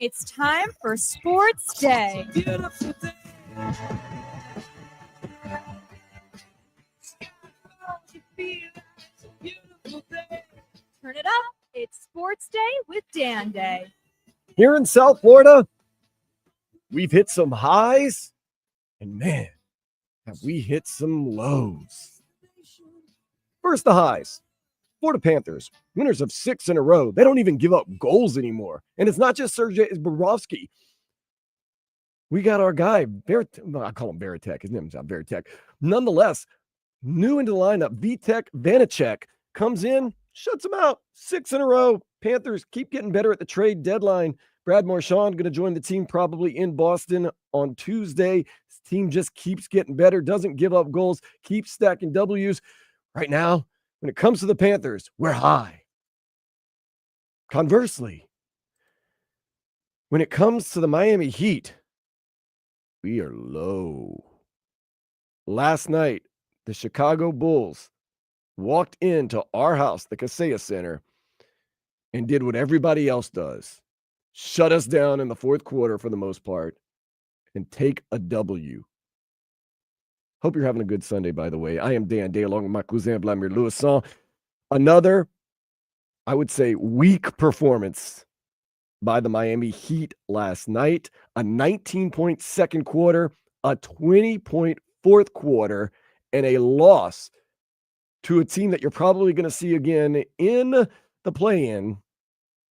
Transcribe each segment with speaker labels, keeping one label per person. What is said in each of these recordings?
Speaker 1: It's time for Sports Day. Turn it up. It's Sports Day with Dan Day.
Speaker 2: Here in South Florida, we've hit some highs, and man, have we hit some lows. First, the highs. Florida Panthers, winners of 6 in a row. They don't even give up goals anymore. And it's not just Sergei Bobrovsky. We got our guy, I call him Veritek. His name's not Veritek. Nonetheless, new into the lineup, Vitek Vanacek comes in, shuts him out. 6 in a row. Panthers keep getting better at the trade deadline. Brad Marchand going to join the team probably in Boston on Tuesday. His team just keeps getting better, doesn't give up goals, keeps stacking W's. Right now, when it comes to the Panthers, we're high. Conversely, when it comes to the Miami Heat, we are low. Last night, the Chicago Bulls walked into our house, the Kaseya Center, and did what everybody else does. Shut us down in the fourth quarter for the most part and take a W. Hope you're having a good Sunday, by the way. I am Dan Day along with my cousin Vladimir Louison. Another, I would say, weak performance by the Miami Heat last night. A 19-point second quarter, a 20-point fourth quarter, and a loss to a team that you're probably going to see again in the play-in,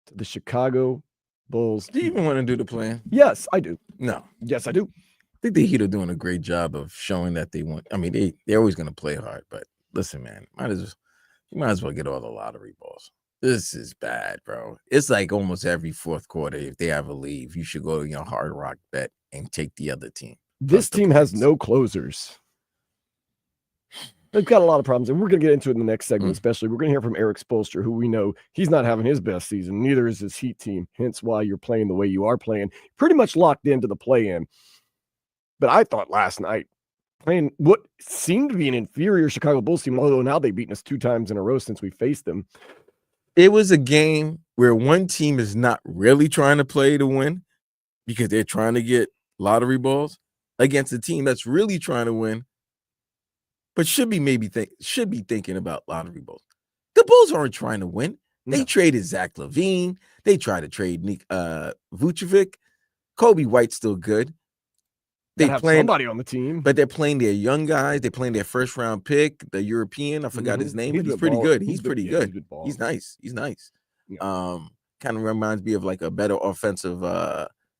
Speaker 2: to the Chicago Bulls.
Speaker 3: Do you even want to do the play-in?
Speaker 2: Yes, I do.
Speaker 3: No.
Speaker 2: Yes, I do.
Speaker 3: I think the Heat are doing a great job of showing that they want. I mean, they're always going to play hard, but listen, man, you might as well get all the lottery balls. This is bad, bro. It's like almost every fourth quarter, if they have a lead, you should go to your hard rock bet and take the other team.
Speaker 2: This team has no closers. They've got a lot of problems, and we're going to get into it in the next segment, especially. We're going to hear from Eric Spoelstra, who we know he's not having his best season. Neither is his Heat team, hence why you're playing the way you are playing. Pretty much locked into the play-in. But I thought last night, playing what seemed to be an inferior Chicago Bulls team, although now they've beaten us 2 times in a row since we faced them.
Speaker 3: It was a game where one team is not really trying to play to win because they're trying to get lottery balls against a team that's really trying to win, but should be thinking about lottery balls. The Bulls aren't trying to win. They traded Zach LaVine. They tried to trade Vucevic. Kobe White's still good. They
Speaker 2: have
Speaker 3: playing
Speaker 2: somebody on the team,
Speaker 3: but they're playing their young guys. They're playing their first round pick, the European. I forgot his name, but he's pretty good. He's pretty good. He's nice. He's nice. Yeah. Kind of reminds me of like a better offensive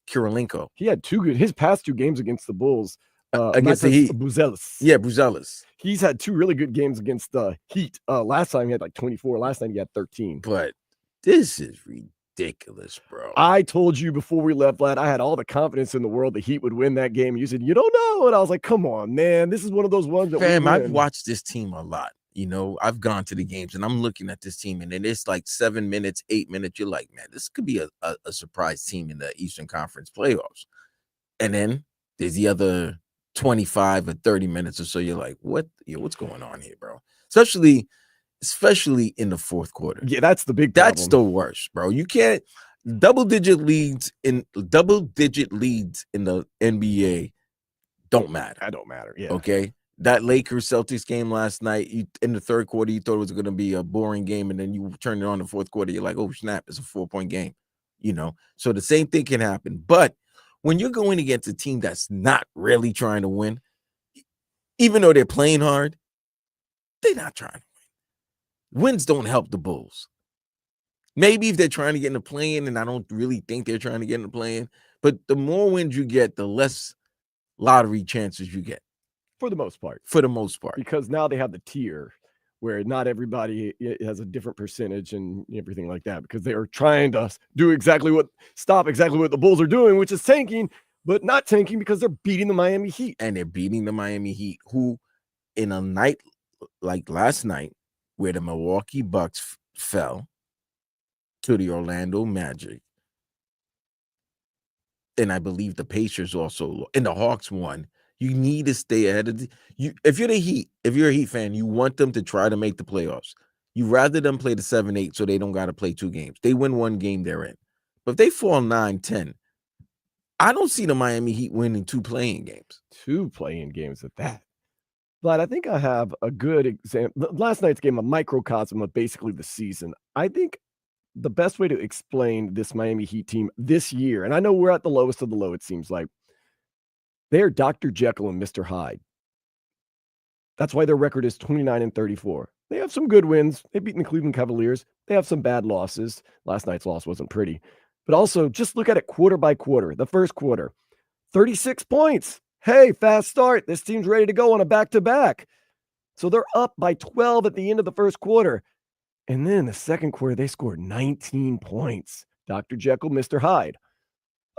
Speaker 3: Kirilenko.
Speaker 2: He had his past 2 games against the Bulls.
Speaker 3: Against the Heat.
Speaker 2: Buzelis.
Speaker 3: Yeah, Buzelis.
Speaker 2: He's had 2 really good games against the Heat. Last time he had like 24. Last time he had 13.
Speaker 3: But this is ridiculous, bro.
Speaker 2: I told you before we left, Vlad, I had all the confidence in the world the Heat would win that game. You said, you don't know. And I was like, come on, man. This is one of those ones that
Speaker 3: Fam, I've watched this team a lot. You know, I've gone to the games and I'm looking at this team, and then it's like 7 minutes, 8 minutes. You're like, man, this could be a surprise team in the Eastern Conference playoffs. And then there's the other 25 or 30 minutes or so. You're like, what's going on here, bro? Especially in the fourth quarter.
Speaker 2: Yeah, that's the big problem.
Speaker 3: That's the worst, bro. You can't double-digit leads in the NBA don't matter.
Speaker 2: That don't matter. Yeah.
Speaker 3: Okay. That Lakers Celtics game last night, in the third quarter, you thought it was going to be a boring game, and then you turn it on in the fourth quarter. You're like, oh snap, it's a 4-point game. You know, so the same thing can happen. But when you're going against a team that's not really trying to win, even though they're playing hard, they're not trying to win. Wins don't help the Bulls. Maybe if they're trying to get in the play-in, and I don't really think they're trying to get in the play-in, but the more wins you get, the less lottery chances you get.
Speaker 2: For the most part.
Speaker 3: Because
Speaker 2: now they have the tier where not everybody has a different percentage and everything like that, because they are trying to stop exactly what the Bulls are doing, which is tanking, but not tanking because they're beating the Miami Heat.
Speaker 3: And they're beating the Miami Heat, who in a night like last night, where the Milwaukee Bucks fell to the Orlando Magic, and I believe the Pacers also, and the Hawks won. You need to stay ahead of if you're the Heat, if you're a Heat fan, you want them to try to make the playoffs. You rather them play the 7-8 so they don't got to play 2 games. They win 1 game, they're in. But if they fall 9-10, I don't see the Miami Heat winning 2 playing games.
Speaker 2: 2 playing games at that. But I think I have a good example. Last night's game, a microcosm of basically the season. I think the best way to explain this Miami Heat team this year, and I know we're at the lowest of the low, it seems like, they are Dr. Jekyll and Mr. Hyde. That's why their record is 29-34. They have some good wins. They've beaten the Cleveland Cavaliers. They have some bad losses. Last night's loss wasn't pretty. But also, just look at it quarter by quarter. The first quarter, 36 points. Hey, fast start. This team's ready to go on a back-to-back. So they're up by 12 at the end of the first quarter. And then in the second quarter, they scored 19 points. Dr. Jekyll, Mr. Hyde.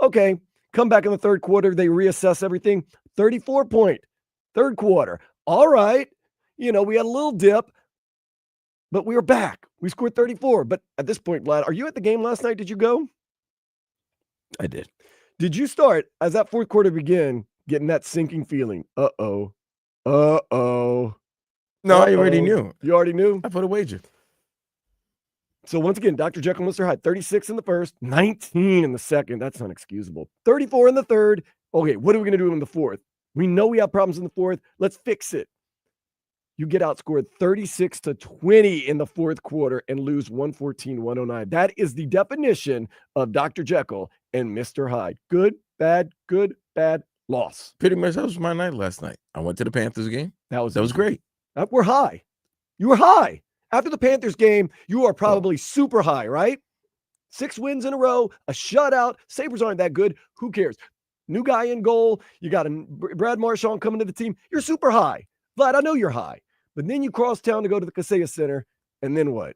Speaker 2: Okay, come back in the third quarter. They reassess everything. 34-point third quarter. All right. We had a little dip, but we were back. We scored 34. But at this point, Vlad, are you at the game last night? Did you go?
Speaker 3: I did.
Speaker 2: Did you start, as that fourth quarter began, getting that sinking feeling? Uh-oh. Uh-oh.
Speaker 3: No, I already knew.
Speaker 2: You already knew?
Speaker 3: I put a wager.
Speaker 2: So once again, Dr. Jekyll and Mr. Hyde, 36 in the first, 19 in the second. That's unexcusable. 34 in the third. Okay, what are we going to do in the fourth? We know we have problems in the fourth. Let's fix it. You get outscored 36-20 in the fourth quarter and lose 114-109. That is the definition of Dr. Jekyll and Mr. Hyde. Good, bad, loss.
Speaker 3: Pretty much that was my night last night. I went to the Panthers game. That was great.
Speaker 2: We're high. You were high. After the Panthers game, you are probably super high, right? 6 wins in a row, a shutout. Sabres aren't that good. Who cares? New guy in goal. You got Brad Marchand coming to the team. You're super high. Vlad, I know you're high. But then you cross town to go to the Kaseya Center, and then what?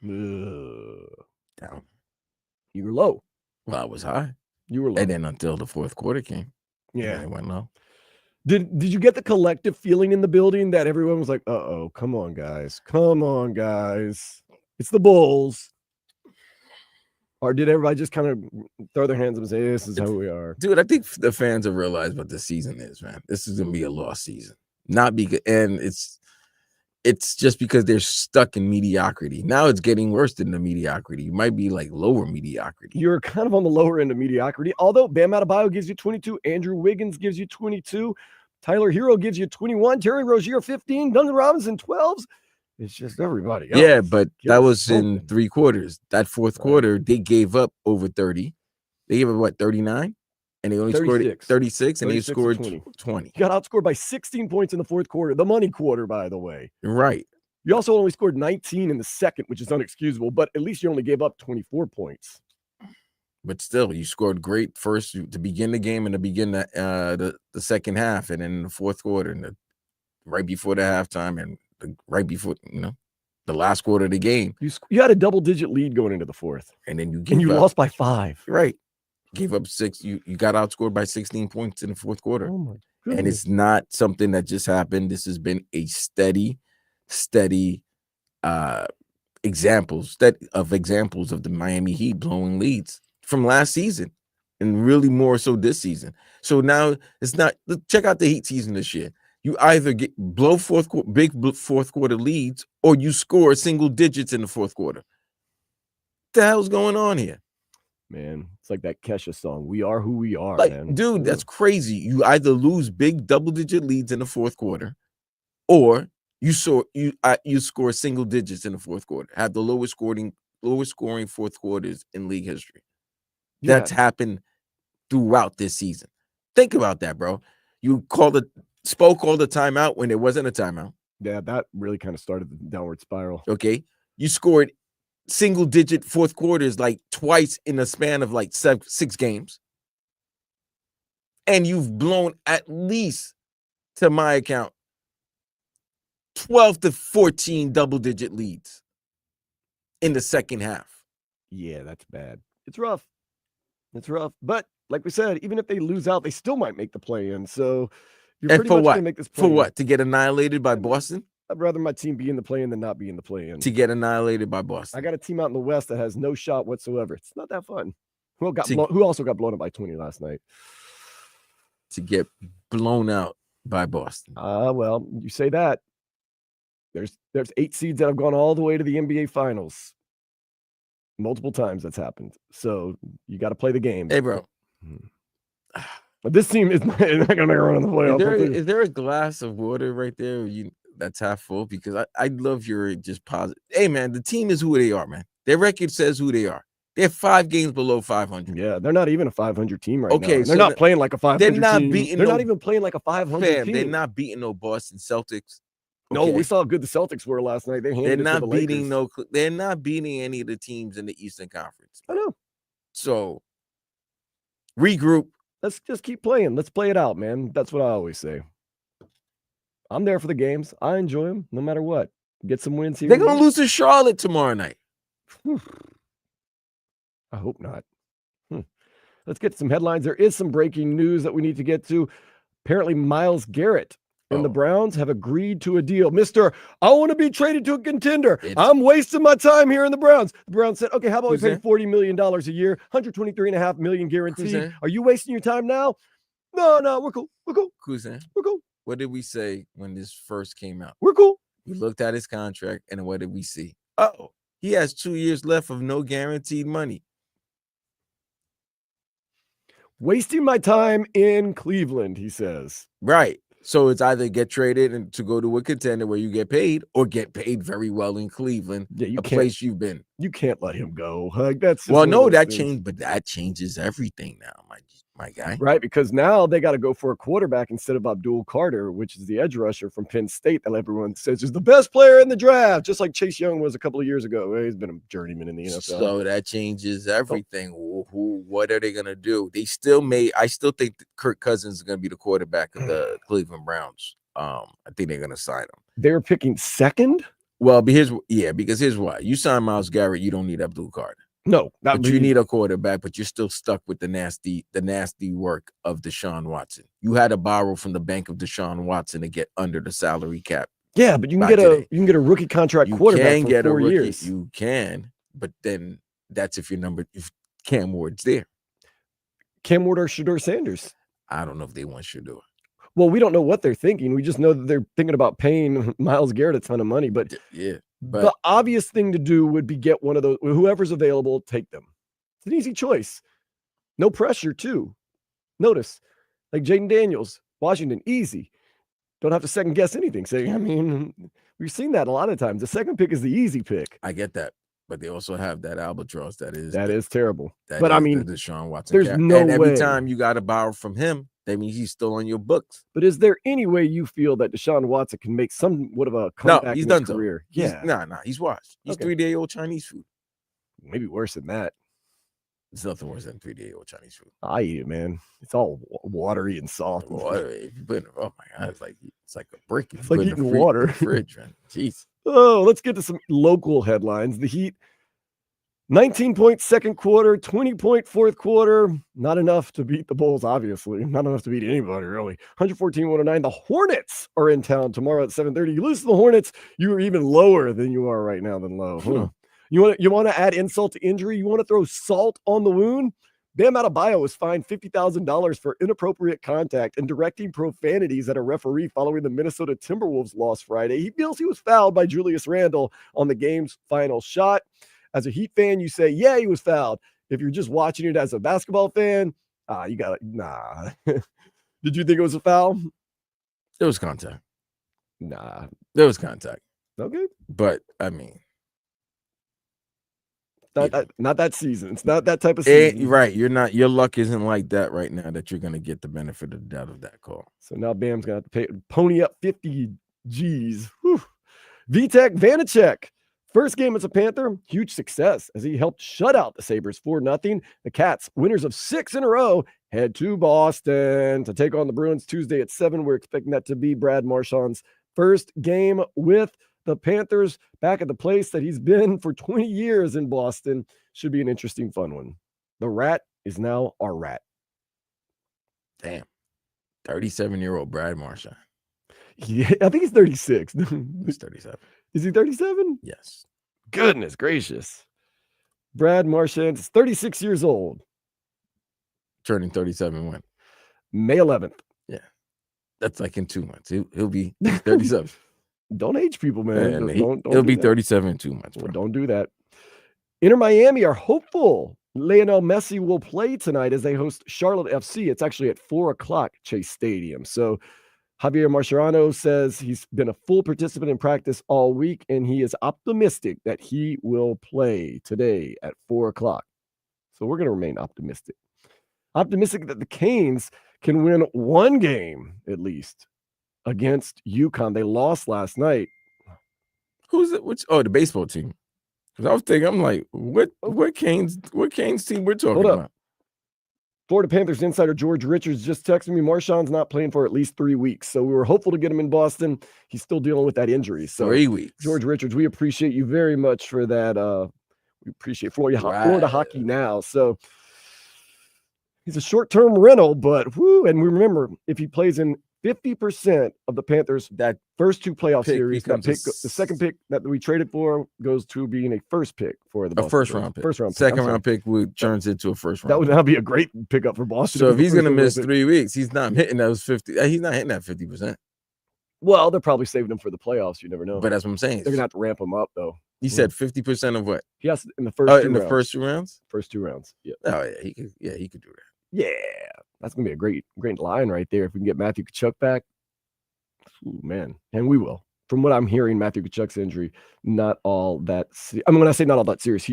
Speaker 3: Down.
Speaker 2: You were low.
Speaker 3: Well, I was high.
Speaker 2: You were low.
Speaker 3: And then until the fourth quarter came.
Speaker 2: Yeah.
Speaker 3: It went low.
Speaker 2: Did you get the collective feeling in the building that everyone was like, uh-oh, come on, guys. Come on, guys. It's the Bulls. Or did everybody just kind of throw their hands up and say, this is how we are?
Speaker 3: Dude, I think the fans have realized what this season is, man. This is going to be a lost season. Not because, and it's just because they're stuck in mediocrity. Now it's getting worse than the mediocrity. You might be like lower mediocrity.
Speaker 2: You're kind of on the lower end of mediocrity. Although Bam Adebayo gives you 22, Andrew Wiggins gives you 22, Tyler Hero gives you 21, Terry Rozier 15, Duncan Robinson 12s. It's just everybody else.
Speaker 3: Yeah, but that was in 3 quarters. That fourth quarter, they gave up over 30. They gave up, what, 39? And they only 36. Scored 36, and they scored 20.
Speaker 2: You got outscored by 16 points in the fourth quarter, the money quarter, by the way.
Speaker 3: Right.
Speaker 2: You also only scored 19 in the second, which is unexcusable, but at least you only gave up 24 points.
Speaker 3: But still, you scored great first to begin the game and to begin the second half, and then in the fourth quarter, and right before the halftime, and right before, the last quarter of the game.
Speaker 2: You had a double-digit lead going into the fourth.
Speaker 3: And then you
Speaker 2: lost by 5.
Speaker 3: Right. Gave up 6. You got outscored by 16 points in the fourth quarter.
Speaker 2: Oh my goodness.
Speaker 3: And it's not something that just happened. This has been a steady examples of the Miami Heat blowing leads from last season, and really more so this season. So now it's not. Check out the Heat season this year. You either blow big fourth quarter leads, or you score single digits in the fourth quarter. What the hell's going on here?
Speaker 2: Man, it's like that Kesha song. We are who we are, man.
Speaker 3: Dude, that's crazy. You either lose big double-digit leads in the fourth quarter, or you score single digits in the fourth quarter. Have the lowest scoring fourth quarters in league history. Yeah. That's happened throughout this season. Think about that, bro. You called the timeout when there wasn't a timeout.
Speaker 2: Yeah, that really kind of started the downward spiral.
Speaker 3: Okay. You scored single digit fourth quarters like twice in a span of like 6 games. And you've blown, at least to my account, 12 to 14 double digit leads in the second half.
Speaker 2: Yeah, that's bad. It's rough. But like we said, even if they lose out, they still might make the play-in. So you're pretty much going to make this play-in.
Speaker 3: For what? To get annihilated by Boston?
Speaker 2: I'd rather my team be in the play-in than not be in the play-in.
Speaker 3: To get annihilated by Boston.
Speaker 2: I got a team out in the West that has no shot whatsoever. It's not that fun. Who also got blown up by 20 last night?
Speaker 3: To get blown out by Boston.
Speaker 2: Well, you say that. There's 8 seeds that have gone all the way to the NBA Finals. Multiple times that's happened. So you got to play the game.
Speaker 3: Hey, bro.
Speaker 2: But this team is not going to make a run in the playoffs.
Speaker 3: Is there a glass of water right there that's half full? Because I love your just positive. Hey, man, the team is who they are, man. Their record says who they are. They're 5 games below 500.
Speaker 2: Yeah, they're not even a 500 team right now.
Speaker 3: Okay,
Speaker 2: They're not playing like a 500
Speaker 3: they're not
Speaker 2: team.
Speaker 3: beating
Speaker 2: They're
Speaker 3: no-
Speaker 2: not even playing like a 500 team.
Speaker 3: They're not beating no Boston Celtics.
Speaker 2: No, we saw how good the Celtics were last night. They handed
Speaker 3: They're
Speaker 2: it to the
Speaker 3: not beating
Speaker 2: Lakers.
Speaker 3: they're not beating any of the teams in the Eastern Conference.
Speaker 2: I know.
Speaker 3: So regroup.
Speaker 2: Let's just keep playing. Let's play it out, man. That's what I always say. I'm there for the games. I enjoy them no matter what. Get some wins here.
Speaker 3: They're going to lose to Charlotte tomorrow night.
Speaker 2: I hope not. Let's get some headlines. There is some breaking news that we need to get to. Apparently, Myles Garrett and the Browns have agreed to a deal. Mr. I want to be traded to a contender. I'm wasting my time here in the Browns. The Browns said, okay, how about we pay $40 million a year, $123.5 million guaranteed. Are you wasting your time now? No, we're cool. We're cool.
Speaker 3: Cousin.
Speaker 2: We're cool.
Speaker 3: What did we say when this first came out?
Speaker 2: We're cool.
Speaker 3: We looked at his contract, and what did we see?
Speaker 2: Uh-oh.
Speaker 3: He has 2 years left of no guaranteed money.
Speaker 2: Wasting my time in Cleveland, he says.
Speaker 3: Right. So it's either get traded and to go to a contender where you get paid, or get paid very well in Cleveland, a place you've been.
Speaker 2: You can't let him go. Like that's
Speaker 3: that changed, but that changes everything now, my guy.
Speaker 2: Right, because now they got to go for a quarterback instead of Abdul Carter, which is the edge rusher from Penn State that everyone says is the best player in the draft, just like Chase Young was a couple of years ago. He's been a journeyman in the NFL.
Speaker 3: So that changes everything. What are they gonna do? I still think that Kirk Cousins is gonna be the quarterback of the Cleveland Browns. I think they're gonna sign him.
Speaker 2: They're picking second.
Speaker 3: Well, because here's why. You sign Myles Garrett, you don't need Abdul Carter.
Speaker 2: No,
Speaker 3: but you need a quarterback, but you're still stuck with the nasty work of Deshaun Watson. You had to borrow from the bank of Deshaun Watson to get under the salary cap.
Speaker 2: Yeah, but you can get a rookie contract quarterback for 4 years.
Speaker 3: You can, but then that's if Cam Ward's there.
Speaker 2: Cam Ward or Shedeur Sanders.
Speaker 3: I don't know if they want Shedeur.
Speaker 2: Well, we don't know what they're thinking. We just know that they're thinking about paying Myles Garrett a ton of money. But
Speaker 3: but
Speaker 2: the obvious thing to do would be get one of those, whoever's available, take them. It's an easy choice. No pressure, too. Notice, like Jaden Daniels, Washington, easy. Don't have to second guess anything. We've seen that a lot of times. The second pick is the easy pick.
Speaker 3: I get that. But they also have that albatross that is
Speaker 2: terrible.
Speaker 3: But
Speaker 2: the
Speaker 3: Deshaun Watson.
Speaker 2: There's no way.
Speaker 3: And every time you got to borrow from him, that means he's still on your books.
Speaker 2: But is there any way you feel that Deshaun Watson can make somewhat of a comeback
Speaker 3: he's
Speaker 2: in
Speaker 3: done
Speaker 2: his career?
Speaker 3: He's washed. He's 3-day-old Chinese food.
Speaker 2: Maybe worse than that.
Speaker 3: It's nothing worse than 3-day-old Chinese food.
Speaker 2: I eat it, man. It's all watery and soft.
Speaker 3: Watery. Oh my God, it's like a brick.
Speaker 2: It's like eating water.
Speaker 3: Fridge, man. Jeez.
Speaker 2: Oh, let's get to some local headlines. The Heat, 19-point second quarter, 20-point fourth quarter. Not enough to beat the Bulls, obviously. Not enough to beat anybody, really. 114-109. The Hornets are in town tomorrow at 7:30. You lose to the Hornets, you are even lower than you are right now than low. You want to add insult to injury? You want to throw salt on the wound? Bam Adebayo was fined $50,000 for inappropriate contact and directing profanities at a referee following the Minnesota Timberwolves loss Friday. He feels he was fouled by Julius Randle on the game's final shot. As a Heat fan, you say, yeah, he was fouled. If you're just watching it as a basketball fan, you got it. Nah. Did you think it was a foul?
Speaker 3: There was contact.
Speaker 2: Nah.
Speaker 3: There was contact.
Speaker 2: Okay.
Speaker 3: But, I mean.
Speaker 2: Not that season. It's not that type of season.
Speaker 3: Right. Your luck isn't like that right now that you're going to get the benefit of the doubt of that call.
Speaker 2: So now Bam's going to have to pony up 50 G's. Whew. Vitek Vanacek. First game as a Panther, huge success as he helped shut out the Sabres 4-0. The Cats, winners of 6 in a row, head to Boston to take on the Bruins Tuesday at 7. We're expecting that to be Brad Marchand's first game with the Panthers, back at the place that he's been for 20 years in Boston. Should be an interesting, fun one. The Rat is now our Rat.
Speaker 3: Damn. 37-year-old Brad Marchand.
Speaker 2: Yeah, I think he's 36.
Speaker 3: He's 37.
Speaker 2: Is he 37?
Speaker 3: Yes.
Speaker 2: Goodness gracious. Brad Marchand is 36 years old.
Speaker 3: Turning 37 when?
Speaker 2: May 11th.
Speaker 3: Yeah. That's like in 2 months. He'll be 37.
Speaker 2: Don't age people, man.
Speaker 3: He'll be 37 in 2 months.
Speaker 2: Well, don't do that. Inter Miami are hopeful Lionel Messi will play tonight as they host Charlotte FC. It's actually at 4 o'clock, Chase Stadium. So Javier Mascherano says he's been a full participant in practice all week, and he is optimistic that he will play today at 4 o'clock. So we're going to remain optimistic. Optimistic that the Canes can win one game, at least, against UConn. They lost last night.
Speaker 3: Who's it? The baseball team. Because I was thinking, I'm like, what Canes team we're talking about?
Speaker 2: Florida Panthers insider George Richards just texted me, Marshawn's not playing for at least 3 weeks. So we were hopeful to get him in Boston. He's still dealing with that injury. So
Speaker 3: 3 weeks.
Speaker 2: George Richards, we appreciate you very much for that. We appreciate Florida Hockey Now. So he's a short-term rental, but and we remember, if he plays in 50% of the Panthers, that first 2 playoff series, that pick, the second pick that we traded for goes to being a first pick for the Boston.
Speaker 3: First round pick. Second round pick turns into a first round.
Speaker 2: That would now be a great pickup for Boston.
Speaker 3: So if he's going to miss 3 weeks, he's not hitting those 50. He's not hitting that 50%.
Speaker 2: Well, they're probably saving him for the playoffs. You never know.
Speaker 3: But that's what I'm saying.
Speaker 2: They're going to have to ramp him up, though.
Speaker 3: You said 50% of what?
Speaker 2: Yes, in the first 2
Speaker 3: in the
Speaker 2: rounds.
Speaker 3: first 2 rounds?
Speaker 2: First 2 rounds. Yeah.
Speaker 3: Oh yeah, he could do that.
Speaker 2: Yeah. That's gonna be a great line right there. If we can get Matthew Tkachuk back. Ooh, man. And we will. From what I'm hearing, Matthew Tkachuk's injury, not all that when I say not all that serious,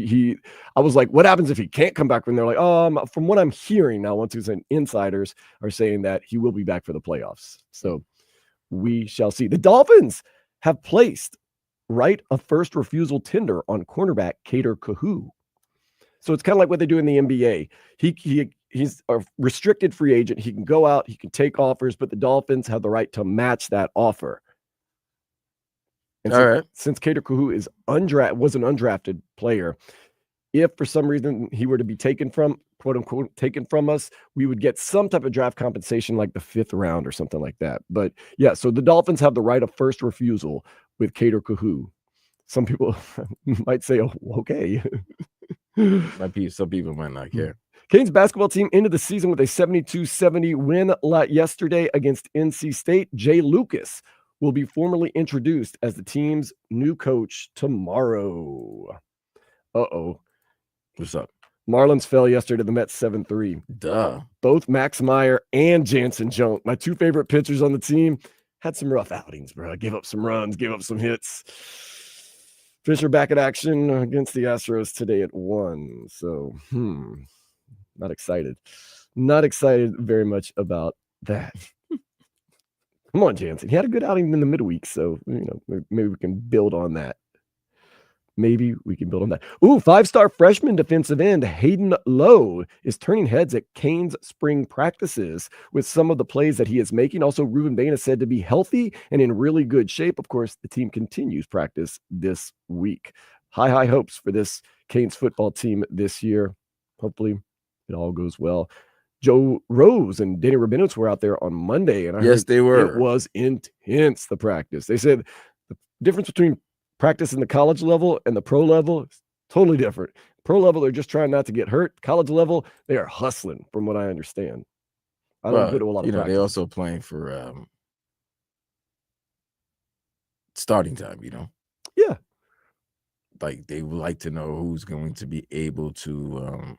Speaker 2: I was like, what happens if he can't come back? When they're like, from what I'm hearing now, once again, insiders are saying that he will be back for the playoffs. So we shall see. The Dolphins have placed right of first refusal tender on cornerback Kader Kahu. So it's kind of like what they do in the NBA. He's a restricted free agent. He can go out, he can take offers, but the Dolphins have the right to match that offer. And since Kader Kahu was an undrafted player, if for some reason he were to be taken from, quote unquote, taken from us, we would get some type of draft compensation like the 5th round or something like that. But yeah, so the Dolphins have the right of first refusal with Kader Kahu. Some people might say, oh, okay.
Speaker 3: Some people might not care.
Speaker 2: Canes basketball team ended the season with a 72-70 win yesterday against NC State. Jay Lucas will be formally introduced as the team's new coach tomorrow. Uh-oh.
Speaker 3: What's up?
Speaker 2: Marlins fell yesterday to the Mets 7-3.
Speaker 3: Duh.
Speaker 2: Both Max Meyer and Jansen Jones, my 2 favorite pitchers on the team, had some rough outings, bro. Gave up some runs, gave up some hits. Fisher back at action against the Astros today at 1. So, not excited. Not excited very much about that. Come on, Jansen. He had a good outing in the midweek, so maybe we can build on that. Maybe we can build on that. Ooh, 5-star freshman defensive end Hayden Lowe is turning heads at Canes spring practices with some of the plays that he is making. Also, Ruben Bain is said to be healthy and in really good shape. Of course, the team continues practice this week. High hopes for this Canes football team this year. Hopefully it all goes well. Joe Rose and Danny Rabinowitz were out there on Monday, and I heard
Speaker 3: they were.
Speaker 2: It was intense, the practice. They said the difference between practice in the college level and the pro level is totally different. Pro level, they're just trying not to get hurt. College level, they are hustling, from what I understand. I don't go to a lot of practice.
Speaker 3: They also playing for starting time,
Speaker 2: Yeah.
Speaker 3: Like, they would like to know who's going to be able to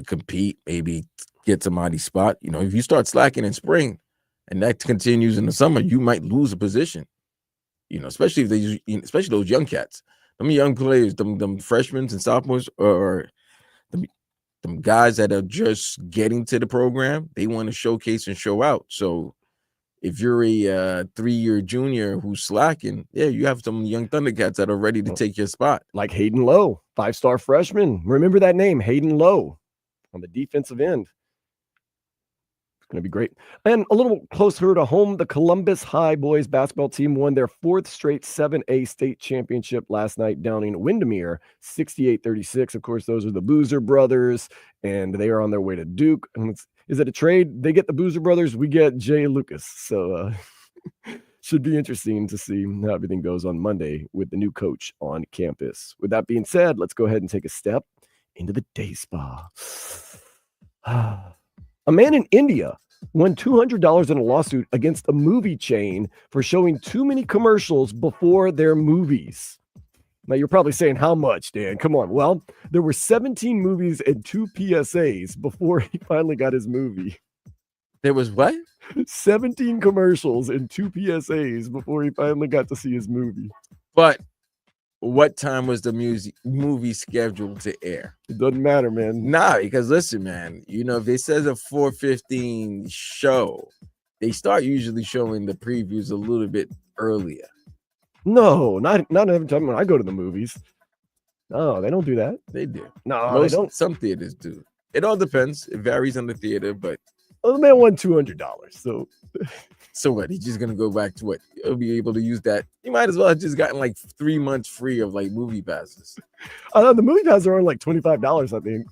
Speaker 3: compete, maybe get somebody's spot. If you start slacking in spring and that continues in the summer, you might lose a position. Especially especially those young cats, them young players, them freshmen and sophomores, or them guys that are just getting to the program. They want to showcase and show out. So if you're a 3-year junior who's slacking, you have some young Thundercats that are ready to take your spot.
Speaker 2: Like Hayden Lowe, 5-star freshman. Remember that name, Hayden Lowe, on the defensive end. It's going to be great. And a little closer to home, the Columbus High boys basketball team won their 4th straight 7A state championship last night, downing Windermere 68-36. Of course, those are the Boozer brothers, and they are on their way to Duke. And is it a trade? They get the Boozer brothers, we get Jay Lucas. So should be interesting to see how everything goes on Monday with the new coach on campus. With that being said, let's go ahead and take a step into the day spa. A man in India won $200 in a lawsuit against a movie chain for showing too many commercials before their movies. Now you're probably saying how much, Dan? Come on. Well, there were 17 movies and 2 PSAs before he finally got his movie.
Speaker 3: There was what?
Speaker 2: 17 commercials and 2 PSAs before he finally got to see his movie.
Speaker 3: But what time was the movie scheduled to air?
Speaker 2: It doesn't matter, man.
Speaker 3: Nah, because listen, man, you know, if it says a 4:15 show, they start usually showing the previews a little bit earlier.
Speaker 2: No, not every time when I go to the movies. No, they don't do that.
Speaker 3: They do.
Speaker 2: No, they don't.
Speaker 3: Some theaters do. It all depends. It varies on the theater, but
Speaker 2: Well, the man won $200.
Speaker 3: So what? He's just gonna go back to what? He'll be able to use that. He might as well have just gotten like 3 months free of like movie passes.
Speaker 2: I know the movie passes are on like $25, I think.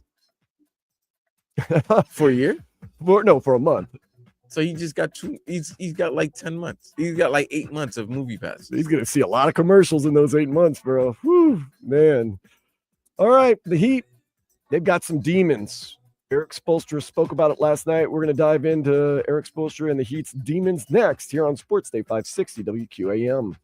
Speaker 3: For a year?
Speaker 2: For a month.
Speaker 3: So he just got he's got like 10 months. He's got like 8 months of movie passes.
Speaker 2: He's gonna see a lot of commercials in those 8 months, bro. Whew, man. All right, the Heat, they've got some demons. Eric Spoelstra spoke about it last night. We're going to dive into Eric Spoelstra and the Heat's demons next here on Sports Day 560 WQAM.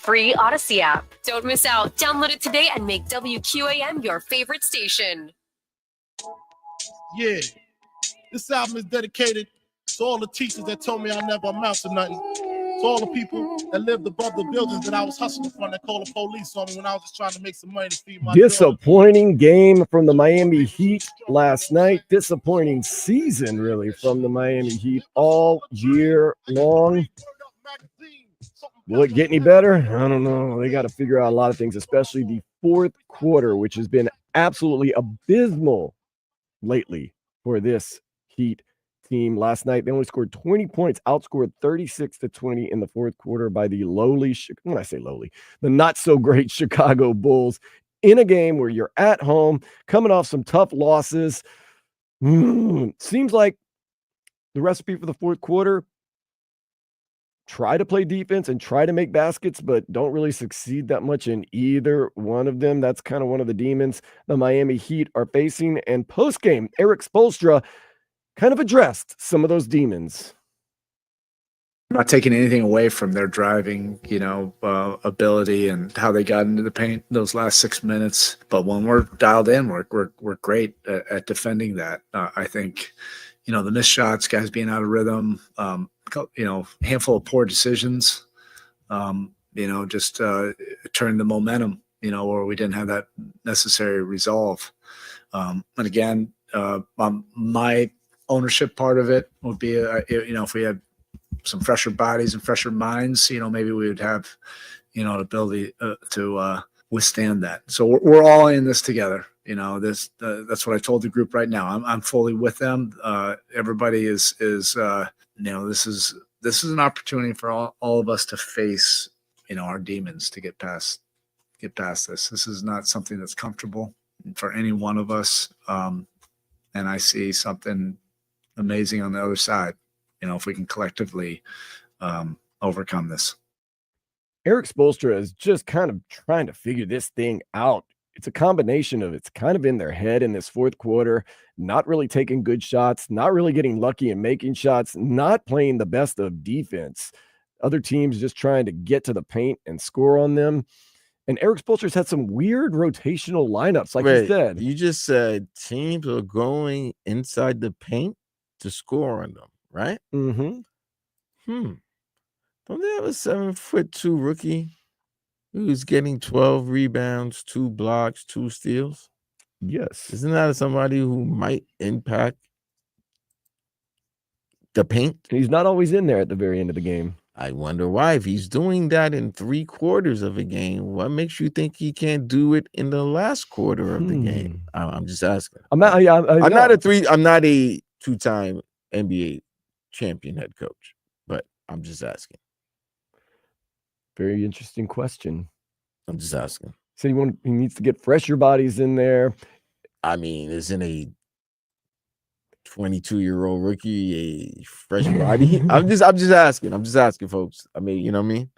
Speaker 4: free Odyssey app. Don't miss out. Download it today and make WQAM your favorite station.
Speaker 5: Yeah, this album is dedicated to all the teachers that told me I never amount to nothing. To all the people that lived above the buildings that I was hustling from that called the police on me when I was just trying to make some money to feed my daughter.
Speaker 2: Disappointing game from the Miami Heat last night. Disappointing season, really, from the Miami Heat all year long. Will it get any better? I don't know. They got to figure out a lot of things, especially the fourth quarter, which has been absolutely abysmal lately for this Heat team. Last night, they only scored 20 points, outscored 36-20 in the fourth quarter by the when I say lowly, the not so great Chicago Bulls in a game where you're at home, coming off some tough losses. Seems like the recipe for the fourth quarter, try to play defense and try to make baskets, but don't really succeed that much in either one of them. That's kind of one of the demons the Miami Heat are facing. And post-game, Eric Spoelstra kind of addressed some of those demons.
Speaker 6: I'm not taking anything away from their driving, ability and how they got into the paint those last 6 minutes. But when we're dialed in, we're great at defending that. I think, the missed shots, guys being out of rhythm, handful of poor decisions, just turned the momentum, where we didn't have that necessary resolve. And again, my ownership part of it would be, if we had some fresher bodies and fresher minds, maybe we would have, the ability to withstand that. So we're all in this together. That's what I told the group right now. I'm fully with them. Everybody is this is an opportunity for all of us to face, our demons, to get past this. This is not something that's comfortable for any one of us. And I see something amazing on the other side, if we can collectively overcome this.
Speaker 2: Eric Spoelstra is just kind of trying to figure this thing out. It's a combination of it's kind of in their head in this fourth quarter, not really taking good shots, not really getting lucky and making shots, not playing the best of defense. Other teams just trying to get to the paint and score on them. And Eric Spoelstra's had some weird rotational lineups, like you said.
Speaker 3: You just said teams are going inside the paint to score on them, right?
Speaker 2: Mm-hmm.
Speaker 3: Don't they have a 7'2" rookie who's getting 12 rebounds, 2 blocks, 2 steals?
Speaker 2: Yes.
Speaker 3: Isn't that somebody who might impact the paint?
Speaker 2: He's not always in there at the very end of the game.
Speaker 3: I wonder why. If he's doing that in 3/4 of a game, what makes you think he can't do it in the last quarter of the game? I'm just asking. I'm not a 2-time NBA champion head coach, but I'm just asking.
Speaker 2: Very interesting question.
Speaker 3: I'm just asking.
Speaker 2: So he needs to get fresher bodies in there.
Speaker 3: I mean, isn't a 22-year-old rookie a fresh body? I'm just asking. I'm just asking, folks. I mean, you know what I mean?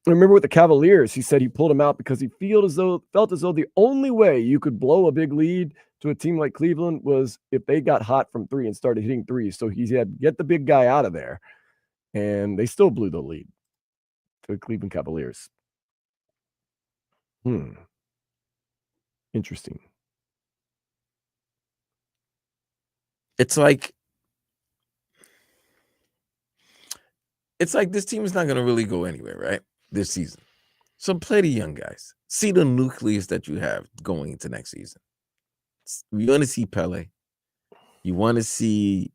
Speaker 2: I remember with the Cavaliers, he said he pulled him out because he felt as though the only way you could blow a big lead to a team like Cleveland was if they got hot from three and started hitting threes. So he had to get the big guy out of there, and they still blew the lead to the Cleveland Cavaliers. Interesting.
Speaker 3: It's like this team is not going to really go anywhere, right? This season. So play the young guys. See the nucleus that you have going into next season. You want to see Pele. You want to see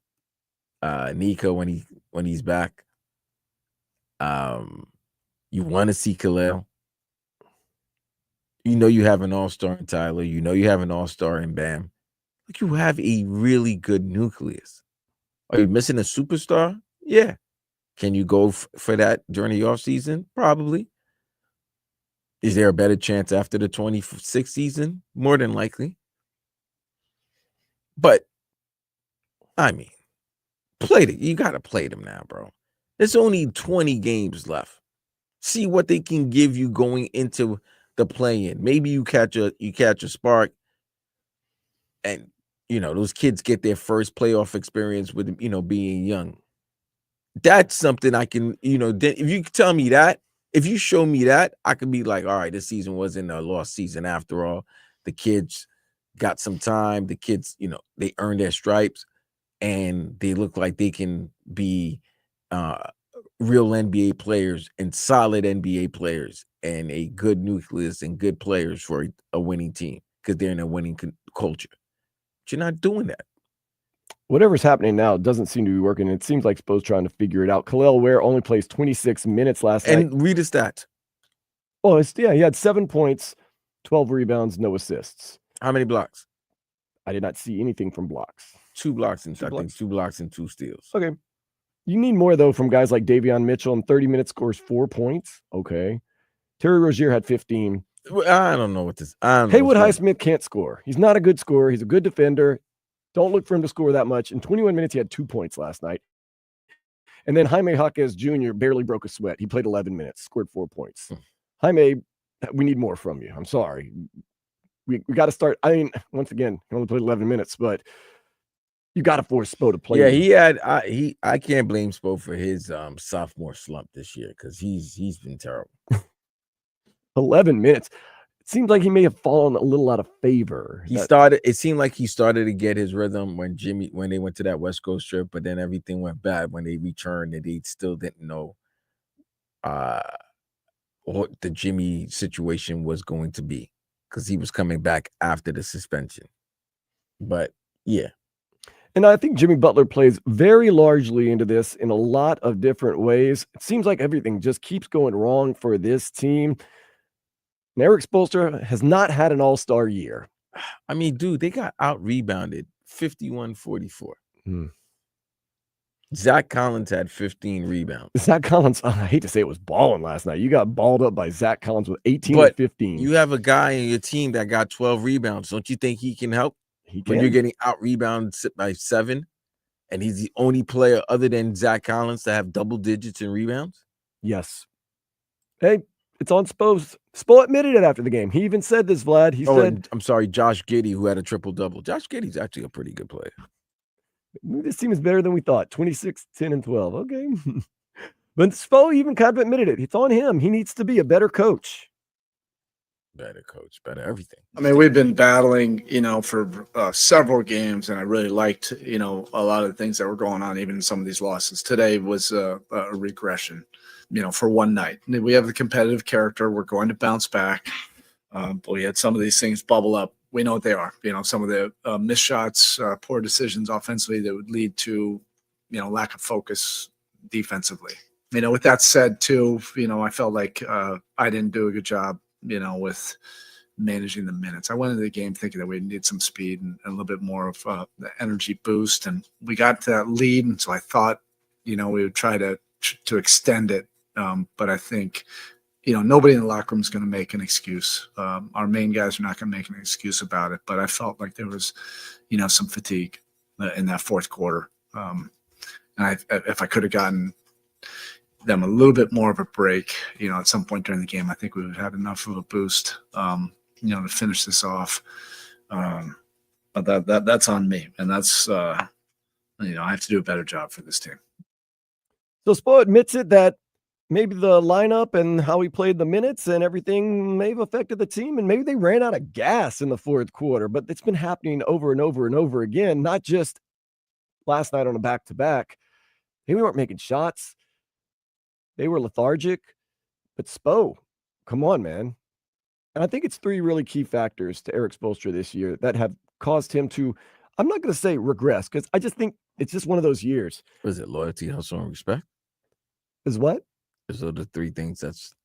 Speaker 3: Nico when he's back. You want to see Khalil. You know you have an all-star in Tyler. You know you have an all-star in Bam. Like, you have a really good nucleus. Are you missing a superstar? Yeah. Can you go for that during the offseason? Probably. Is there a better chance after the 26th season? More than likely. But, I mean, you got to play them now, bro. There's only 20 games left. See what they can give you going into the play-in. Maybe you catch a spark, and those kids get their first playoff experience with being young. That's something I can, if you tell me that, If you show me that, I could be like, all right, this season wasn't a lost season after all. The kids got some time. The kids, they earned their stripes, and they look like they can be real NBA players and solid NBA players and a good nucleus and good players for a winning team because they're in a winning culture. But you're not doing that.
Speaker 2: Whatever's happening now doesn't seem to be working. It seems like Spo's trying to figure it out. Khalil Ware only plays 26 minutes last night.
Speaker 3: And read the stats.
Speaker 2: Oh, he had 7 points, 12 rebounds, no assists.
Speaker 3: How many blocks?
Speaker 2: I did not see anything from blocks.
Speaker 3: 2 blocks and I think 2 blocks and 2 steals.
Speaker 2: Okay. You need more, though, from guys like Davion Mitchell. In 30 minutes, scores 4 points. Okay. Terry Rozier had 15.
Speaker 3: I don't know what this.
Speaker 2: Haywood Highsmith can't score. He's not a good scorer. He's a good defender. Don't look for him to score that much. In 21 minutes, he had 2 points last night. And then Jaime Jaquez Jr. barely broke a sweat. He played 11 minutes, scored 4 points. Jaime, we need more from you. I'm sorry. We got to start. I mean, once again, he only played 11 minutes, but you got to force Spo to play.
Speaker 3: Yeah, he had. I can't blame Spo for his sophomore slump this year because he's been terrible.
Speaker 2: 11 minutes. It seems like he may have fallen a little out of favor.
Speaker 3: It seemed like he started to get his rhythm when they went to that West Coast trip, but then everything went bad when they returned and they still didn't know what the Jimmy situation was going to be because he was coming back after the suspension. But yeah.
Speaker 2: And I think Jimmy Butler plays very largely into this in a lot of different ways. It seems like everything just keeps going wrong for this team. And Eric Spoelstra has not had an all-star year.
Speaker 3: I mean, dude, they got out-rebounded 51-44. Zach Collins had 15 rebounds.
Speaker 2: Zach Collins, I hate to say it, was balling last night. You got balled up by Zach Collins with 18 and 15.
Speaker 3: You have a guy in your team that got 12 rebounds. Don't you think he can help?
Speaker 2: He can.
Speaker 3: When you're getting out-rebounded by 7, and he's the only player other than Zach Collins to have double digits in rebounds?
Speaker 2: Yes. Hey, it's on Spo. Spo admitted it after the game. He even said this, Vlad. He said,
Speaker 3: I'm sorry, Josh Giddey, who had a triple-double. Josh Giddey's actually a pretty good player.
Speaker 2: This team is better than we thought. 26, 10, and 12. Okay. But Spo even kind of admitted it. It's on him. He needs to be a better coach.
Speaker 3: Better coach, better everything.
Speaker 6: I mean, we've been battling, for several games, and I really liked, a lot of the things that were going on, even in some of these losses. Today was a regression, for one night. We have the competitive character. We're going to bounce back. But we had some of these things bubble up. We know what they are. Some of the missed shots, poor decisions offensively that would lead to, lack of focus defensively. With that said, too, I felt like I didn't do a good job, with managing the minutes. I went into the game thinking that we need some speed and a little bit more of the energy boost. And we got to that lead. And so I thought, we would try to extend it. But I think, nobody in the locker room is going to make an excuse. Our main guys are not going to make an excuse about it. But I felt like there was, some fatigue in that fourth quarter. And if I could have gotten them a little bit more of a break, at some point during the game, I think we would have had enough of a boost, to finish this off. But that's on me. And that's, I have to do a better job for this team.
Speaker 2: So Spo admits it that maybe the lineup and how he played the minutes and everything may have affected the team, and maybe they ran out of gas in the fourth quarter, but it's been happening over and over and over again, not just last night on a back-to-back. They weren't making shots. They were lethargic. But Spo, come on, man. And I think it's 3 really key factors to Eric Spoelstra this year that have caused him to, I'm not going to say regress, because I just think it's just one of those years.
Speaker 3: Was it loyalty, hustle, and respect?
Speaker 2: Is what?
Speaker 3: Those are the 3 things that's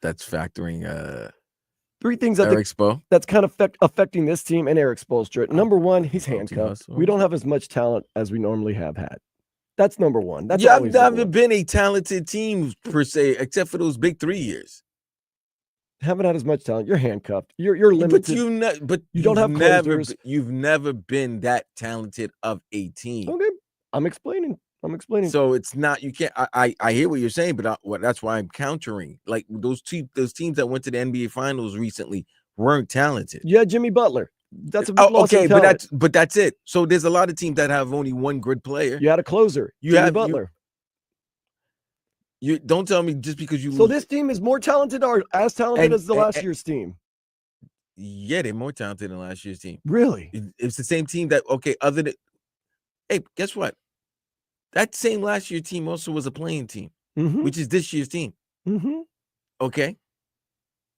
Speaker 3: factoring
Speaker 2: 3 things
Speaker 3: Eric Spo.
Speaker 2: That's kind of affecting this team and Eric Spoelstra. Number 1, he's handcuffed. We don't have as much talent as we normally have had. That's number 1. That's
Speaker 3: I've never been a talented team per se, except for those big 3 years.
Speaker 2: Haven't had as much talent. You're handcuffed. You're limited.
Speaker 3: But you don't have closers. You've never been that talented of a team.
Speaker 2: Okay, I'm explaining.
Speaker 3: So it's not, you can't. I hear what you're saying, but that's why I'm countering. Like those teams that went to the NBA Finals recently weren't talented.
Speaker 2: Yeah, Jimmy Butler. That's a big loss
Speaker 3: okay,
Speaker 2: of talent.
Speaker 3: but that's it. So there's a lot of teams that have only one good player.
Speaker 2: You had a closer. Jimmy Butler.
Speaker 3: You don't tell me just because you
Speaker 2: So
Speaker 3: lose.
Speaker 2: this team is more talented or as talented as the last year's team?
Speaker 3: Yeah, they're more talented than last year's team.
Speaker 2: Really?
Speaker 3: It's the same team that, okay, other than, hey, guess what? That same last year team also was a playing team, which is this year's team. Okay?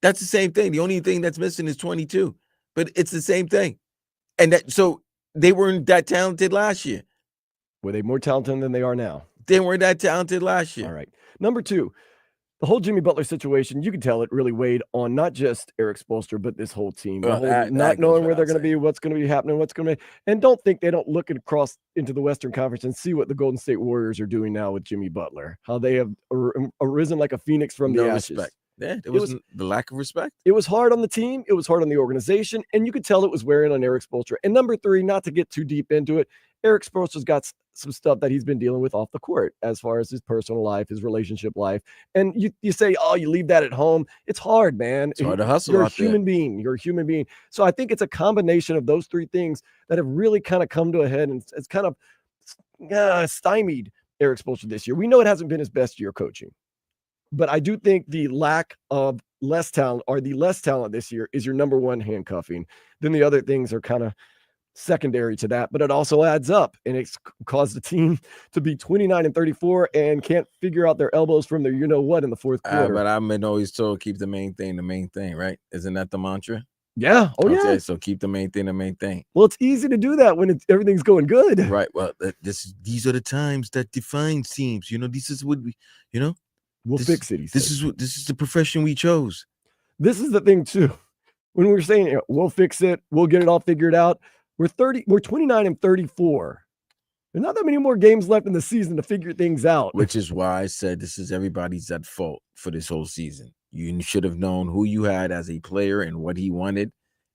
Speaker 3: That's the same thing. The only thing that's missing is 22, but it's the same thing. And so they weren't that talented last year.
Speaker 2: Were they more talented than they are now?
Speaker 3: They weren't that talented last year.
Speaker 2: All right. Number 2, the whole Jimmy Butler situation, you can tell it really weighed on not just Eric Spoelstra, but this whole team.
Speaker 3: Well,
Speaker 2: Not knowing where they're going to be, what's going to be happening, what's going to be. And don't think they don't look across into the Western Conference and see what the Golden State Warriors are doing now with Jimmy Butler, how they have arisen like a phoenix from the ashes.
Speaker 3: Respect. Yeah, it was the lack of respect.
Speaker 2: It was hard on the team. It was hard on the organization. And you could tell it was wearing on Eric Spoelstra. And number 3, not to get too deep into it, Eric Spoelstra's got some stuff that he's been dealing with off the court as far as his personal life, his relationship life. And you say, oh, you leave that at home. It's hard, man.
Speaker 3: It's hard to hustle.
Speaker 2: You're a human being. You're a human being. So I think it's a combination of those 3 things that have really kind of come to a head, and it's kind of stymied Eric Spoelstra this year. We know it hasn't been his best year coaching, but I do think the lack of less talent this year is your number 1 handcuffing. Then the other things are kind of secondary to that, but it also adds up, and it's caused the team to be 29-34 and can't figure out their elbows from their what in the fourth quarter.
Speaker 3: But I've been always told keep the main thing, right? Isn't that the mantra?
Speaker 2: Yeah. Oh,
Speaker 3: okay,
Speaker 2: yeah.
Speaker 3: So keep the main thing.
Speaker 2: Well, it's easy to do that when everything's going good.
Speaker 3: Right. Well, these are the times that define teams. This is what we,
Speaker 2: we'll fix it.
Speaker 3: This is the profession we chose.
Speaker 2: This is the thing too. When we're saying we'll fix it, we'll get it all figured out. We're 29-34. There's not that many more games left in the season to figure things out.
Speaker 3: Which is why I said this is everybody's at fault for this whole season. You should have known who you had as a player and what he wanted,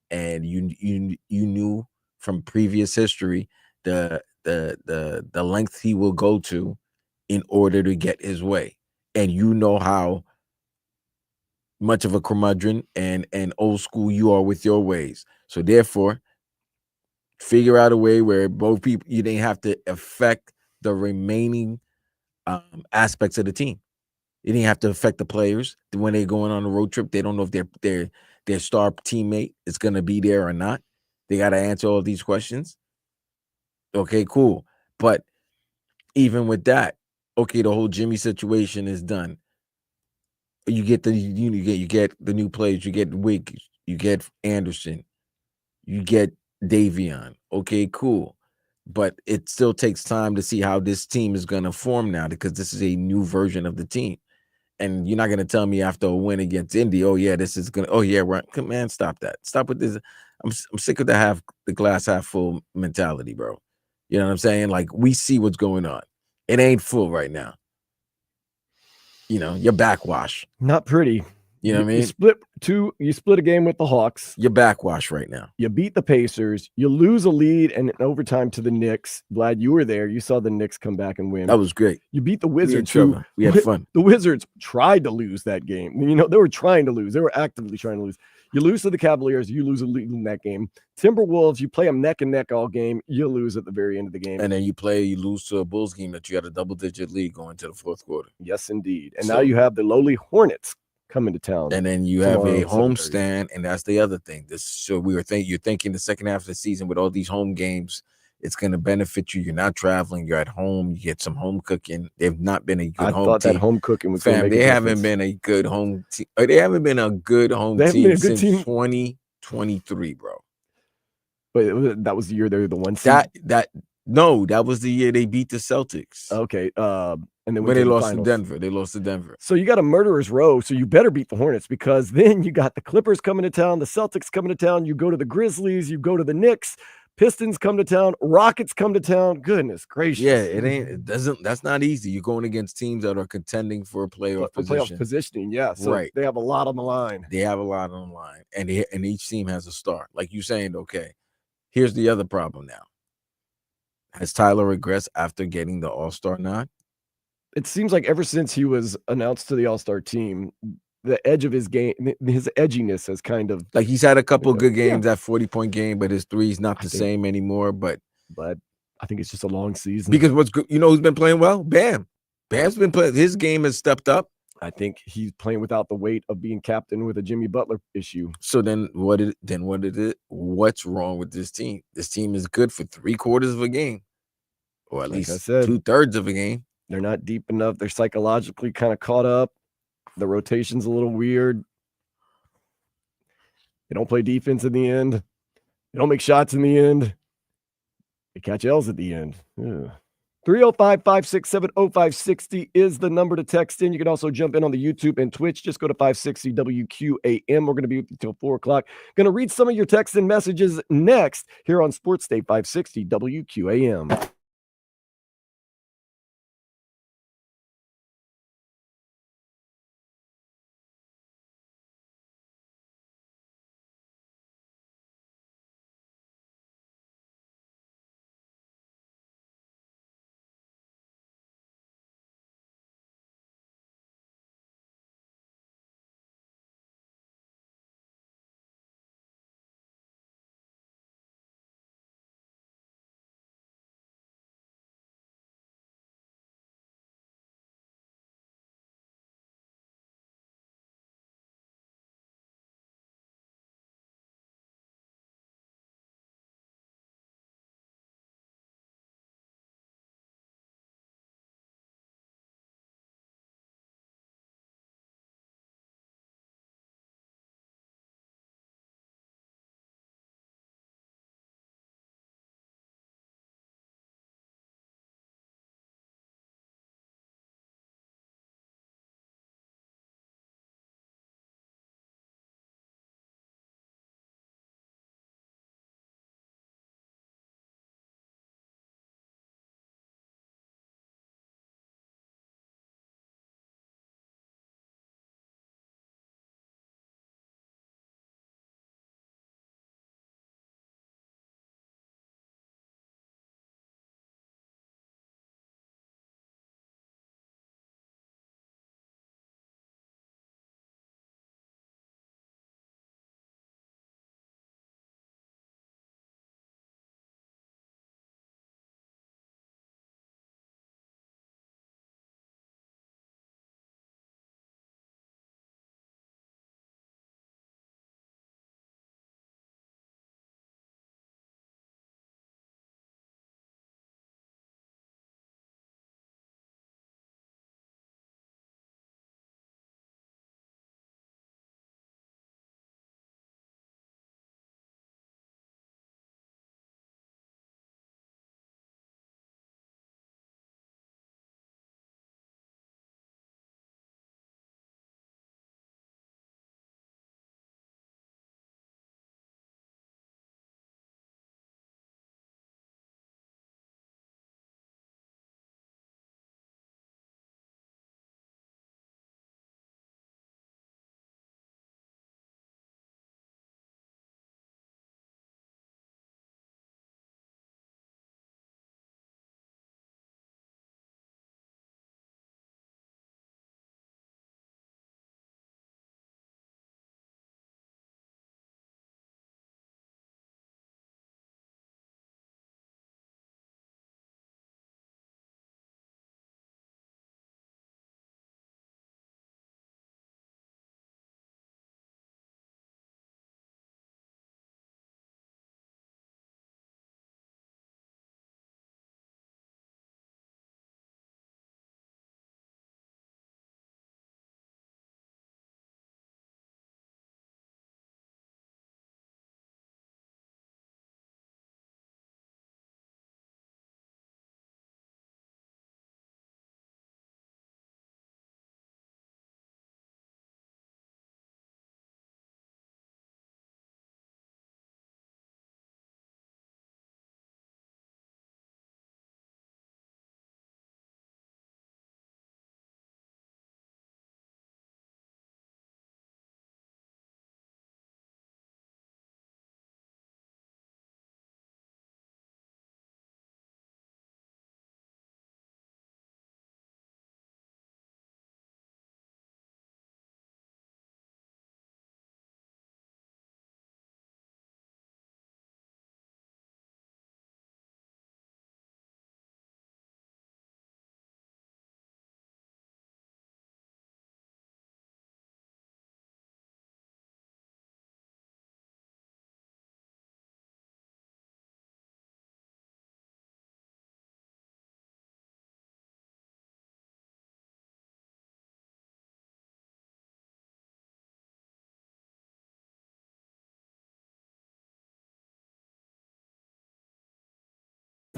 Speaker 3: and you knew from previous history the length he will go to in order to get his way, and you know how much of a curmudgeon and old school you are with your ways. So therefore, figure out a way where both people, you didn't have to affect the remaining aspects of the team. You didn't have to affect the players when they're going on a road trip. They don't know if their star teammate is going to be there or not. They got to answer all these questions. Okay, cool. But even with that, okay, the whole Jimmy situation is done. You get the new players. You get Wig. You get Anderson. You get Davion. Okay, cool. But it still takes time to see how this team is going to form now, because this is a new version of the team. And you're not going to tell me after a win against Indy, oh yeah, this is going to, oh yeah, right. Come, man, stop that. Stop with this. I'm sick of the glass half full mentality, bro. You know what I'm saying? Like, we see what's going on. It ain't full right now. You're backwash.
Speaker 2: Not pretty.
Speaker 3: You know what I mean?
Speaker 2: You split a game with the Hawks.
Speaker 3: You're backwash right now.
Speaker 2: You beat the Pacers. You lose a lead and in overtime to the Knicks. Glad you were there. You saw the Knicks come back and win.
Speaker 3: That was great.
Speaker 2: You beat the Wizards.
Speaker 3: We had fun.
Speaker 2: The Wizards tried to lose that game. They were trying to lose. They were actively trying to lose. You lose to the Cavaliers. You lose a lead in that game. Timberwolves, you play them neck and neck all game. You lose at the very end of the game.
Speaker 3: And then you lose to a Bulls game that you had a double-digit lead going to the fourth quarter.
Speaker 2: Yes, indeed. And now you have the lowly Hornets coming to town.
Speaker 3: And then you have a homestand, and that's the other thing. You're thinking the second half of the season with all these home games, it's going to benefit you. You're not traveling. You're at home. You get some home cooking. They've not been a good home team. I thought that
Speaker 2: home cooking was
Speaker 3: going to make a difference. They haven't been a good home team. They haven't been a good home team since 2023, bro.
Speaker 2: But that was the year they were the one seed?
Speaker 3: That was the year they beat the Celtics.
Speaker 2: Okay. And then
Speaker 3: when they lost to Denver.
Speaker 2: So you got a murderer's row. So you better beat the Hornets, because then you got the Clippers coming to town, the Celtics coming to town. You go to the Grizzlies, you go to the Knicks, Pistons come to town, Rockets come to town. Goodness gracious.
Speaker 3: Yeah, that's not easy. You're going against teams that are contending for a playoff
Speaker 2: positioning. Yeah. So right. They have a lot on the line.
Speaker 3: And each team has a star. Like you saying, okay, here's the other problem now. Has Tyler regressed after getting the All-Star nod?
Speaker 2: It seems like ever since he was announced to the All-Star team, the edge of his game, his edginess has kind of,
Speaker 3: like, he's had a couple of good games, that 40-point game, but his three's not the same anymore. But
Speaker 2: I think it's just a long season.
Speaker 3: Because who's been playing well? Bam. Bam's been put. His game has stepped up.
Speaker 2: I think he's playing without the weight of being captain with a Jimmy Butler issue.
Speaker 3: So then what's wrong with this team? This team is good for 3/4 of a game, or at
Speaker 2: Like I
Speaker 3: least
Speaker 2: said,
Speaker 3: 2/3 of a game.
Speaker 2: They're not deep enough. They're psychologically kind of caught up. The rotation's a little weird. They don't play defense in the end. They don't make shots in the end. They catch L's at the end. 305-567-0560 is the number to text in. You can also jump in on the YouTube and Twitch. Just go to 560 WQAM. We're going to be with you till 4 o'clock. Going to read some of your texts and messages next here on Sports Day 560 WQAM.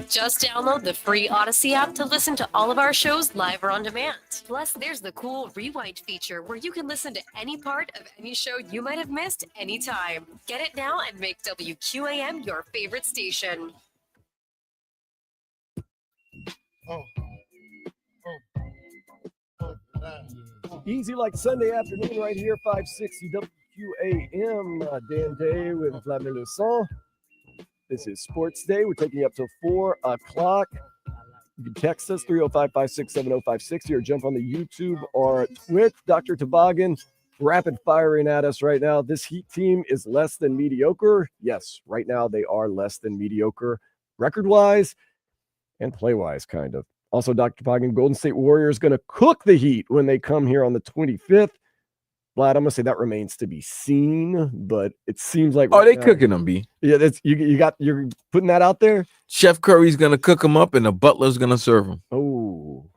Speaker 4: Just download the free Odyssey app to listen to all of our shows live or on demand. Plus, there's the cool rewind feature where you can listen to any part of any show you might have missed anytime. Get it now and make WQAM your favorite station.
Speaker 2: Easy like Sunday afternoon right here, 560 WQAM. Dan Day with Vladimir Lusson. This is Sports Day. We're taking you up till 4 o'clock. You can text us 305-567-0560 or jump on the YouTube or Twitch. Dr. Toboggan rapid firing at us right now. This Heat team is less than mediocre. Yes, right now they are less than mediocre record-wise and play-wise, kind of. Also, Dr. Toboggan, Golden State Warriors going to cook the Heat when they come here on the 25th. Vlad, I'm gonna say that remains to be seen, but it seems like
Speaker 3: they cooking them, B.
Speaker 2: Yeah, that's you're putting that out there.
Speaker 3: Chef Curry's gonna cook them up, and the butler's gonna serve them.
Speaker 2: Oh,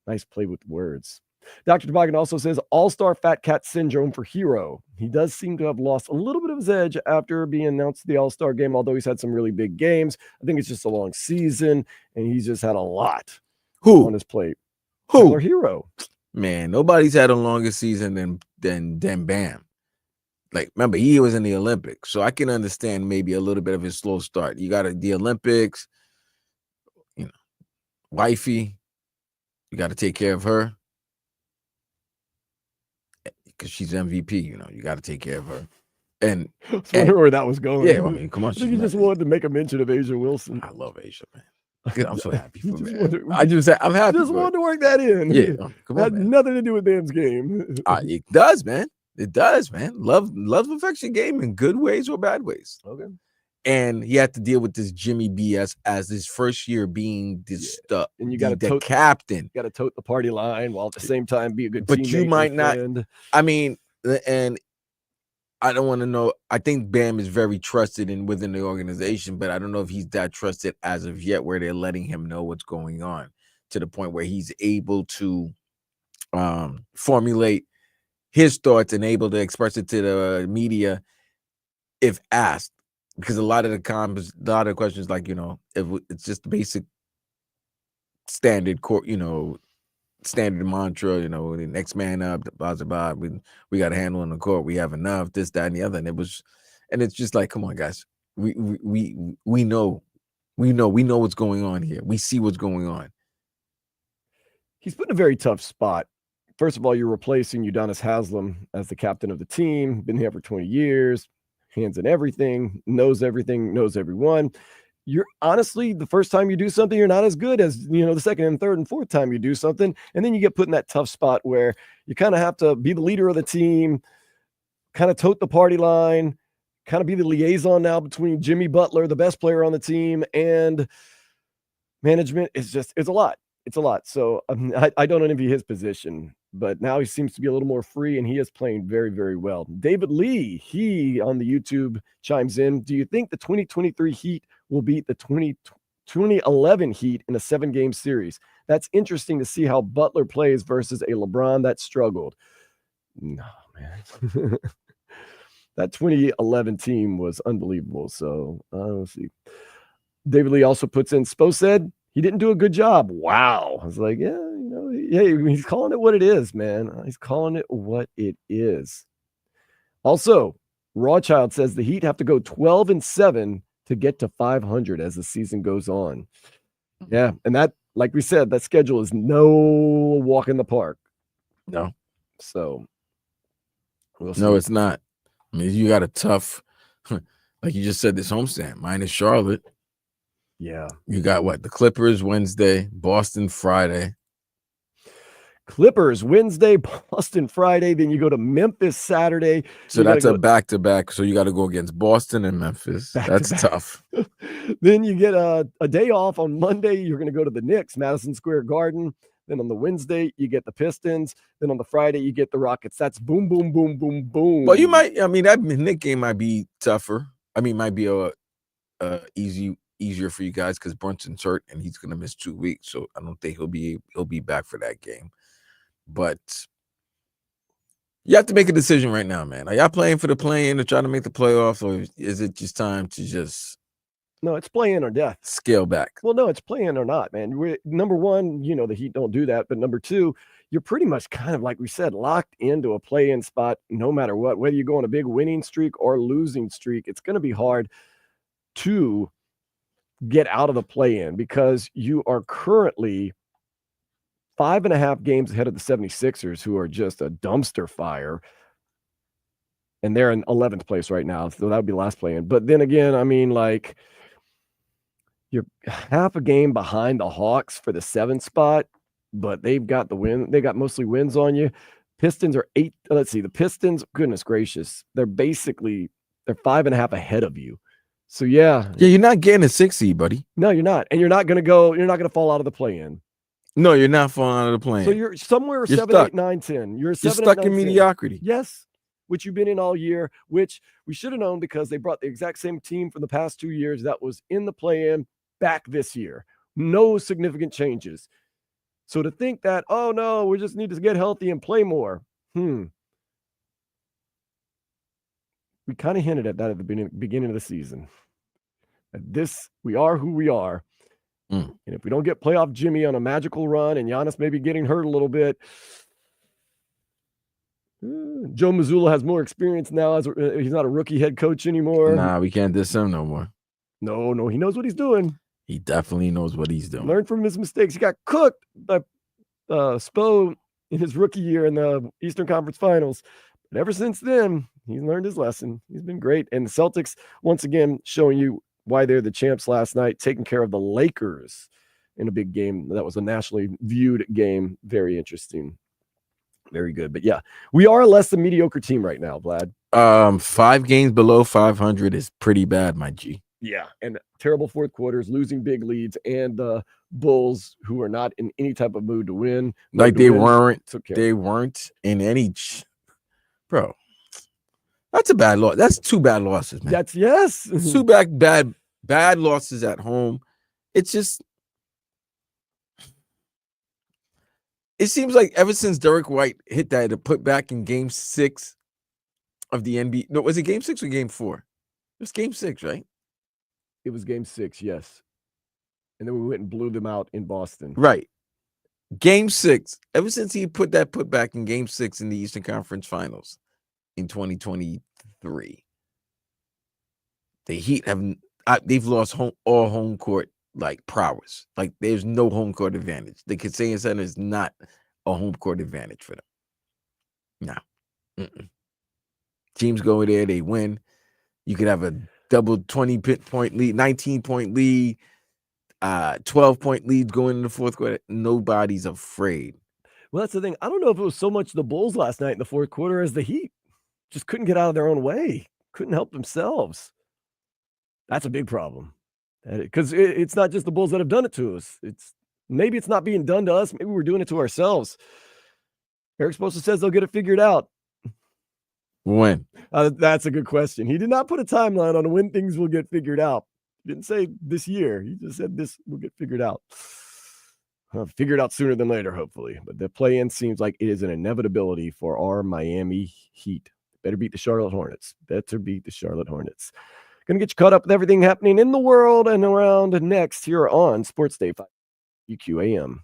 Speaker 2: nice play with words. Dr. Toboggan also says all-star fat cat syndrome for Hero. He does seem to have lost a little bit of his edge after being announced the all-star game, although he's had some really big games. I think it's just a long season, and he's just had a lot on his plate. Tyler Hero.
Speaker 3: Man, nobody's had a longer season than Bam. Like, remember, he was in the Olympics, so I can understand maybe a little bit of his slow start. You got the Olympics, wifey, you got to take care of her because she's MVP. You got to take care of her. And
Speaker 2: I was wondering where that was going.
Speaker 3: Yeah, I mean, come on.
Speaker 2: You just wanted to make a mention of Asia Wilson.
Speaker 3: I love Asia, man. I'm so happy for man. I'm happy.
Speaker 2: Just wanted to work that in.
Speaker 3: Yeah, come on,
Speaker 2: had
Speaker 3: man.
Speaker 2: nothing to do with Bam's game.
Speaker 3: It does, man. It does, man. Love affection game in good ways or bad ways.
Speaker 2: Okay.
Speaker 3: And he had to deal with this Jimmy BS as his first year being this
Speaker 2: and you got
Speaker 3: the captain.
Speaker 2: Got to tote the party line while at the same time be a good.
Speaker 3: But you might not.
Speaker 2: Friend.
Speaker 3: I mean, and I don't want to know. I think Bam is very trusted within the organization, but I don't know if he's that trusted as of yet, where they're letting him know what's going on to the point where he's able to formulate his thoughts and able to express it to the media if asked. Because a lot of the questions, like, if it's just basic standard court, standard mantra, the next man up, blah, blah, blah. We got a handle on the court. We have enough, this, that, and the other. And it's just like, come on, guys. We know what's going on here. We see what's going on.
Speaker 2: He's put in a very tough spot. First of all, you're replacing Udonis Haslem as the captain of the team. Been here for 20 years, hands in everything, knows everyone. You're honestly, the first time you do something, you're not as good as, the second and third and fourth time you do something. And then you get put in that tough spot where you kind of have to be the leader of the team, kind of tote the party line, kind of be the liaison now between Jimmy Butler, the best player on the team, and management. It's a lot. It's a lot. So I don't envy his position, but now he seems to be a little more free, and he is playing very, very well. David Lee, he on the YouTube chimes in. Do you think the 2023 Heat will beat the 2011 Heat in a 7-game series? That's interesting to see how Butler plays versus a LeBron that struggled. No, man. That 2011 team was unbelievable. So let's see. David Lee also puts in, Spo said he didn't do a good job. Wow. I was like, he's calling it what it is, man. He's calling it what it is. Also, Rawchild says the Heat have to go 12-7 to get to 500 as the season goes on. Yeah, and that, like we said, that schedule is no walk in the park.
Speaker 3: No.
Speaker 2: So, we'll see.
Speaker 3: No, it's not. I mean, you got a tough, like you just said, this homestand, minus Charlotte.
Speaker 2: Yeah.
Speaker 3: You got what? The Clippers Wednesday, Boston Friday.
Speaker 2: Clippers Wednesday, Boston Friday. Then you go to Memphis Saturday.
Speaker 3: So that's a back-to-back. So you got to go against Boston and Memphis. That's tough.
Speaker 2: Then you get a day off on Monday. You're going to go to the Knicks, Madison Square Garden. Then on the Wednesday, you get the Pistons. Then on the Friday, you get the Rockets. That's boom, boom, boom, boom, boom.
Speaker 3: Well, that Knicks game might be tougher. I mean, might be easier for you guys because Brunson's hurt and he's going to miss 2 weeks. So I don't think he'll be back for that game. But you have to make a decision right now, man. Are y'all playing for the play-in to try to make the playoffs, or is it just time to just
Speaker 2: No, it's play in or death.
Speaker 3: scale back.
Speaker 2: Well, no, it's play in or not, man. Number one, the Heat don't do that. But number two, you're pretty much kind of, like we said, locked into a play in spot no matter what. Whether you go on a big winning streak or losing streak, it's going to be hard to get out of the play in because you are currently 5.5 games ahead of the 76ers, who are just a dumpster fire. And they're in 11th place right now. So that would be last play in. But then again, I mean, like, you're half a game behind the Hawks for the 7th spot, but they've got the win. They got mostly wins on you. Pistons are 8. Let's see. The Pistons, goodness gracious, they're 5.5 ahead of you. So yeah,
Speaker 3: you're not getting a 6 seed, buddy.
Speaker 2: No, you're not, and you're not going to fall out of the play-in.
Speaker 3: No, you're not falling out of the play-in.
Speaker 2: So you're somewhere
Speaker 3: you're
Speaker 2: 7,
Speaker 3: stuck.
Speaker 2: 8, 9, 10. You're
Speaker 3: stuck in mediocrity.
Speaker 2: Yes. Which you've been in all year, which we should have known because they brought the exact same team from the past 2 years that was in the play-in back this year. No significant changes. So to think that, oh no, we just need to get healthy and play more. We kind of hinted at that at the beginning of the season. We are who we are. And if we don't get playoff Jimmy on a magical run and Giannis maybe getting hurt a little bit, Joe Mazzulla has more experience now. He's not a rookie head coach anymore.
Speaker 3: Nah, we can't diss him no more.
Speaker 2: No, he knows what he's doing.
Speaker 3: He definitely knows what he's doing.
Speaker 2: Learn from his mistakes. He got cooked by Spo in his rookie year in the Eastern Conference Finals. But ever since then, he's learned his lesson. He's been great. And the Celtics, once again, showing you why they're the champs last night, taking care of the Lakers in a big game. That was a nationally viewed game. Very interesting. Very good. But yeah, we are a less than mediocre team right now, Vlad.
Speaker 3: 5 games below 500 is pretty bad, my G.
Speaker 2: Yeah, and terrible fourth quarters, losing big leads, and the Bulls, who are not in any type of mood to win.
Speaker 3: Like they weren't in any. Bro, that's a bad loss. That's 2 bad losses, man.
Speaker 2: That's yes.
Speaker 3: 2 bad losses at home. It's just. It seems like ever since Derek White hit that to put back in game 6 of the NBA. No, was it game 6 or game 4? It was game 6, right?
Speaker 2: It was game 6, yes. And then we went and blew them out in Boston.
Speaker 3: Right. Game 6. Ever since he put back in game 6 in the Eastern Conference Finals in 2023, the Heat they've lost all home court like prowess. Like there's no home court advantage. The Kansas Center is not a home court advantage for them. No. Teams go there, they win. You could have a double 20-point lead, 19-point lead, 12-point leads going in the fourth quarter. Nobody's afraid.
Speaker 2: Well, that's the thing. I don't know if it was so much the Bulls last night in the fourth quarter as the Heat. Just couldn't get out of their own way. Couldn't help themselves. That's a big problem. Because it's not just the Bulls that have done it to us. Maybe it's not being done to us. Maybe we're doing it to ourselves. Eric Spoelstra says they'll get it figured out.
Speaker 3: When?
Speaker 2: That's a good question. He did not put a timeline on when things will get figured out. He didn't say this year. He just said this will get figured out. Figured out sooner than later, hopefully. But the play-in seems like it is an inevitability for our Miami Heat. Better beat the Charlotte Hornets. Going to get you caught up with everything happening in the world and around next here on Sports Day 5 UQAM.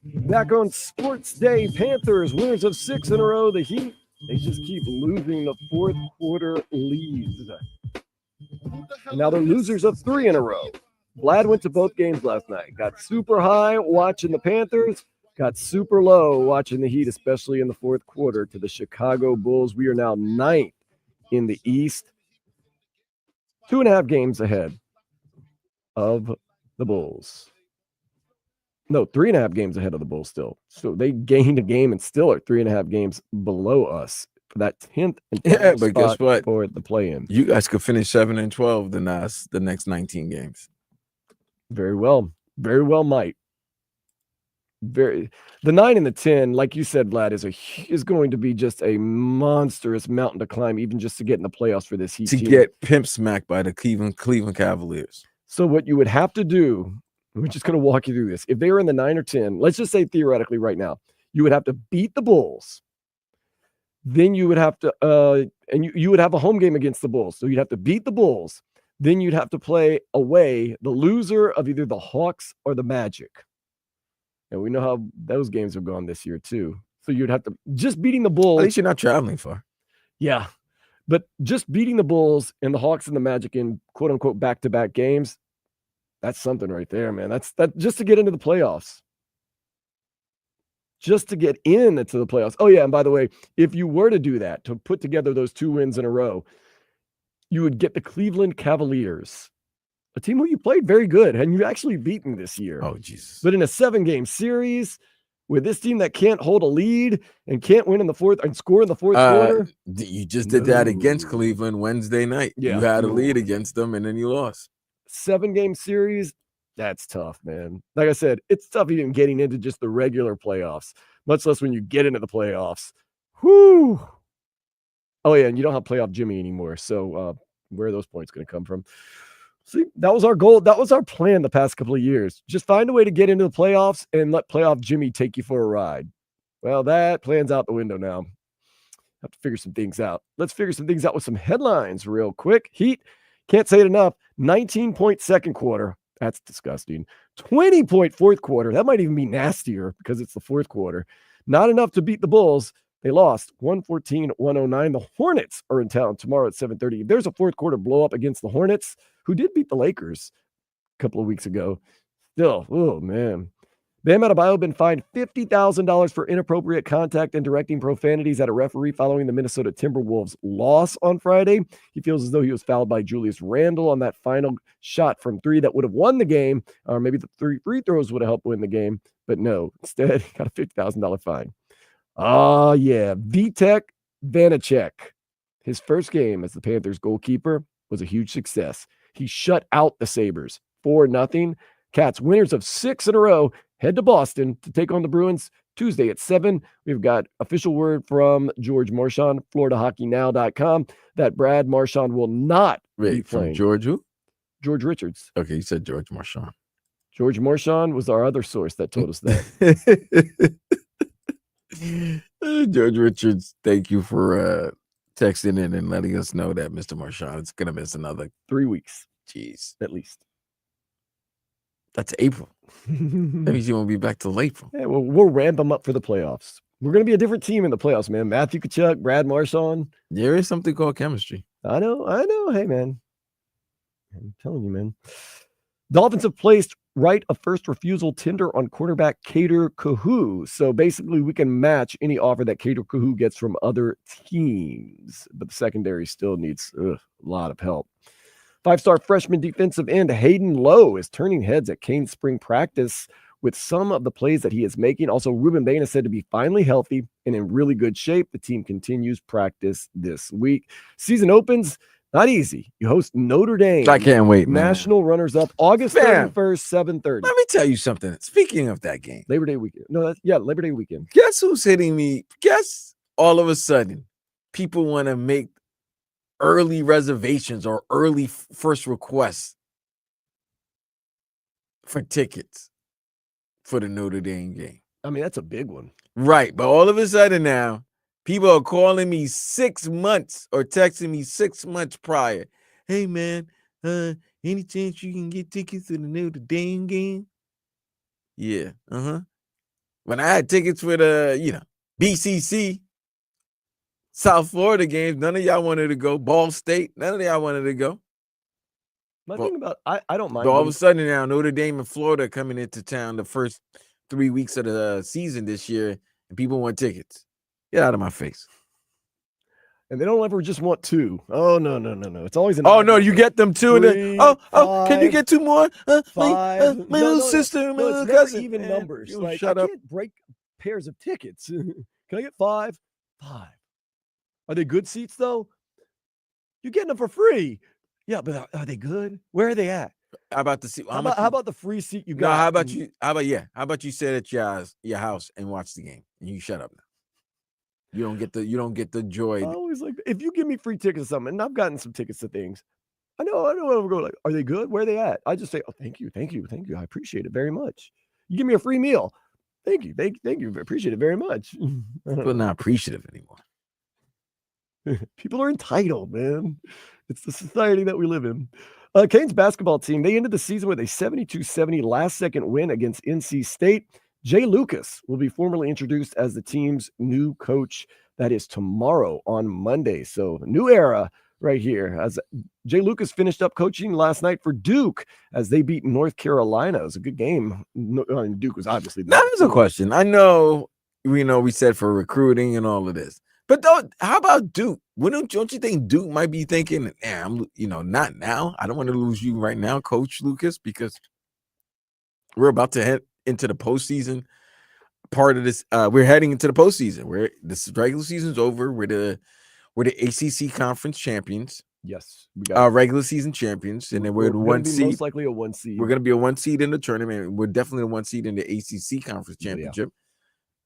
Speaker 2: Back on Sports Day, Panthers, winners of 6 in a row. The Heat, they just keep losing the fourth quarter leads. And now they're losers of 3 in a row. Vlad went to both games last night. Got super high watching the Panthers, got super low watching the Heat, especially in the fourth quarter to the Chicago Bulls. We are now 9th in the East, 2.5 games ahead of the Bulls. No, 3.5 games ahead of the Bulls still. So they gained a game and still are 3.5 games below us for that 10th and final
Speaker 3: but guess
Speaker 2: spot
Speaker 3: what?
Speaker 2: for the play-in.
Speaker 3: You guys could finish 7-12 the next 19 games.
Speaker 2: Very well might. The 9 and the 10, like you said, Vlad, is going to be just a monstrous mountain to climb, even just to get in the playoffs for this Heat
Speaker 3: To
Speaker 2: team.
Speaker 3: get pimp smacked by the Cleveland Cavaliers.
Speaker 2: So what you would have to do, we're just going to walk you through this. If they were in the 9 or 10, let's just say theoretically right now, you would have to beat the Bulls. Then you would have to, and you would have a home game against the Bulls. So you'd have to beat the Bulls. Then you'd have to play away the loser of either the Hawks or the Magic. And we know how those games have gone this year too. So you'd have to just beating the Bulls.
Speaker 3: At least you're not traveling far.
Speaker 2: Yeah. But just beating the Bulls and the Hawks and the Magic in quote unquote back-to-back games, that's something right there, man. That's just to get into the playoffs. Just to get into the playoffs. Oh, yeah. And by the way, if you were to do that, to put together those 2 wins in a row, you would get the Cleveland Cavaliers, a team who you played very good and you actually beaten this year.
Speaker 3: Oh, Jesus.
Speaker 2: But in a 7-game series with this team that can't hold a lead and can't win in the fourth and score in the fourth quarter.
Speaker 3: You just did that against Cleveland Wednesday night.
Speaker 2: Yeah.
Speaker 3: You had a lead against them and then you lost.
Speaker 2: 7-game series, that's tough, man. Like I said, it's tough even getting into just the regular playoffs, much less when you get into the playoffs. Whoo! Oh, yeah, and you don't have playoff Jimmy anymore, so where are those points going to come from? See, that was our goal. That was our plan the past couple of years. Just find a way to get into the playoffs and let playoff Jimmy take you for a ride. Well, that plan's out the window now. Have to figure some things out. Let's figure some things out with some headlines real quick. Heat, can't say it enough, 19-point second quarter. That's disgusting. 20-point fourth quarter. That might even be nastier because it's the fourth quarter. Not enough to beat the Bulls. They lost 114-109. The Hornets are in town tomorrow at 7:30. There's a fourth quarter blow up against the Hornets, who did beat the Lakers a couple of weeks ago. Still, oh, man. Bam Adebayo been fined $50,000 for inappropriate contact and directing profanities at a referee following the Minnesota Timberwolves loss on Friday. He feels as though he was fouled by Julius Randle on that final shot from 3 that would have won the game, or maybe the 3 free throws would have helped win the game, but no. Instead, he got a $50,000 fine. Oh, yeah. Vitek Vanacek. His first game as the Panthers goalkeeper was a huge success. He shut out the Sabres 4-0. Cats, winners of 6 in a row, head to Boston to take on the Bruins Tuesday at 7. We've got official word from George Marchand, FloridaHockeyNow.com, that Brad Marchand will not be playing.
Speaker 3: From George who?
Speaker 2: George Richards.
Speaker 3: Okay, you said George Marchand.
Speaker 2: George Marchand was our other source that told us that.
Speaker 3: George Richards, thank you for texting in and letting us know that Mr. Marchand is going to miss another
Speaker 2: 3 weeks.
Speaker 3: Jeez.
Speaker 2: At least.
Speaker 3: That's April. That means you won't be back till April.
Speaker 2: Yeah, well, we'll ramp them up for the playoffs. We're going to be a different team in the playoffs, man. Matthew Tkachuk, Brad Marchand.
Speaker 3: There is something called chemistry.
Speaker 2: I know. Hey, man. I'm telling you, man. Dolphins have placed right of first refusal tender on quarterback Kader Kahu. So basically, we can match any offer that Kader Kahu gets from other teams. But the secondary still needs a lot of help. 5-star freshman defensive end Hayden Lowe is turning heads at Cane Spring practice with some of the plays that he is making. Also, Ruben Bain is said to be finally healthy and in really good shape. The team continues practice this week. Season opens. Not easy. You host Notre Dame.
Speaker 3: I can't wait, man.
Speaker 2: National runners-up August 31st, 7:30.
Speaker 3: Let me tell you something. Speaking of that game.
Speaker 2: Labor Day weekend. No, Labor Day weekend.
Speaker 3: Guess who's hitting me? Guess all of a sudden people want to make early reservations or early first requests for tickets for the Notre Dame game.
Speaker 2: I mean, that's a big one.
Speaker 3: Right. But all of a sudden now, people are calling me 6 months or texting me 6 months prior. Hey, man, any chance you can get tickets to the Notre Dame game? Yeah. When I had tickets for the, BCC, South Florida games, none of y'all wanted to go. Ball State, none of y'all wanted to go.
Speaker 2: My
Speaker 3: Well,
Speaker 2: thing about I don't mind.
Speaker 3: But all of
Speaker 2: going-
Speaker 3: a sudden now, Notre Dame and Florida coming into town the first 3 weeks of the season this year, and people want tickets. Get out of my face.
Speaker 2: and they don't ever just want two. Oh no. It's always an.
Speaker 3: Oh no, you get them two, and then
Speaker 2: Three,
Speaker 3: can you
Speaker 2: five,
Speaker 3: get two more?
Speaker 2: five.
Speaker 3: My little sister, my
Speaker 2: No,
Speaker 3: little
Speaker 2: it's never
Speaker 3: cousin.
Speaker 2: even
Speaker 3: Man,
Speaker 2: numbers.
Speaker 3: you
Speaker 2: Like
Speaker 3: shut
Speaker 2: I
Speaker 3: up.
Speaker 2: can't break pairs of tickets. Can I get five? Five. Are they good seats though? You're getting them for free. Yeah, but are they good? Where are they at?
Speaker 3: How about the seat?
Speaker 2: How about the free seat you got?
Speaker 3: No, how about you? How about you sit at your house and watch the game, and you shut up now. You don't get the joy.
Speaker 2: I always like if you give me free tickets to something, and I've gotten some tickets to things. I know I'll go like, are they good? Where are they at? I just say, oh, thank you. I appreciate it very much. You give me a free meal. Thank you. Thank you. I appreciate it very much.
Speaker 3: People are not appreciative anymore.
Speaker 2: People are entitled, man. It's the society that we live in. Canes basketball team, they ended the season with a 72-70 last-second win against NC State. Jay Lucas will be formally introduced as the team's new coach. That is tomorrow on Monday. So new era right here. As Jay Lucas finished up coaching last night for Duke as they beat North Carolina. It was a good game. Duke was obviously
Speaker 3: Now, there's a question. I know we said for recruiting and all of this. But how about Duke? Don't you think Duke might be thinking, not now. I don't want to lose you right now, Coach Lucas, because we're about to head into the postseason. Part of this, we're heading into the postseason. Where this regular season's over. We're the ACC conference champions.
Speaker 2: Yes, we got
Speaker 3: regular season champions, and then we're the one seed.
Speaker 2: Most likely a 1 seed.
Speaker 3: We're going to be a 1 seed in the tournament. We're definitely a 1 seed in the ACC conference championship,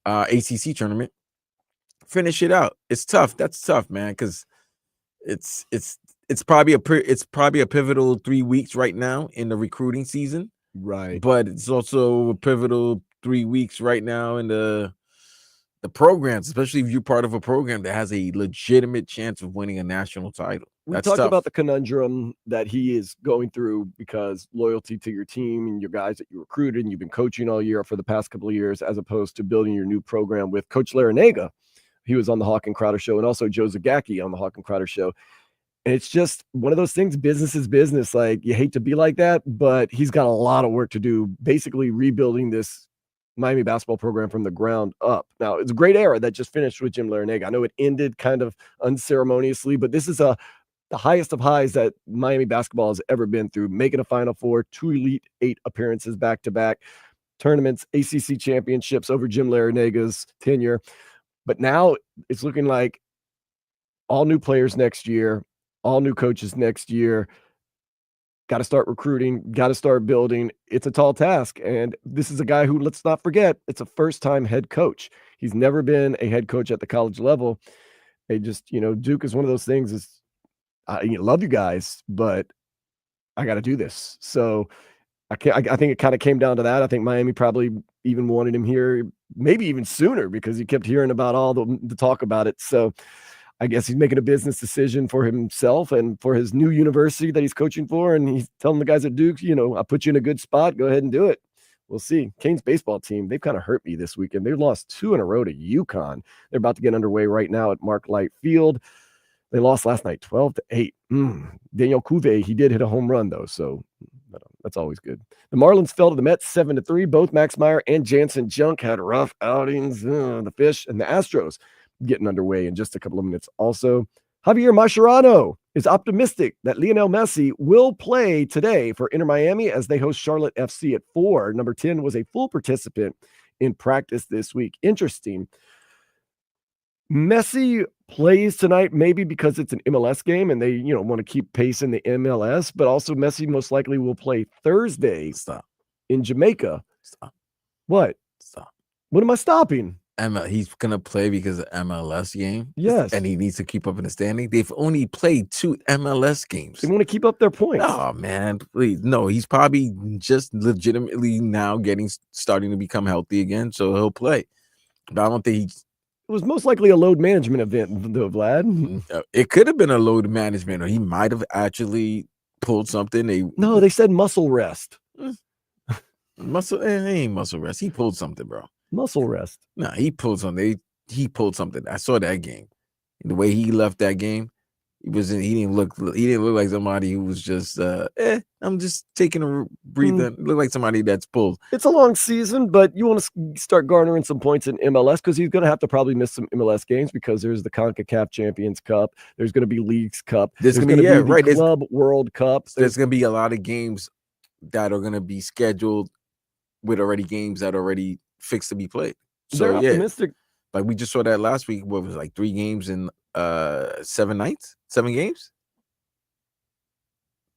Speaker 3: ACC tournament. Finish it out. It's tough. That's tough, man, because it's probably a pivotal 3 weeks right now in the recruiting season,
Speaker 2: right?
Speaker 3: But it's also a pivotal 3 weeks right now in the programs, especially if you're part of a program that has a legitimate chance of winning a national title.
Speaker 2: We talked about the conundrum that he is going through because loyalty to your team and your guys that you recruited and you've been coaching all year for the past couple of years, as opposed to building your new program with Coach Larinaga. He was on the Hawk and Crowder show, and also Joe Zagacki on the Hawk and Crowder show. And it's just one of those things, business is business. Like, you hate to be like that, but he's got a lot of work to do, basically rebuilding this Miami basketball program from the ground up. Now, it's a great era that just finished with Jim Larinaga. I know it ended kind of unceremoniously, but this is the highest of highs that Miami basketball has ever been through, making a Final Four, 2 Elite Eight appearances back-to-back, tournaments, ACC championships over Jim Larinaga's tenure. But now it's looking like all new players next year, all new coaches next year. Got to start recruiting, got to start building. It's a tall task. And this is a guy who, let's not forget, it's a first-time head coach. He's never been a head coach at the college level. They just, Duke is one of those things is, I love you guys, but I got to do this. So I think it kind of came down to that. I think Miami probably even wanted him here, maybe even sooner, because he kept hearing about all the talk about it. So I guess he's making a business decision for himself and for his new university that he's coaching for. And he's telling the guys at Duke, I put you in a good spot. Go ahead and do it. We'll see. Canes baseball team, they've kind of hurt me this weekend. They lost 2 in a row to UConn. They're about to get underway right now at Mark Light Field. They lost last night, 12-8. Daniel Couve, he did hit a home run, though, so that's always good. The Marlins fell to the Mets 7-3. Both Max Meyer and Jansen Junk had rough outings. The Fish and the Astros getting underway in just a couple of minutes. Also, Javier Mascherano is optimistic that Lionel Messi will play today for Inter Miami as they host Charlotte FC at 4. Number 10 was a full participant in practice this week. Interesting. Messi plays tonight, maybe because it's an MLS game and they, want to keep pace in the MLS, but also Messi most likely will play Thursday in Jamaica.
Speaker 3: Stop.
Speaker 2: What?
Speaker 3: Stop.
Speaker 2: What am I stopping?
Speaker 3: He's going to play because of MLS game.
Speaker 2: Yes.
Speaker 3: And he needs to keep up in the standing. They've only played 2 MLS games.
Speaker 2: They want to keep up their points.
Speaker 3: Oh, man, please. No, he's probably just legitimately now starting to become healthy again, so he'll play. But I don't think he's...
Speaker 2: It was most likely a load management event, though, Vlad.
Speaker 3: It could have been a load management, or he might have actually pulled something.
Speaker 2: No, they said muscle rest.
Speaker 3: Muscle, it ain't muscle rest. He pulled something, bro.
Speaker 2: Muscle rest.
Speaker 3: Nah, he pulled something. He pulled something. I saw that game. The way he left that game, he didn't look like somebody who was just I'm just taking a breather. Look like somebody that's pulled.
Speaker 2: It's a long season, but you want to start garnering some points in MLS because he's going to have to probably miss some MLS games because there's the CONCACAF Champions Cup. There's going to be Leagues Cup.
Speaker 3: There's
Speaker 2: going
Speaker 3: gonna
Speaker 2: to
Speaker 3: be
Speaker 2: the Club World Cup.
Speaker 3: There's going to be a lot of games that are going to be scheduled with already games that are already fixed to be played. So
Speaker 2: they're optimistic.
Speaker 3: Like we just saw that last week. What was it, like 3 games in 7 nights, 7 games?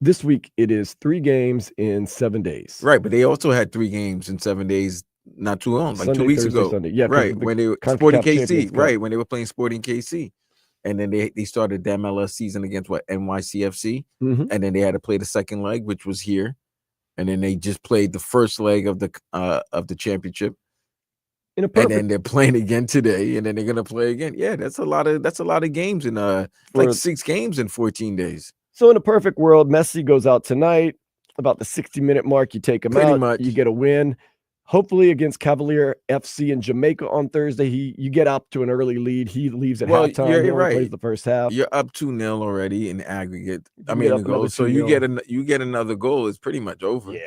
Speaker 2: This week it is 3 games in 7 days.
Speaker 3: Right, but they also had 3 games in 7 days not too long, like
Speaker 2: Sunday,
Speaker 3: 2 weeks
Speaker 2: Thursday,
Speaker 3: ago.
Speaker 2: Sunday. Yeah,
Speaker 3: right, when they were Sporting KC, right, when they were playing Sporting KC. And then they started the MLS season against NYCFC, and then they had to play the second leg, which was here, and then they just played the first leg of the championship. And then they're playing again today, and then they're gonna play again. Yeah, that's a lot of games in like 6 games in 14 days.
Speaker 2: So in a perfect world, Messi goes out tonight. About the 60-minute mark, you take him
Speaker 3: Pretty
Speaker 2: out.
Speaker 3: much.
Speaker 2: You get a win. Hopefully against Cavalier FC in Jamaica on Thursday, you get up to an early lead. He leaves at halftime.
Speaker 3: You're
Speaker 2: he only
Speaker 3: right.
Speaker 2: plays the first half.
Speaker 3: You're up 2-0 already in aggregate. I
Speaker 2: get
Speaker 3: mean,
Speaker 2: up
Speaker 3: the goal.
Speaker 2: another
Speaker 3: So
Speaker 2: 2-0.
Speaker 3: you get another goal. It's pretty much over.
Speaker 2: Yeah.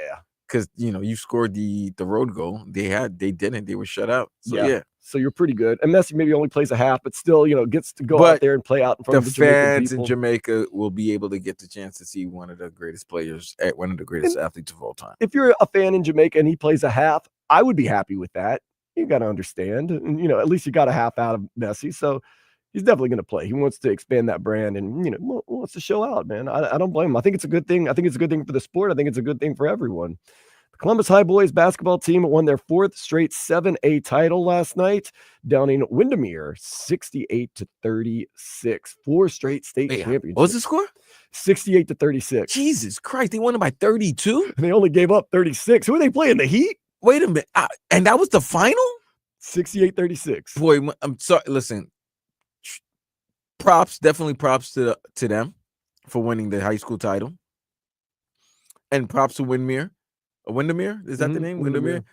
Speaker 3: Because you scored the road goal. They didn't. They were shut out. So yeah.
Speaker 2: So you're pretty good. And Messi maybe only plays a half, but still, gets to go out there and play out in front of the
Speaker 3: fans
Speaker 2: Jamaican
Speaker 3: in Jamaica will be able to get the chance to see one of the greatest players, one of the greatest athletes of all time.
Speaker 2: If you're a fan in Jamaica and he plays a half, I would be happy with that. You got to understand. And, at least you got a half out of Messi. So he's definitely going to play. He wants to expand that brand and, wants to show out, man. I don't blame him. I think it's a good thing. I think it's a good thing for the sport. I think it's a good thing for everyone. The Columbus High Boys basketball team won their 4th straight 7A title last night, downing Windermere 68-36. 4 straight state championships.
Speaker 3: What was the score?
Speaker 2: 68-36.
Speaker 3: Jesus Christ, they won it by 32?
Speaker 2: And they only gave up 36. Who are they playing? The Heat?
Speaker 3: Wait a minute. And that was the final?
Speaker 2: 68-36.
Speaker 3: Boy, I'm sorry. Listen, definitely props to them for winning the high school title. And props to Windermere. Windermere? Is that the name? Windermere?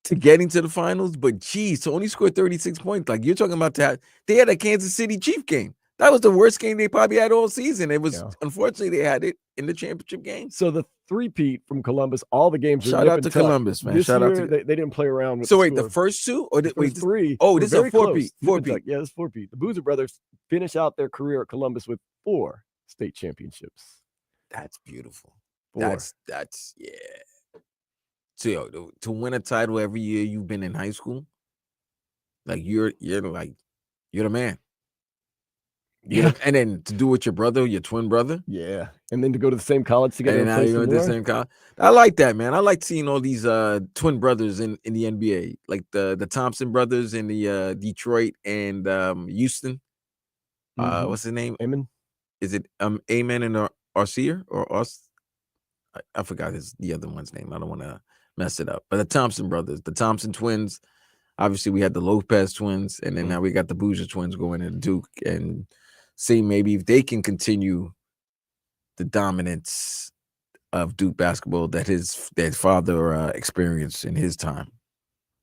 Speaker 3: To getting to the finals. But geez, to only score 36 points. Like you're talking about they had a Kansas City Chief game. That was the worst game they probably had all season. It was unfortunately they had it in the championship game.
Speaker 2: So the three-peat from Columbus, all the games.
Speaker 3: Shout out to Columbus, man.
Speaker 2: This
Speaker 3: Shout
Speaker 2: year,
Speaker 3: out to
Speaker 2: they didn't play around with.
Speaker 3: So wait, the first 2 or
Speaker 2: wait, 3?
Speaker 3: Oh, this is a 4-peat. 4-peat.
Speaker 2: Yeah, it's 4-peat. The Boozer brothers finish out their career at Columbus with 4 state championships.
Speaker 3: That's beautiful.
Speaker 2: 4.
Speaker 3: That's yeah. So to win a title every year you've been in high school, like you're the man.
Speaker 2: Yeah.
Speaker 3: And then to do with your brother, your twin brother.
Speaker 2: Yeah. And then to go to the same college together.
Speaker 3: And now you're going to the same college. I like that, man. I like seeing all these twin brothers in the NBA, like the Thompson brothers in the Detroit and Houston. What's his name?
Speaker 2: Amen.
Speaker 3: Is it Amen and Arcier or Us? I forgot the other one's name. I don't want to mess it up. But the Thompson brothers, the Thompson twins. Obviously, we had the Lopez twins, and then now we got the Boozer twins going in Duke, and see maybe if they can continue the dominance of Duke basketball that their father experienced in his time.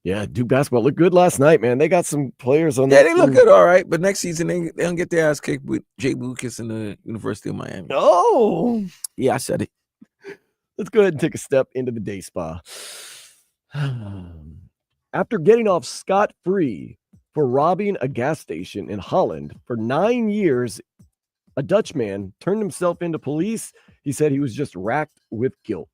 Speaker 2: Yeah, Duke basketball looked good last night, man. They got some players on.
Speaker 3: Yeah, they look good, all right. But next season, they don't get their ass kicked with Jay Lucas and the University of Miami.
Speaker 2: Oh,
Speaker 3: yeah, I said it.
Speaker 2: Let's go ahead and take a step into the day spa. After getting off scot-free for robbing a gas station in Holland for 9 years, a Dutch man turned himself into police. He said he was just racked with guilt.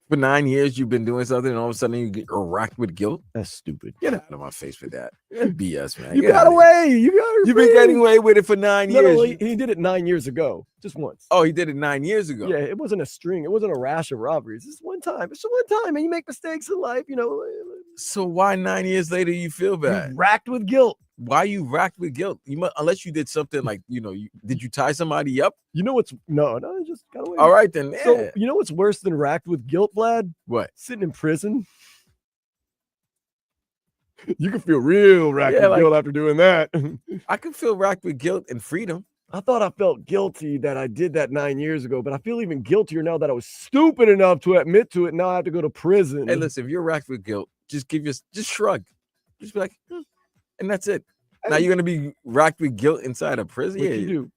Speaker 3: For 9 years, you've been doing something, and all of a sudden you get racked with guilt?
Speaker 2: That's stupid.
Speaker 3: Get out of my face with that. That's BS, man.
Speaker 2: You got away. You've
Speaker 3: been getting away with it for 9 years.
Speaker 2: No, he did it 9 years ago, just once.
Speaker 3: Oh, he did it 9 years ago.
Speaker 2: Yeah, it wasn't a string. It wasn't a rash of robberies. It's one time. It's one time, and you make mistakes in life,
Speaker 3: So why 9 years later you feel bad?
Speaker 2: You're racked with guilt.
Speaker 3: Why are you racked with guilt? You must, unless you did something like, did you tie somebody up?
Speaker 2: No, just got away.
Speaker 3: All right, then. Yeah.
Speaker 2: So you know what's worse than racked with guilt, Vlad?
Speaker 3: What?
Speaker 2: Sitting in prison. You can feel real racked with guilt after doing that.
Speaker 3: I can feel racked with guilt and freedom.
Speaker 2: I thought I felt guilty that I did that 9 years ago, but I feel even guiltier now that I was stupid enough to admit to it. Now I have to go to prison.
Speaker 3: Hey, listen, if you're racked with guilt, just shrug. Just be like, and that's it. Now
Speaker 2: Hey.
Speaker 3: you're gonna be racked with guilt inside of prison.
Speaker 2: What
Speaker 3: Yeah,
Speaker 2: you do?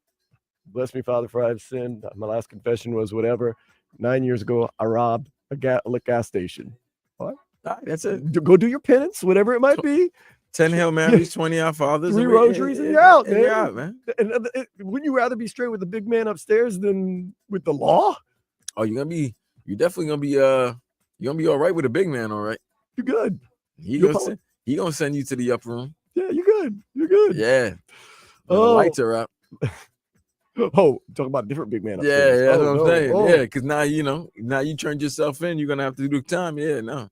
Speaker 2: Bless me, Father, for I have sinned. My last confession was whatever. 9 years ago, I robbed a gas station. What?
Speaker 3: all right, that's it.
Speaker 2: Go do your penance, whatever it might be.
Speaker 3: 10 Hail Marys, 20 Our Fathers,
Speaker 2: 3
Speaker 3: and
Speaker 2: rosaries, and you're out,
Speaker 3: and
Speaker 2: man.
Speaker 3: you're out, man.
Speaker 2: And wouldn't you rather be straight with the big man upstairs than with the law?
Speaker 3: Oh, you're definitely gonna be you're gonna be all right with a big man, all right.
Speaker 2: You're good.
Speaker 3: He gonna send you to the upper room.
Speaker 2: Yeah, you're good. You're good.
Speaker 3: Yeah. When the
Speaker 2: Oh.
Speaker 3: lights are out.
Speaker 2: Oh, talking about a different big man
Speaker 3: Yeah,
Speaker 2: upstairs.
Speaker 3: that's
Speaker 2: Oh,
Speaker 3: what I'm
Speaker 2: no.
Speaker 3: saying.
Speaker 2: Oh.
Speaker 3: Yeah, because now you turned yourself in. You're gonna have to do time. Yeah, no.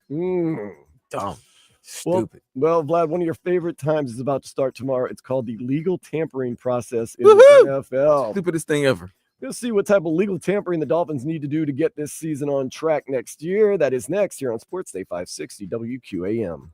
Speaker 3: Dumb. Stupid.
Speaker 2: Well, Vlad, one of your favorite times is about to start tomorrow. It's called the legal tampering process in
Speaker 3: Woohoo!
Speaker 2: the NFL.
Speaker 3: Stupidest thing ever.
Speaker 2: We'll see what type of legal tampering the Dolphins need to do to get this season on track next year. That is next here on Sports Day 560 WQAM.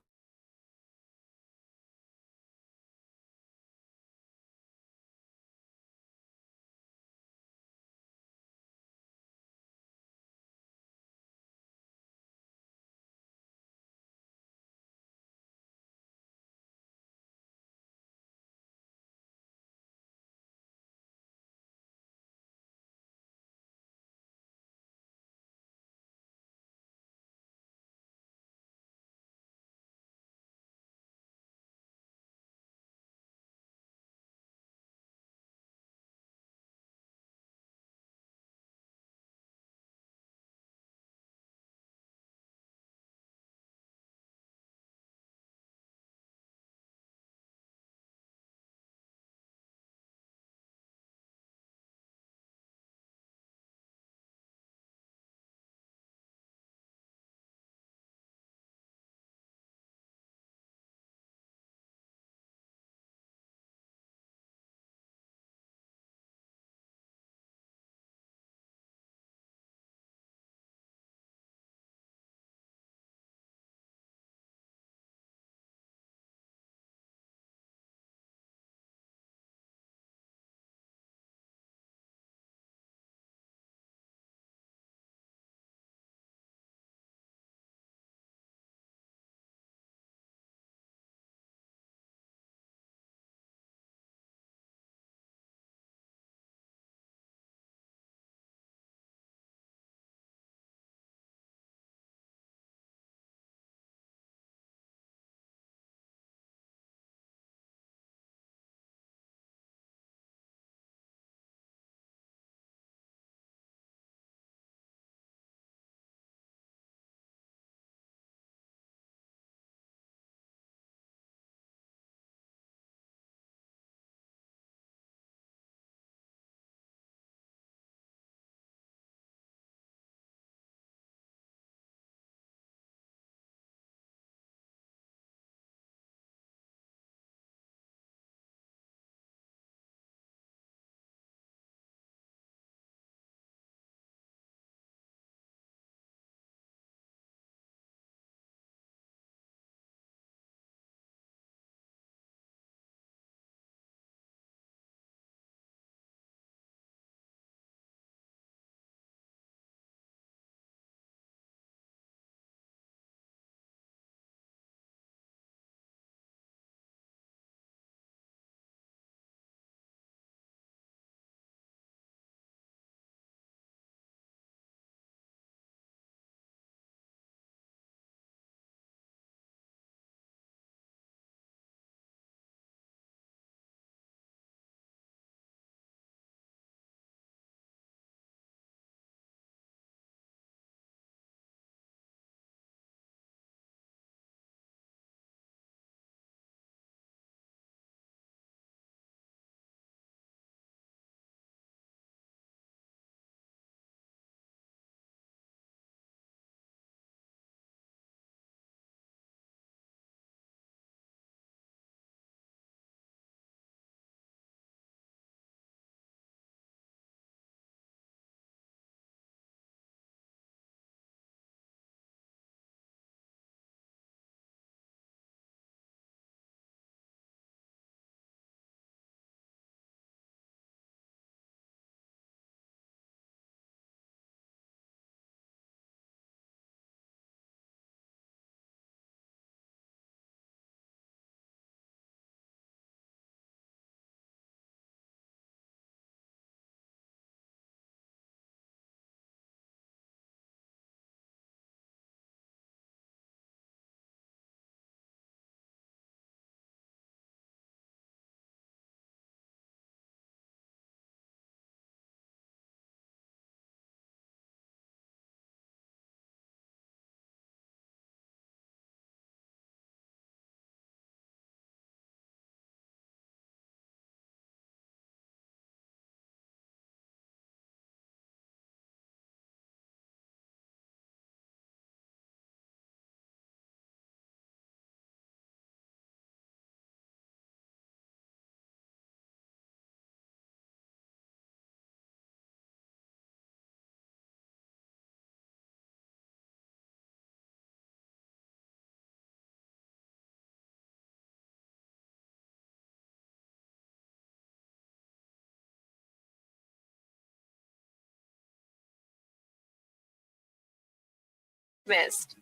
Speaker 4: missed.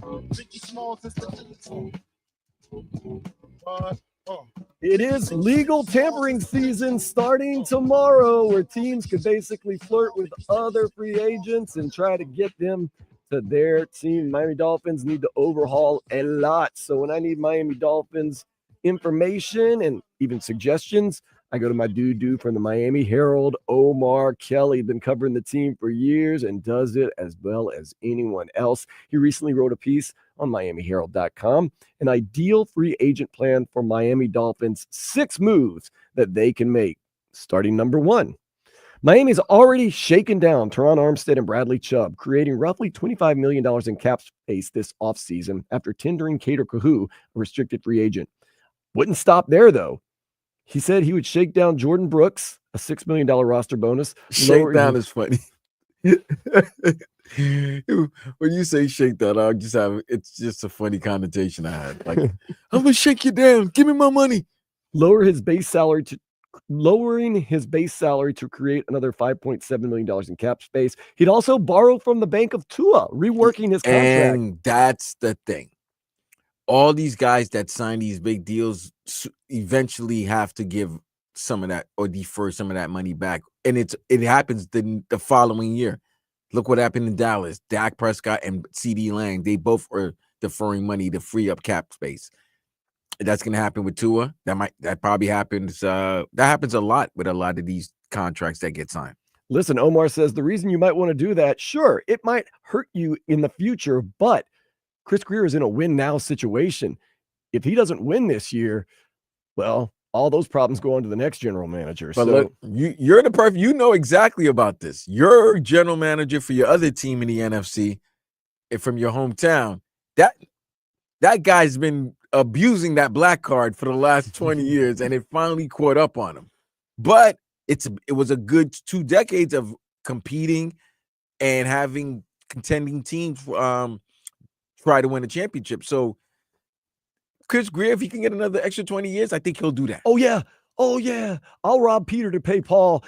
Speaker 5: Biggie Smalls is the
Speaker 2: It is legal tampering season starting tomorrow, where teams could basically flirt with other free agents and try to get them to their team. Miami Dolphins need to overhaul a lot. So when I need Miami Dolphins information and even suggestions, I go to my dude from the Miami Herald, Omar Kelly. Been covering the team for years and does it as well as anyone else. He recently wrote a piece on MiamiHerald.com, an ideal free agent plan for Miami Dolphins, 6 moves that they can make. Starting number 1. Miami's already shaken down Teron Armstead and Bradley Chubb, creating roughly $25 million in cap space this offseason after tendering Kader Kahu, a restricted free agent. Wouldn't stop there, though. He said he would shake down Jordan Brooks, a $6 million roster bonus.
Speaker 3: Shake down is funny. When you say shake down, it's just a funny connotation I had. Like, I'm gonna shake you down. Give me my money.
Speaker 2: Lowering his base salary to create another $5.7 million in cap space. He'd also borrow from the bank of Tua, reworking his contract.
Speaker 3: And that's the thing. All these guys that sign these big deals eventually have to give some of that or defer some of that money back. And it happens the following year. Look what happened in Dallas. Dak Prescott and CD Lamb, they both are deferring money to free up cap space. That's going to happen with Tua. That probably happens. That happens a lot with a lot of these contracts that get signed.
Speaker 2: Listen, Omar says the reason you might want to do that, sure, it might hurt you in the future, but Chris Grier is in a win now situation. If he doesn't win this year, well, all those problems go on to the next general manager.
Speaker 3: But look, you're the perfect. You know exactly about this. You're general manager for your other team in the NFC, and from your hometown. That guy's been abusing that black card for the last 20 years, and it finally caught up on him. But it was a good 2 decades of competing and having contending teams try to win a championship. So Chris Grier, if he can get another extra 20 years, I think he'll do that.
Speaker 2: Oh yeah. I'll rob Peter to pay Paul.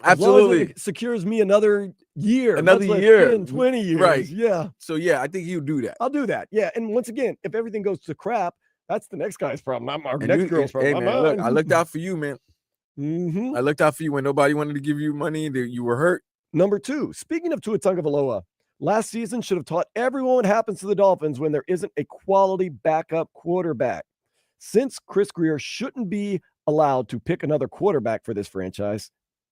Speaker 3: Absolutely.
Speaker 2: It secures me another year.
Speaker 3: 20
Speaker 2: years.
Speaker 3: Right.
Speaker 2: Yeah.
Speaker 3: So yeah, I think he'll do that.
Speaker 2: I'll do that. Yeah. And once again, if everything goes to crap, that's the next guy's problem. Not our
Speaker 3: And
Speaker 2: next girl's problem.
Speaker 3: Hey, man, look, I looked out for you, man.
Speaker 2: Mm-hmm.
Speaker 3: I looked out for you when nobody wanted to give you money. You were hurt.
Speaker 2: Number 2, speaking of Tua Tagovailoa, last season should have taught everyone what happens to the Dolphins when there isn't a quality backup quarterback. Since Chris Grier shouldn't be allowed to pick another quarterback for this franchise,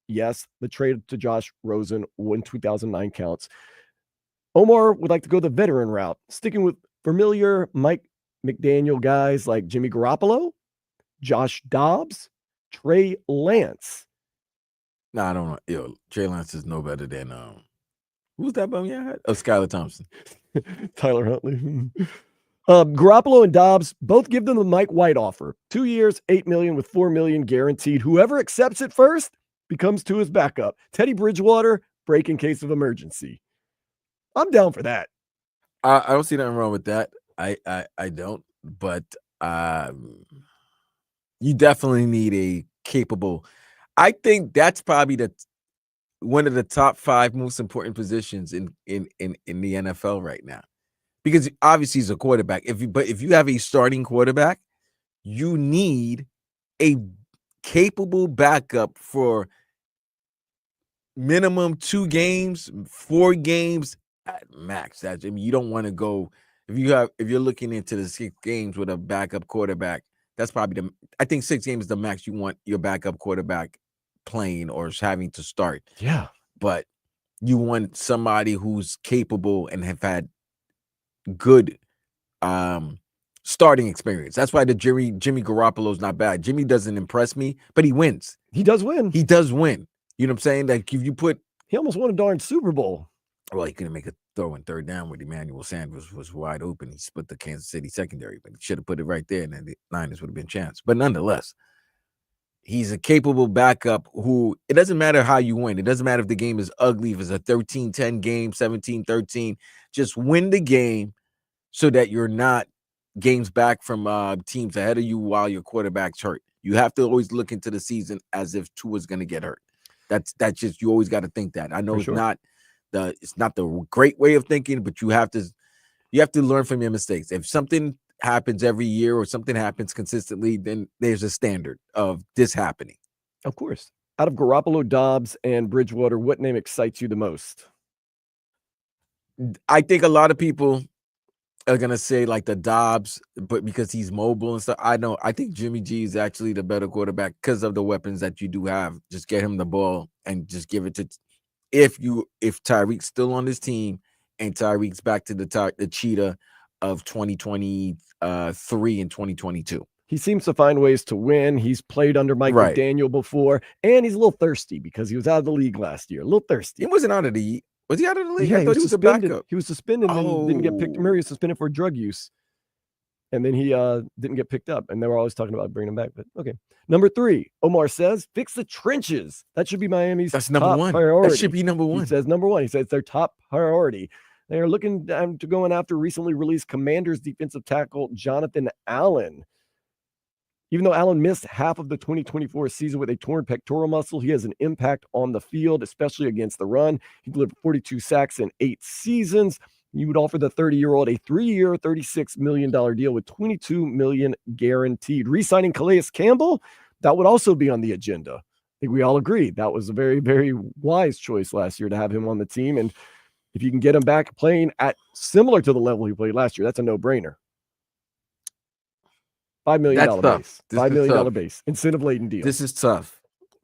Speaker 2: yes, the trade to Josh Rosen in 2009 counts. Omar would like to go the veteran route, sticking with familiar Mike McDaniel guys like Jimmy Garoppolo, Josh Dobbs, Trey Lance.
Speaker 3: No, I don't know. Yo, Trey Lance is no better than who's that bum you had? Oh, Skylar Thompson.
Speaker 2: Tyler Huntley. Garoppolo and Dobbs both give them the Mike White offer. 2 years, $8 million with $4 million guaranteed. Whoever accepts it first becomes Tua's backup. Teddy Bridgewater, break in case of emergency. I'm down for that.
Speaker 3: I don't see nothing wrong with that. I don't. But you definitely need a capable. I think that's probably one of the top 5 most important positions in the NFL right now, because obviously he's a quarterback. If you have a starting quarterback, you need a capable backup for minimum 2 games, 4 games at max. You don't want to go if you're looking into the 6 games with a backup quarterback. That's probably I think 6 games is the max you want your backup quarterback playing or having to start.
Speaker 2: Yeah.
Speaker 3: But you want somebody who's capable and have had good starting experience. That's why the Jimmy Garoppolo is not bad. Jimmy doesn't impress me, but he wins.
Speaker 2: He does win.
Speaker 3: He does win. You know what I'm saying? Like if you
Speaker 2: he almost won a darn Super Bowl.
Speaker 3: Well, he couldn't make a throw in 3rd down with Emmanuel Sanders was wide open. He split the Kansas City secondary, but he should have put it right there, and then the Niners would have been chance. But nonetheless, he's a capable backup who, it doesn't matter how you win. It doesn't matter if the game is ugly, if it's a 13-10 game, 17-13. Just win the game so that you're not games back from teams ahead of you while your quarterback's hurt. You have to always look into the season as if Tua's going to get hurt. That's just, you always got to think that. I know
Speaker 2: For
Speaker 3: it's not the great way of thinking, but you have to learn from your mistakes. If something happens every year or something happens consistently, then there's a standard of this happening.
Speaker 2: Of course. Out of Garoppolo, Dobbs, and Bridgewater, what name excites you the most?
Speaker 3: I think a lot of people are gonna say like the Dobbs, but because he's mobile and stuff. I think Jimmy G is actually the better quarterback because of the weapons that you do have. Just get him the ball and just give it to. If Tyreek's still on this team and Tyreek's back to the cheetah of 2023 and 2022.
Speaker 2: He seems to find ways to win. He's played under Mike McDaniel before, and he's a little thirsty because he was out of the league last year. A little thirsty.
Speaker 3: He wasn't out of the. Was he out of the league?
Speaker 2: Yeah,
Speaker 3: I thought he was a backup.
Speaker 2: He was suspended and didn't get picked. Murray was suspended for drug use. And then he didn't get picked up. And they were always talking about bringing him back. But okay. Number 3, Omar says, fix the trenches. That should be Miami's top priority.
Speaker 3: That should be number 1.
Speaker 2: He says number 1. He says their top priority. They are looking to going after recently released Commanders defensive tackle Jonathan Allen. Even though Allen missed half of the 2024 season with a torn pectoral muscle, he has an impact on the field, especially against the run. He delivered 42 sacks in 8 seasons. You would offer the 30-year-old a 3-year, $36 million deal with $22 million guaranteed. Re-signing Calais Campbell, that would also be on the agenda. I think we all agree that was a very, very wise choice last year to have him on the team. And if you can get him back playing at similar to the level he played last year, that's a no-brainer. $5 million base. $5 million base. Incentive-laden deal.
Speaker 3: This is tough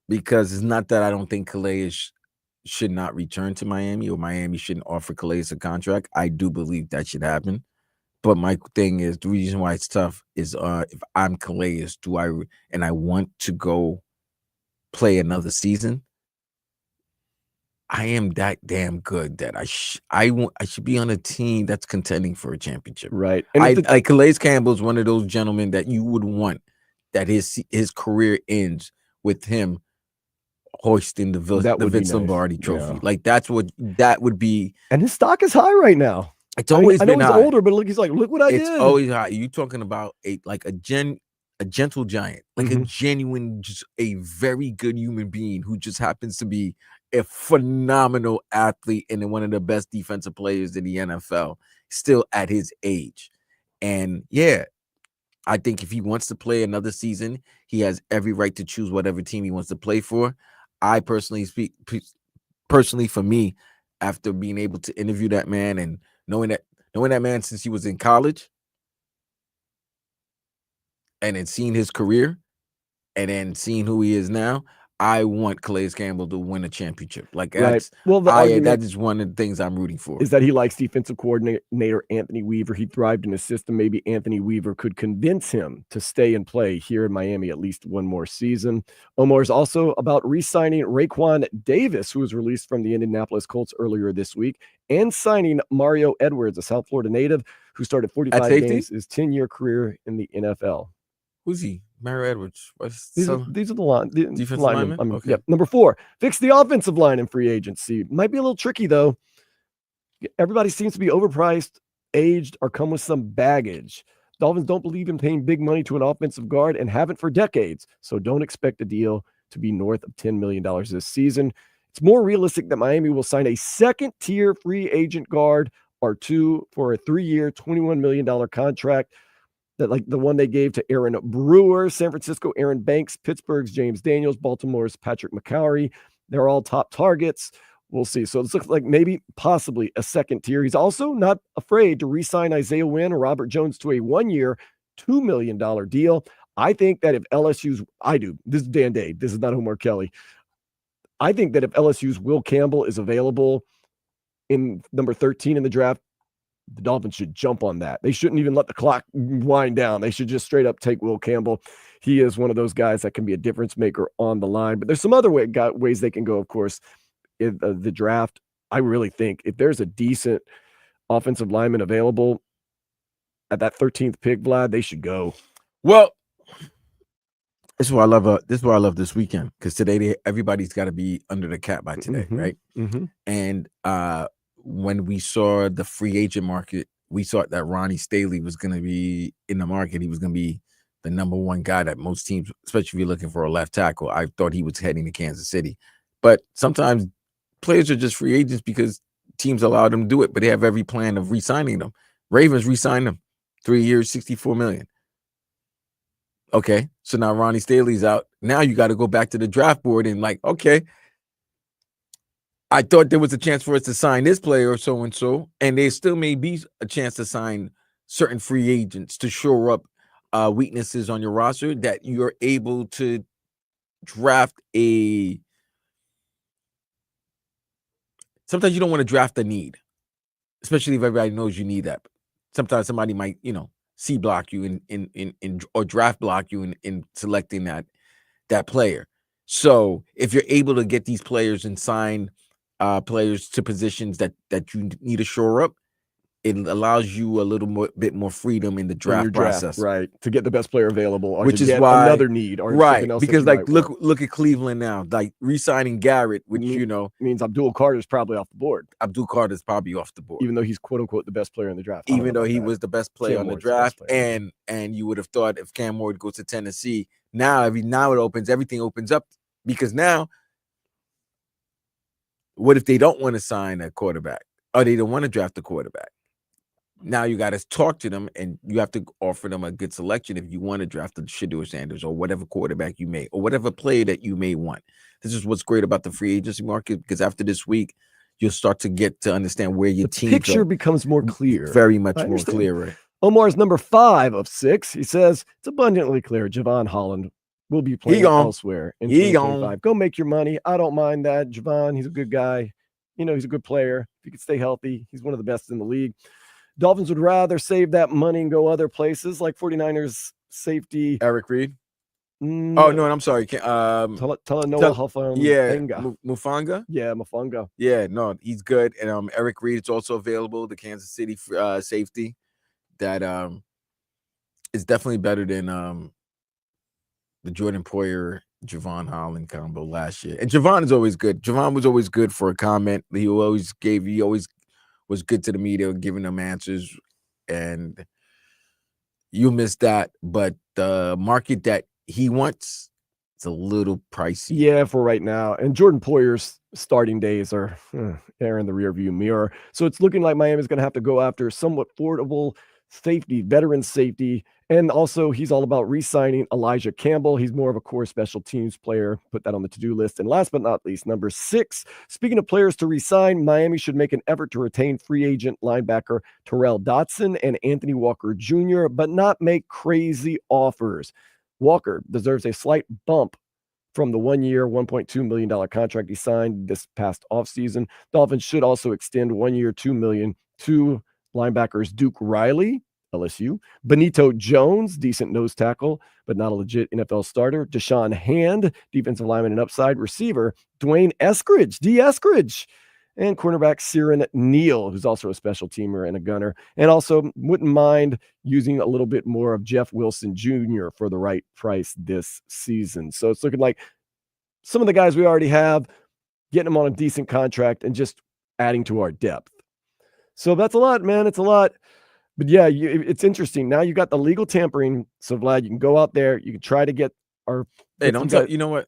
Speaker 3: because it's not that I don't think Calais should not return to Miami or Miami shouldn't offer Calais a contract. I do believe that should happen. But my thing is, the reason why it's tough is if I'm Calais, and I want to go play another season, I am that damn good that I should be on a team that's contending for a championship.
Speaker 2: Right.
Speaker 3: And like Calais Campbell is one of those gentlemen that you would want that his career ends with him hoisting the Vince Lombardi trophy. Yeah. Like that would be.
Speaker 2: And his stock is high right now.
Speaker 3: It's always been high.
Speaker 2: He's older, but look what I did.
Speaker 3: It's always high. You talking about a gentle giant, like a genuine, just a very good human being who just happens to be a phenomenal athlete and one of the best defensive players in the NFL, still at his age. And yeah, I think if he wants to play another season, he has every right to choose whatever team he wants to play for. I personally for me, after being able to interview that man and knowing that man since he was in college, and then seeing his career, and then seeing who he is now, I want Calais Campbell to win a championship. Like that's that is one of the things I'm rooting for.
Speaker 2: Is that he likes defensive coordinator Anthony Weaver. He thrived in his system. Maybe Anthony Weaver could convince him to stay and play here in Miami at least one more season. Omar is also about re-signing Raekwon Davis, who was released from the Indianapolis Colts earlier this week, and signing Mario Edwards, a South Florida native who started 45 games his 10-year career in the NFL.
Speaker 3: Who's he? Mario Edwards.
Speaker 2: These are the
Speaker 3: defensive linemen. Okay.
Speaker 2: Yep. Number 4, fix the offensive line in free agency. Might be a little tricky though. Everybody seems to be overpriced, aged, or come with some baggage. Dolphins don't believe in paying big money to an offensive guard and haven't for decades. So don't expect a deal to be north of $10 million this season. It's more realistic that Miami will sign a second-tier free agent guard or two for a 3-year, $21 million contract. That like the one they gave to Aaron Brewer, San Francisco, Aaron Banks, Pittsburgh's James Daniels, Baltimore's Patrick McCowery. They're all top targets. We'll see. So this looks like maybe possibly a second tier. He's also not afraid to re-sign Isaiah Wynn or Robert Jones to a 1-year, $2 million deal. I think that if LSU's, this is Dan Day. This is not Omar Kelly. I think that if LSU's Will Campbell is available in number 13 in the draft, the Dolphins should jump on that. They shouldn't even let the clock wind down. They should just straight up take Will Campbell. He is one of those guys that can be a difference maker on the line. But there's some other ways they can go, of course, in the draft. I really think if there's a decent offensive lineman available at that 13th pick, Vlad, they should go.
Speaker 3: Well, this is why I love this weekend, because today everybody's got to be under the cap by today, right? And when we saw the free agent market, we thought that Ronnie Staley was going to be in the market. He was going to be the number one guy that most teams, especially if you're looking for a left tackle. I thought he was heading to Kansas City. But sometimes players are just free agents because teams allow them to do it, but they have every plan of re-signing them. Ravens re-signed them 3 years, $64 million. Okay, so now Ronnie Staley's out. Now you got to go back to the draft board and like, okay, I thought there was a chance for us to sign this player or so and so, and there still may be a chance to sign certain free agents to shore up weaknesses on your roster that you're able to draft a. Sometimes you don't want to draft a need, especially if everybody knows you need that. Sometimes somebody might, C block you in or draft block you in selecting that player. So if you're able to get these players and sign players to positions that you need to shore up, it allows you a little bit more freedom in the draft process,
Speaker 2: right? To get the best player available, or
Speaker 3: which
Speaker 2: to
Speaker 3: is
Speaker 2: get
Speaker 3: why
Speaker 2: another need, or
Speaker 3: right
Speaker 2: something else
Speaker 3: because
Speaker 2: that you
Speaker 3: like
Speaker 2: might want.
Speaker 3: look at Cleveland now, like re-signing Garrett, which
Speaker 2: means Abdul Carter's probably off the board.
Speaker 3: Abdul Carter's probably off the board,
Speaker 2: even though he's quote unquote the best player in the draft.
Speaker 3: Even though he was the best player
Speaker 2: Cam
Speaker 3: on the
Speaker 2: Ward's
Speaker 3: draft,
Speaker 2: player.
Speaker 3: and you would have thought if Cam Ward goes to Tennessee, everything opens up, because now what if they don't want to sign a quarterback or they don't want to draft a quarterback? Now you got to talk to them and you have to offer them a good selection if you want to draft the Shedeur Sanders or whatever quarterback you may, or whatever player that you may want. This is what's great about the free agency market, because after this week, you'll start to get to understand where your team
Speaker 2: picture becomes more clear,
Speaker 3: very much more clearer.
Speaker 2: Omar's number 5 of 6. He says it's abundantly clear Javon Holland will be playing elsewhere in 2025. Go make your money. I don't mind that. Javon, he's a good guy. He's a good player. If he could stay healthy, he's one of the best in the league. Dolphins would rather save that money and go other places, like 49ers safety
Speaker 3: Eric Reed. Oh no, I'm sorry.
Speaker 2: Talanoa
Speaker 3: Mufanga.
Speaker 2: Yeah, Mufanga.
Speaker 3: Yeah, no, he's good. And Eric Reed is also available, the Kansas City safety. That is definitely better than the Jordan Poyer Javon Holland combo last year. And Javon is always good. Javon was always good for a comment. He always was good to the media, giving them answers, and you missed that. But the market that he wants, it's a little pricey.
Speaker 2: Yeah, for right now. And Jordan Poyer's starting days are they're in the rearview mirror. So it's looking like Miami's going to have to go after somewhat affordable safety, veteran safety. And also he's all about re-signing Elijah Campbell. He's more of a core special teams player. Put that on the to-do list. And last but not least, number 6, speaking of players to re-sign, Miami should make an effort to retain free agent linebacker Terrell Dotson and Anthony Walker Jr., but not make crazy offers. Walker deserves a slight bump from the 1-year, $1.2 million contract he signed this past offseason. Dolphins should also extend 1 year, $2 million to linebackers Duke Riley, LSU, Benito Jones, decent nose tackle, but not a legit NFL starter, Deshaun Hand, defensive lineman and upside receiver, Dwayne Eskridge, D. Eskridge, and cornerback Ciaran Neal, who's also a special teamer and a gunner. And also wouldn't mind using a little bit more of Jeff Wilson Jr. for the right price this season. So it's looking like some of the guys we already have, getting them on a decent contract and just adding to our depth. So that's a lot, man. It's a lot. But yeah, it's interesting. Now you got the legal tampering. So Vlad, you can go out there. You can try to get our.
Speaker 3: Hey, don't tell. You know what?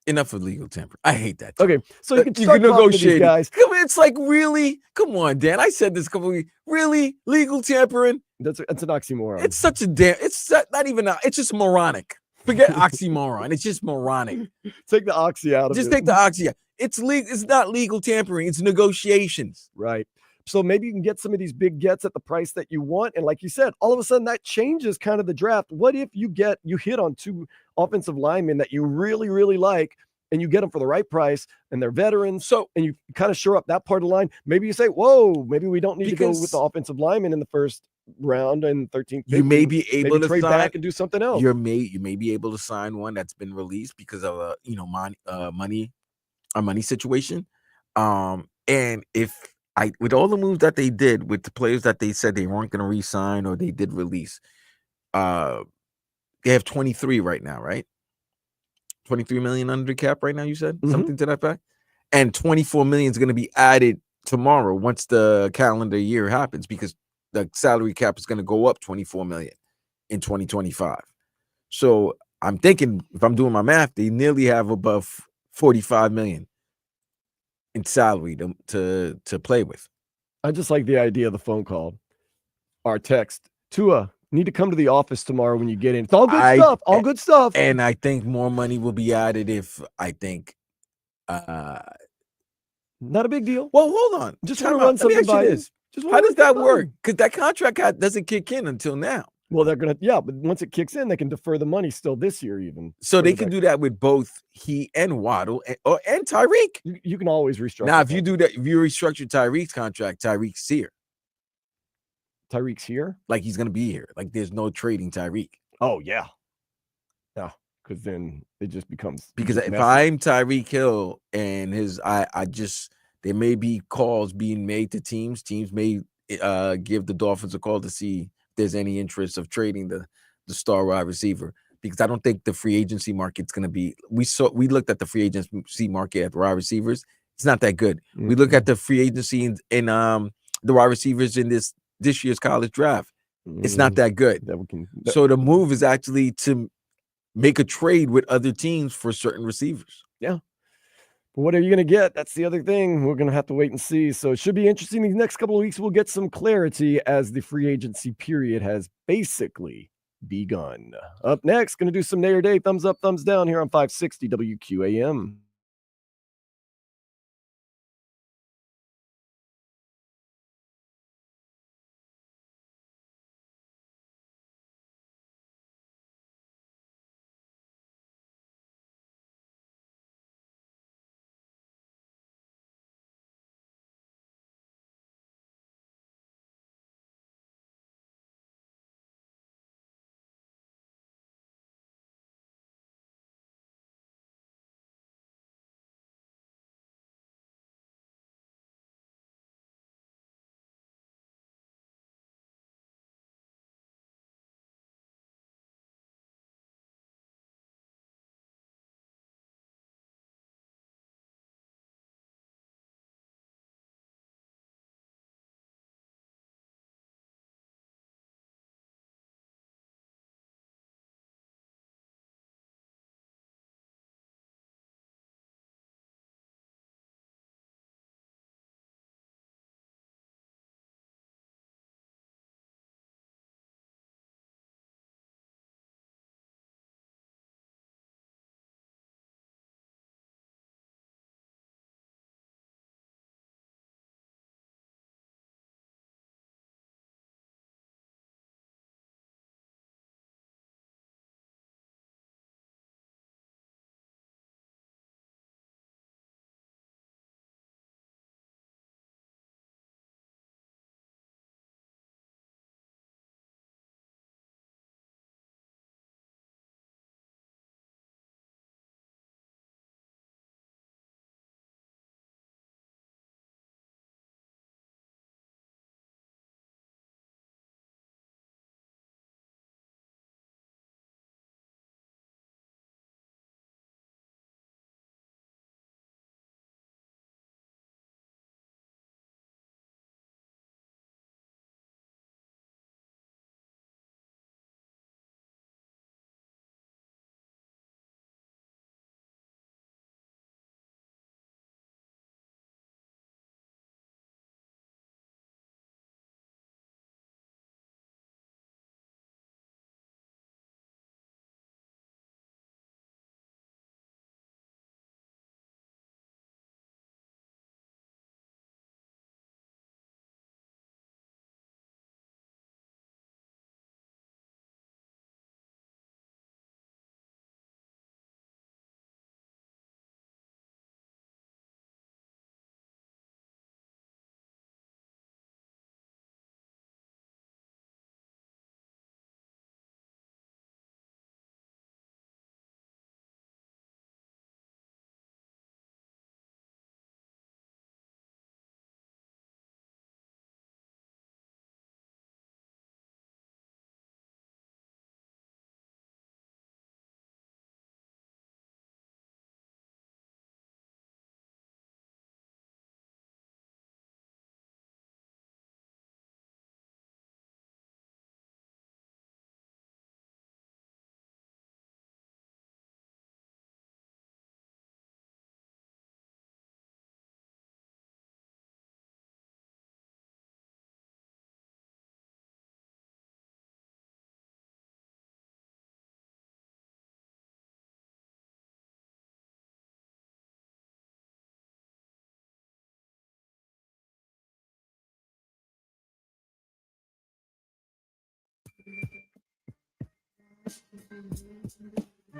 Speaker 3: Enough of legal tampering. I hate that.
Speaker 2: Okay, so you can negotiate, guys.
Speaker 3: It's like, really? Come on, Dan. I said this a couple of weeks. Really, legal tampering?
Speaker 2: That's an oxymoron.
Speaker 3: It's such a damn. It's not even. It's just moronic. Forget oxymoron. It's just moronic.
Speaker 2: Take the oxy out of it.
Speaker 3: Just take the oxy out. It's legal. It's not legal tampering. It's negotiations.
Speaker 2: Right. So maybe you can get some of these big gets at the price that you want. And like you said, all of a sudden that changes kind of the draft. What if you hit on 2 offensive linemen that you really, really like, and you get them for the right price, and they're veterans. So, and you kind of shore up that part of the line. Maybe you say, whoa, maybe we don't need to go with the offensive lineman in the first round and 13th.
Speaker 3: You may be able to
Speaker 2: trade
Speaker 3: sign,
Speaker 2: back and do something else.
Speaker 3: You may be able to sign one that's been released because of a money situation. And with all the moves that they did with the players that they said they weren't going to re-sign or they did release, they have 23 right now, right? 23 million under the cap right now, you said? Something to that fact? And 24 million is going to be added tomorrow once the calendar year happens, because the salary cap is going to go up 24 million in 2025. So I'm thinking, if I'm doing my math, they nearly have above 45 million in salary to play with.
Speaker 2: I just like the idea of the phone call. Our text, Tua, need to come to the office tomorrow when you get in. It's all good stuff. All good stuff.
Speaker 3: And I think more money will be added if I think
Speaker 2: Not a big deal.
Speaker 3: well, hold on.
Speaker 2: Just
Speaker 3: Time
Speaker 2: want to run
Speaker 3: out. Let me
Speaker 2: something
Speaker 3: ask you
Speaker 2: by you.
Speaker 3: this.
Speaker 2: Just
Speaker 3: How
Speaker 2: wanna
Speaker 3: does
Speaker 2: run
Speaker 3: that
Speaker 2: something by
Speaker 3: work?
Speaker 2: you.
Speaker 3: Because that contract doesn't kick in until now.
Speaker 2: Well, they're gonna, but once it kicks in, they can defer the money still this year, even.
Speaker 3: So they
Speaker 2: further
Speaker 3: can
Speaker 2: back.
Speaker 3: do that with both he and Waddle and Tyreek.
Speaker 2: You can always restructure.
Speaker 3: Now, if you do that, if you restructure Tyreek's contract, Tyreek's here.
Speaker 2: Tyreek's here.
Speaker 3: Like he's gonna be here. Like there's no trading Tyreek.
Speaker 2: Oh yeah, because then it just becomes
Speaker 3: Because
Speaker 2: just
Speaker 3: if
Speaker 2: messy.
Speaker 3: I'm Tyreek Hill and there may be calls being made to teams. Teams may give the Dolphins a call to see if there's any interest of trading the star wide receiver. Because I don't think the free agency market's going to be. We looked at the free agency market at the wide receivers. It's not that good. We look at the free agency in the wide receivers in this year's college draft. It's not that good. So the move is actually to make a trade with other teams for certain receivers.
Speaker 2: Yeah. But what are you going to get? That's the other thing. We're going to have to wait and see. So it should be interesting. These next couple of weeks, we'll get some clarity as the free agency period has basically begun. Up next, going to do some Nay or Day, thumbs up, thumbs down here on 560 WQAM.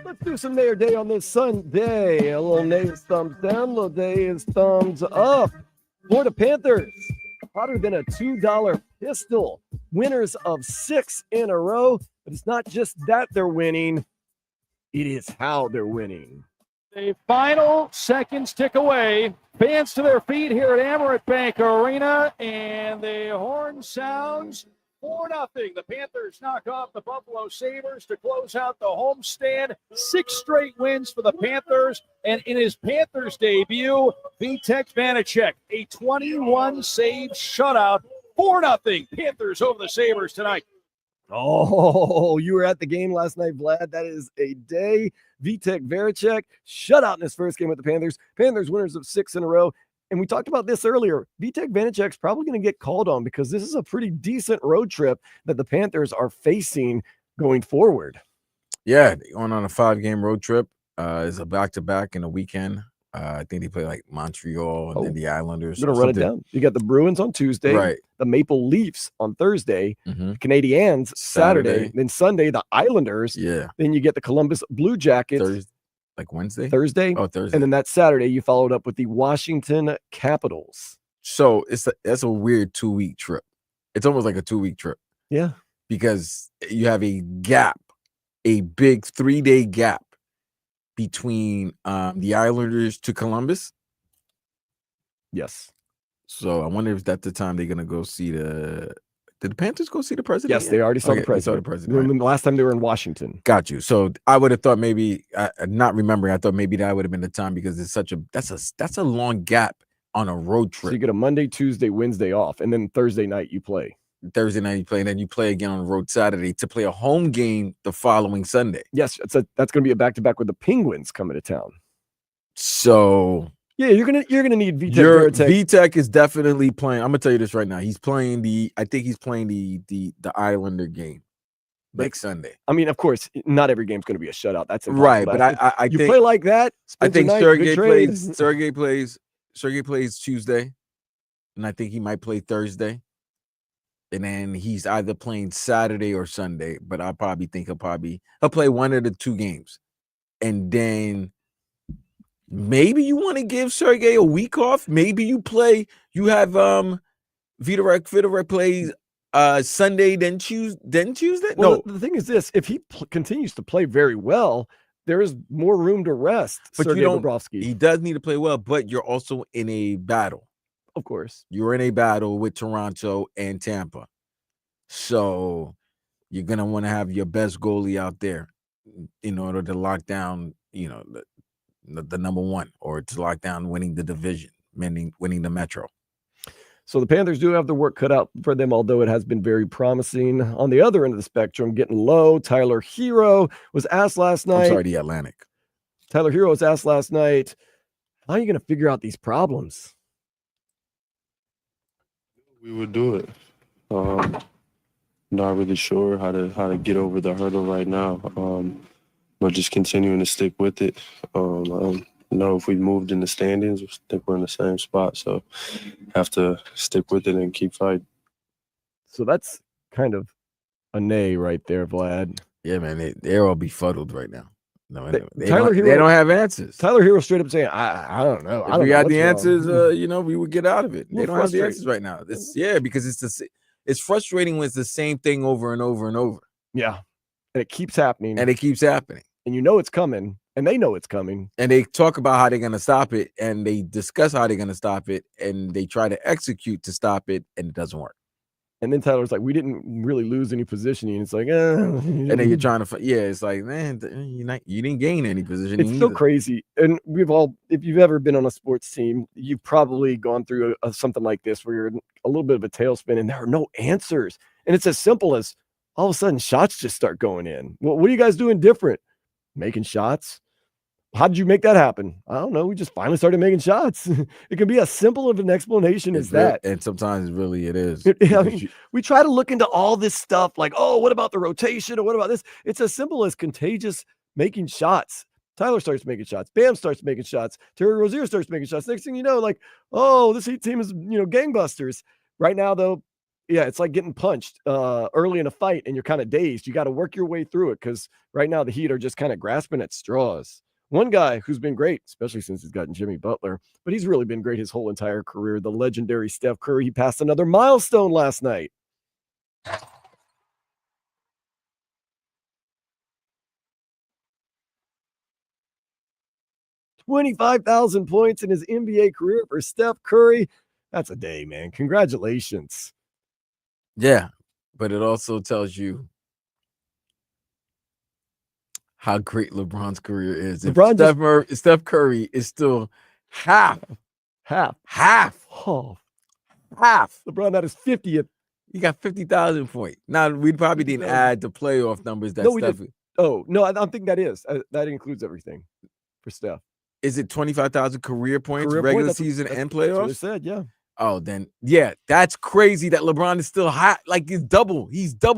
Speaker 2: Let's do some nay or day on this Sunday. A little nay is thumbs down, a little day is thumbs up. Florida Panthers, hotter than a $2 pistol. Winners of 6 in a row. But it's not just that they're winning, it is how they're winning.
Speaker 7: The final seconds tick away. Fans to their feet here at Amerant Bank Arena, and the horn sounds 4-0. The Panthers knock off the Buffalo Sabres to close out the homestand. 6 straight wins for the Panthers, and in his Panthers debut, Vitek Vanacek, a 21-save shutout. 4-0 Panthers over the Sabres tonight.
Speaker 2: Oh, you were at the game last night, Vlad. That is a day. Vitek Vanacek shutout in his first game with the Panthers. Panthers winners of 6 in a row. And we talked about this earlier. Vitek Vanacek's probably going to get called on because this is a pretty decent road trip that the Panthers are facing going forward.
Speaker 3: Yeah, going on a 5-game road trip. It's a back-to-back in a weekend. I think they play like Montreal and then the Islanders.
Speaker 2: I'm going to run it down. You got the Bruins on Tuesday,
Speaker 3: right?
Speaker 2: The Maple Leafs on Thursday, the Canadiens Saturday, then Sunday, the Islanders.
Speaker 3: Yeah.
Speaker 2: Then you get the Columbus Blue Jackets.
Speaker 3: Thursday?
Speaker 2: Thursday.
Speaker 3: Oh, Thursday.
Speaker 2: And then that Saturday, you followed up with the Washington Capitals.
Speaker 3: So that's a weird 2-week trip. It's almost like a 2-week trip.
Speaker 2: Yeah.
Speaker 3: Because you have a gap, a big 3-day gap between the Islanders to Columbus.
Speaker 2: Yes.
Speaker 3: So I wonder if that's the time they're gonna go see the. Did the Panthers go see the president?
Speaker 2: Yes, they already saw the president.
Speaker 3: They saw the president.
Speaker 2: Right. The last time they were in Washington.
Speaker 3: Got you. So I would have thought maybe, not remembering, I thought maybe that would have been the time because it's that's a long gap on a road trip.
Speaker 2: So you get a Monday, Tuesday, Wednesday off, and then Thursday night you play.
Speaker 3: Thursday night you play, and then you play again on the road Saturday to play a home game the following Sunday.
Speaker 2: Yes, that's going to be a back-to-back with the Penguins coming to town.
Speaker 3: So
Speaker 2: yeah, you're gonna need Vitek Vanacek.
Speaker 3: Vitek is definitely playing. I'm gonna tell you this right now. He's playing the Islander game next Sunday.
Speaker 2: I mean, of course, not every game's going to be a shutout. That's impossible.
Speaker 3: Right, but I
Speaker 2: you
Speaker 3: think,
Speaker 2: play like that.
Speaker 3: I think
Speaker 2: Sergey
Speaker 3: plays Tuesday, and I think he might play Thursday. And then he's either playing Saturday or Sunday, but I probably think he'll play one of the 2 games. And then maybe you want to give Sergey a week off. Maybe you have Vitek plays Sunday, then Tuesday.
Speaker 2: Well, the thing is this: if he continues to play very well, there is more room to rest.
Speaker 3: But
Speaker 2: Sergei Bobrovsky.
Speaker 3: He does need to play well, but you're also in a battle.
Speaker 2: Of course.
Speaker 3: You're in a battle with Toronto and Tampa. So you're going to want to have your best goalie out there in order to lock down, the number 1, or to lock down winning the division, winning the Metro.
Speaker 2: So the Panthers do have the work cut out for them, although it has been very promising. On the other end of the spectrum, getting low, Tyler Hero was asked last night.
Speaker 3: I'm sorry, the Atlantic.
Speaker 2: Tyler Hero was asked last night, how are you going to figure out these problems?
Speaker 8: We would do it. Not really sure how to get over the hurdle right now. But just continuing to stick with it. I don't know if we moved in the standings. I think we're in the same spot, so have to stick with it and keep fighting.
Speaker 2: So that's kind of a nay right there, Vlad.
Speaker 3: Yeah, man, they're all befuddled right now. No, they don't have answers.
Speaker 2: Tyler Hero straight up saying, I don't know.
Speaker 3: If we got the answers, we would get out of it. They don't have the answers right now. Because it's frustrating when it's the same thing over and over and over.
Speaker 2: Yeah. And it keeps happening.
Speaker 3: And
Speaker 2: it's coming. And they know it's coming.
Speaker 3: And they talk about how they're going to stop it. And they discuss how they're going to stop it. And they try to execute to stop it. And it doesn't work.
Speaker 2: And then Tyler's like, we didn't really lose any positioning. It's like,
Speaker 3: and then you're trying to, it's like, man, you didn't gain any positioning.
Speaker 2: It's so crazy. And if you've ever been on a sports team, you've probably gone through something like this where you're a little bit of a tailspin and there are no answers. And it's as simple as all of a sudden shots just start going in. Well, what are you guys doing different? Making shots. How did you make that happen? I don't know. We just finally started making shots. It can be as simple of an explanation as that.
Speaker 3: And sometimes really it is.
Speaker 2: We try to look into all this stuff like, oh, what about the rotation? Or what about this? It's as simple as contagious making shots. Tyler starts making shots. Bam starts making shots. Terry Rozier starts making shots. Next thing you know, like, oh, this Heat team is, gangbusters. Right now, though, it's like getting punched early in a fight and you're kind of dazed. You got to work your way through it because right now the Heat are just kind of grasping at straws. One guy who's been great, especially since he's gotten Jimmy Butler, but he's really been great his whole entire career, the legendary Steph Curry. He passed another milestone last night. 25,000 points in his NBA career for Steph Curry. That's a day, man. Congratulations.
Speaker 3: Yeah, but it also tells you how great LeBron's career is. If Steph Curry is still half.
Speaker 2: Oh, LeBron had his 50th.
Speaker 3: He got 50,000 points. Now, we probably didn't add the playoff numbers that Steph.
Speaker 2: Oh, no, I don't think that is. That includes everything for Steph.
Speaker 3: Is it 25,000 career points, regular season and playoffs?
Speaker 2: That's what it said, yeah.
Speaker 3: Oh, then, yeah, that's crazy that LeBron is still hot. Like, he's double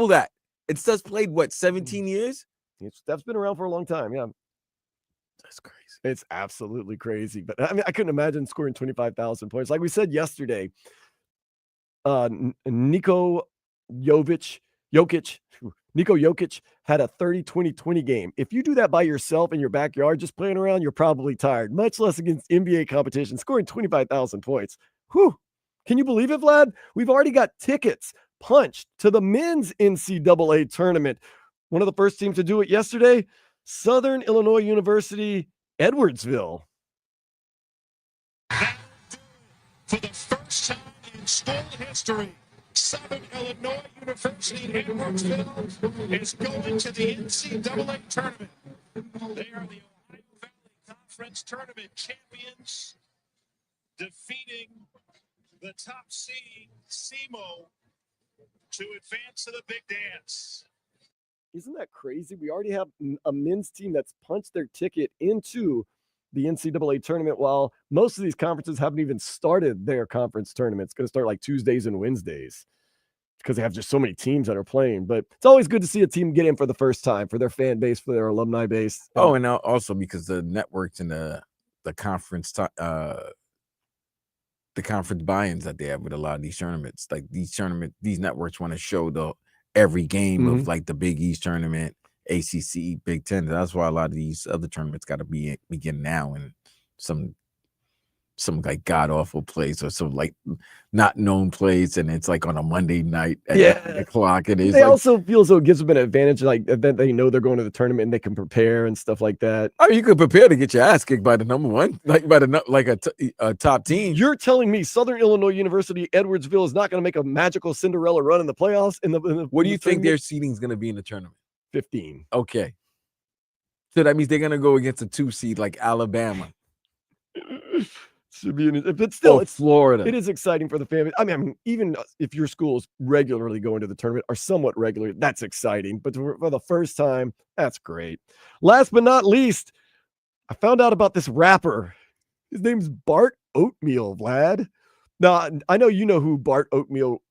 Speaker 3: that. It's just played, 17 years?
Speaker 2: Steph's been around for a long time, yeah.
Speaker 3: That's crazy.
Speaker 2: It's absolutely crazy. But, I mean, I couldn't imagine scoring 25,000 points. Like we said yesterday, Niko Jokic had a 30-20-20 game. If you do that by yourself in your backyard, just playing around, you're probably tired, much less against NBA competition, scoring 25,000 points. Whew. Can you believe it, Vlad? We've already got tickets punched to the men's NCAA tournament. One of the first teams to do it yesterday, Southern Illinois University, Edwardsville.
Speaker 9: For the first time in school history, Southern Illinois University in Edwardsville is going to the NCAA tournament. They are the Ohio Valley Conference Tournament champions, defeating the top seed, SEMO, to advance to the big dance.
Speaker 2: Isn't that crazy? We already have a men's team that's punched their ticket into the NCAA tournament while most of these conferences haven't even started their conference tournament. It's going to start like Tuesdays and Wednesdays because they have just so many teams that are playing. But it's always good to see a team get in for the first time, for their fan base, for their alumni base.
Speaker 3: Oh, and also because the networks and the conference buy-ins that they have with a lot of these tournaments, like these networks want to show every game of like the Big East tournament, ACC, Big Ten. That's why a lot of these other tournaments got to begin now, and some like god awful plays or some like not known plays, and it's like on a Monday night at 8 o'clock. And
Speaker 2: they also feel as though it gives them an advantage, like that they know they're going to the tournament and they can prepare and stuff like that.
Speaker 3: Oh, you could prepare to get your ass kicked by the number one, like by a top team.
Speaker 2: You're telling me Southern Illinois University Edwardsville is not going to make a magical Cinderella run in the playoffs?
Speaker 3: What do you think their seeding is going to be in the tournament?
Speaker 2: 15.
Speaker 3: Okay. So that means they're going to go against a 2 seed like Alabama.
Speaker 2: But still, it's
Speaker 3: Florida.
Speaker 2: It is exciting for the family. I mean, even if your schools regularly go into the tournament or somewhat regularly, that's exciting. But for the first time, that's great. Last but not least, I found out about this rapper. His name's Bart Oatmeal, Vlad. Now, I know you know who Bart Oatmeal,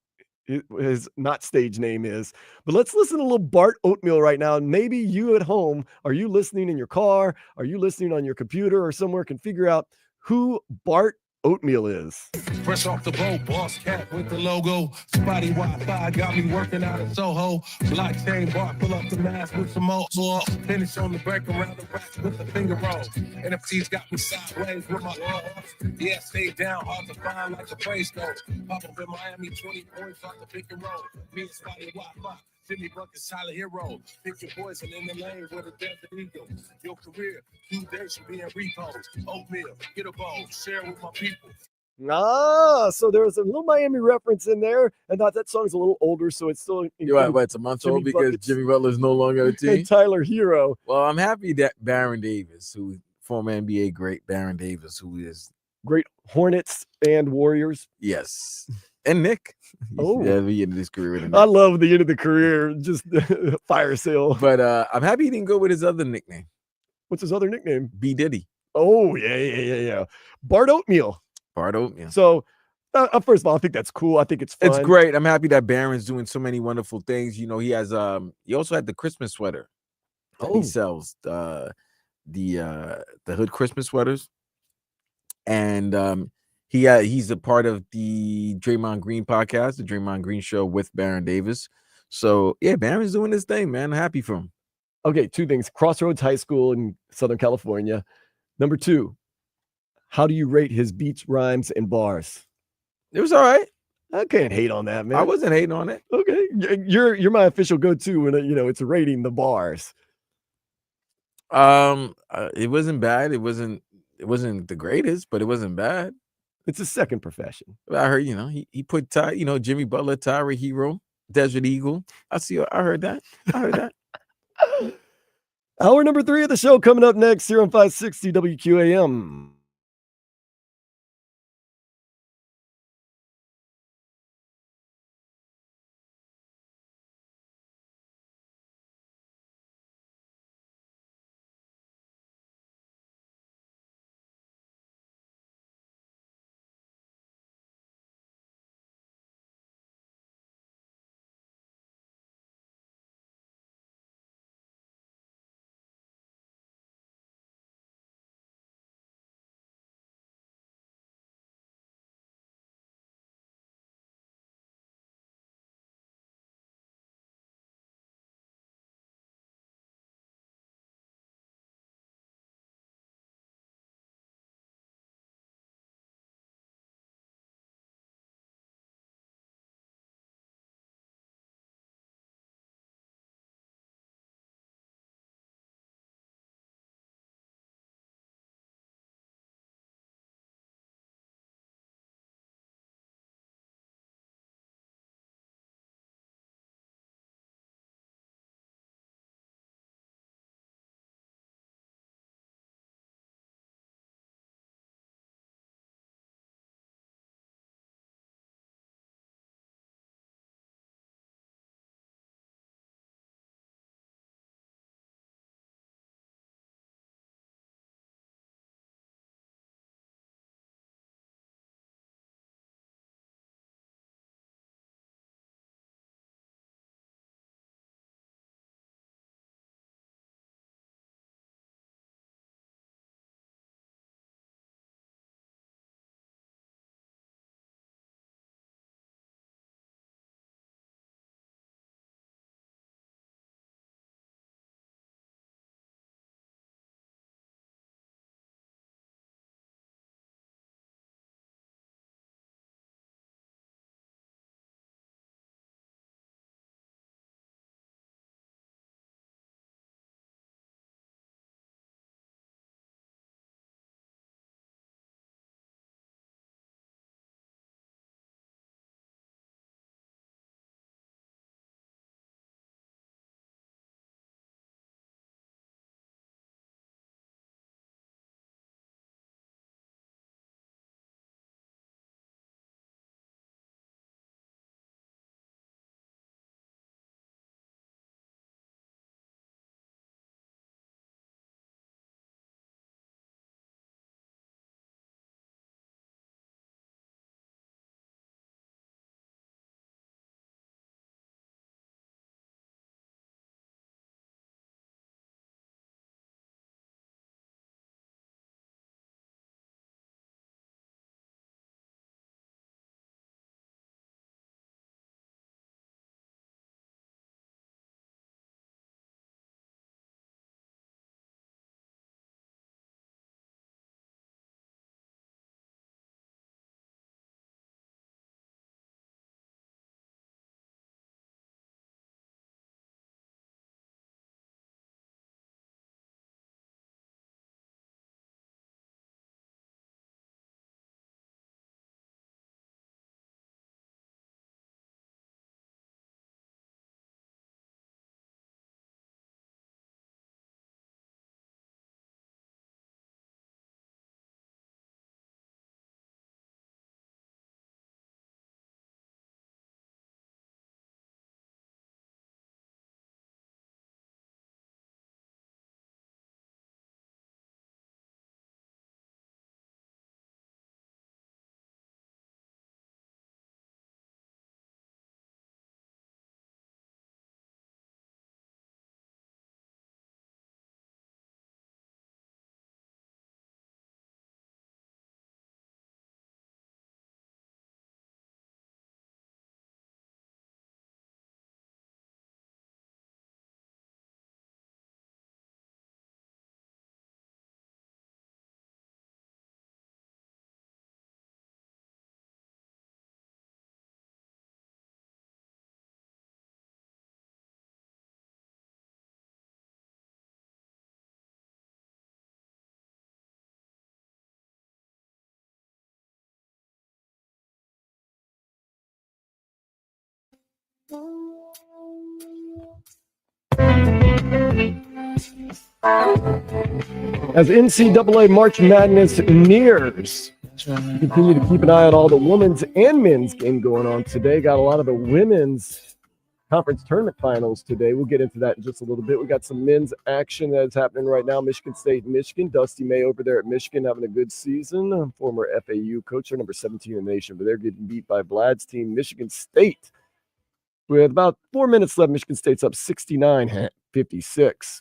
Speaker 2: his not stage name is, but let's listen to a little Bart Oatmeal right now. And maybe you at home, are you listening in your car? Are you listening on your computer or somewhere, can figure out who Bart Oatmeal is.
Speaker 9: Fresh off the boat, boss cat with the logo. Spotty Wi-Fi got me working out of Soho. Blockchain bar, pull up the mask with some more. Finish on the break around the racks with the finger roll. NFTs got me sideways with my off. Yeah, stay down, hard to find like the praise goes. Pop up in Miami, 20 points off the pick and roll. Me and Spotty Wi-Fi. Jimmy Bucket's Tyler Hero. Pick your poison in the lane with a desert eagle. Your career, 2 days should be in repos. Oatmeal, get a bowl, share with my people.
Speaker 2: So there was a little Miami reference in there. And that song's a little older, so it's still.
Speaker 3: It's a month old because Jimmy Butler's no longer on the team.
Speaker 2: And Tyler Hero.
Speaker 3: Well, I'm happy that Baron Davis, former NBA great Baron Davis, who is
Speaker 2: great Hornets and Warriors.
Speaker 3: Yes. And Nick.
Speaker 2: Oh,
Speaker 3: yeah, the end of his career.
Speaker 2: I love the end of the career, just fire sale.
Speaker 3: But I'm happy he didn't go with his other nickname.
Speaker 2: What's his other nickname?
Speaker 3: B Diddy.
Speaker 2: Oh, yeah. Bart Oatmeal.
Speaker 3: Bart Oatmeal.
Speaker 2: So, first of all, I think that's cool. I think it's fun.
Speaker 3: It's great. I'm happy that Baron's doing so many wonderful things. You know, he has he also had the Christmas sweater. He sells the Hood Christmas sweaters, and He's a part of the Draymond Green podcast, the Draymond Green Show with Baron Davis. So yeah, Baron's doing his thing, man. I'm happy for him.
Speaker 2: Okay, 2 things. Crossroads High School in Southern California. Number 2, how do you rate his beats, rhymes, and bars?
Speaker 3: It was all right.
Speaker 2: I can't hate on that, man.
Speaker 3: I wasn't hating on it.
Speaker 2: Okay, you're my official go-to when it's rating the bars.
Speaker 3: It wasn't bad. It wasn't the greatest, but it wasn't bad.
Speaker 2: It's a second profession.
Speaker 3: I heard, he put Jimmy Butler, Tyra Hero, Desert Eagle. I heard that.
Speaker 2: Hour number 3 of the show coming up next here on 560 WQAM. As NCAA March Madness nears, continue to keep an eye on all the women's and men's game going on today. Got a lot of the women's conference tournament finals today. We'll get into that in just a little bit. We got some men's action that's happening right now. Michigan State, Michigan. Dusty May over there at Michigan having a good season. Former FAU coach, number 17 in the nation, but they're getting beat by Vlad's team, Michigan State. With about 4 minutes left, Michigan State's up 69-56.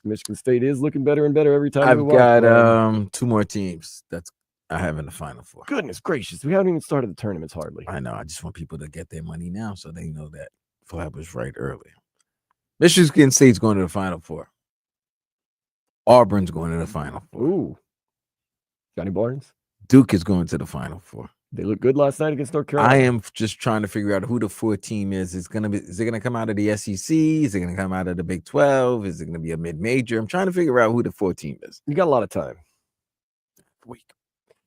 Speaker 2: Michigan State is looking better and better every time.
Speaker 3: I've got 2 more teams that's I have in the Final Four.
Speaker 2: Goodness gracious, we haven't even started the tournaments hardly.
Speaker 3: I know. I just want people to get their money now so they know that Flab was right earlier. Michigan State's going to the Final Four. Auburn's going to the Final Four.
Speaker 2: Ooh, Johnny Barnes.
Speaker 3: Duke is going to the Final Four.
Speaker 2: They looked good last night against North Carolina.
Speaker 3: I am just trying to figure out who the 4 team is. Is it gonna come out of the SEC? Is it gonna come out of the Big 12? Is it gonna be a mid-major? I'm trying to figure out who the 4 team is.
Speaker 2: You got a lot of time.
Speaker 3: Week.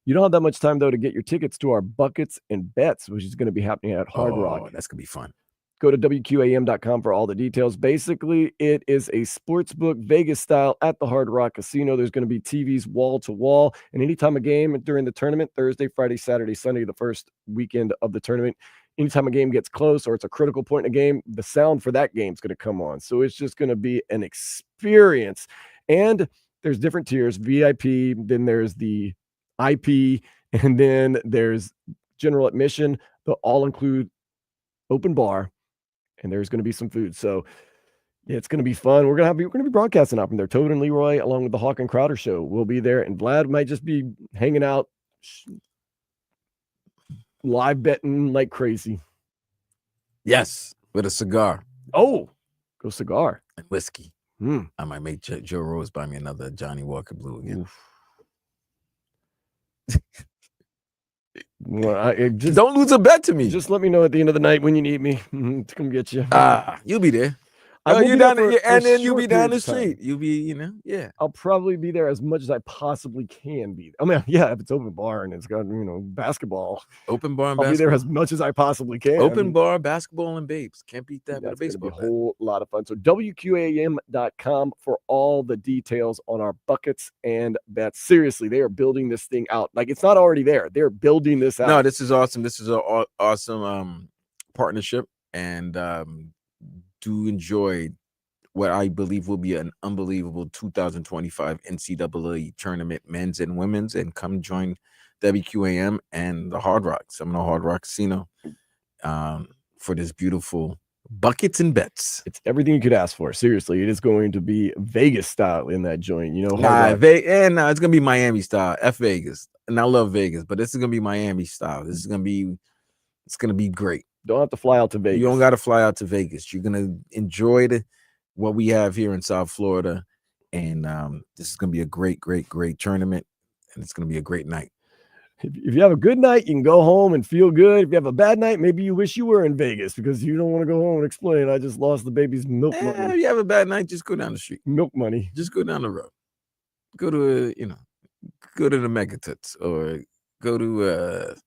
Speaker 2: You don't have that much time though to get your tickets to our buckets and bets, which is going to be happening at Hard Rock.
Speaker 3: That's gonna be fun.
Speaker 2: Go to WQAM.com for all the details. Basically, it is a sportsbook Vegas style at the Hard Rock Casino. There's going to be TVs wall to wall, and anytime a game during the tournament, Thursday, Friday, Saturday, Sunday, the first weekend of the tournament, anytime a game gets close or it's a critical point in a game, the sound for that game is going to come on. So it's just going to be an experience. And there's different tiers, VIP, then there's the IP, and then there's general admission. They'll all include open bar. And there's going to be some food. So yeah, it's going to be fun. We're going to be broadcasting out from there. Toad and Leroy, along with the Hawk and Crowder show, will be there. And Vlad might just be hanging out, live betting like crazy.
Speaker 3: Yes, with a cigar.
Speaker 2: Oh, go cigar.
Speaker 3: And whiskey. I might make Joe Rose buy me another Johnny Walker Blue again.
Speaker 2: Well,
Speaker 3: don't lose a bet to me.
Speaker 2: Just let me know at the end of the night when you need me to come get you.
Speaker 3: You'll be there.
Speaker 2: You'll
Speaker 3: be down the street. You'll be, yeah.
Speaker 2: I'll probably be there as much as I possibly can be. I mean, yeah, if it's open bar and it's got, basketball.
Speaker 3: Open bar and
Speaker 2: I'll
Speaker 3: basketball.
Speaker 2: be there as much as I possibly can.
Speaker 3: Open bar, basketball, and babes. Can't beat that with a baseball.
Speaker 2: A whole lot of fun. So WQAM.com for all the details on our buckets and bets. Seriously, they are building this thing out. Like, it's not already there. They're building this out.
Speaker 3: No, this is awesome. This is an awesome partnership. And do enjoy what I believe will be an unbelievable 2025 NCAA tournament, men's and women's, and come join WQAM and the Hard Rock, Seminole Hard Rock Casino, for this beautiful buckets and bets.
Speaker 2: It's everything you could ask for. Seriously, it is going to be Vegas style in that joint.
Speaker 3: It's gonna be Miami style. F Vegas, and I love Vegas, but this is gonna be Miami style. It's gonna be great.
Speaker 2: Don't have to fly out to Vegas.
Speaker 3: You don't got to fly out to Vegas. You're gonna enjoy what we have here in South Florida, and this is gonna be a great tournament, and it's gonna be a great night.
Speaker 2: If you have a good night, you can go home and feel good. If you have a bad night, maybe you wish you were in Vegas because you don't want to go home and explain, I just lost the baby's milk money.
Speaker 3: If you have a bad night, just go down the street.
Speaker 2: Milk money.
Speaker 3: Just go down the road. Go to go to the Megatoots or go to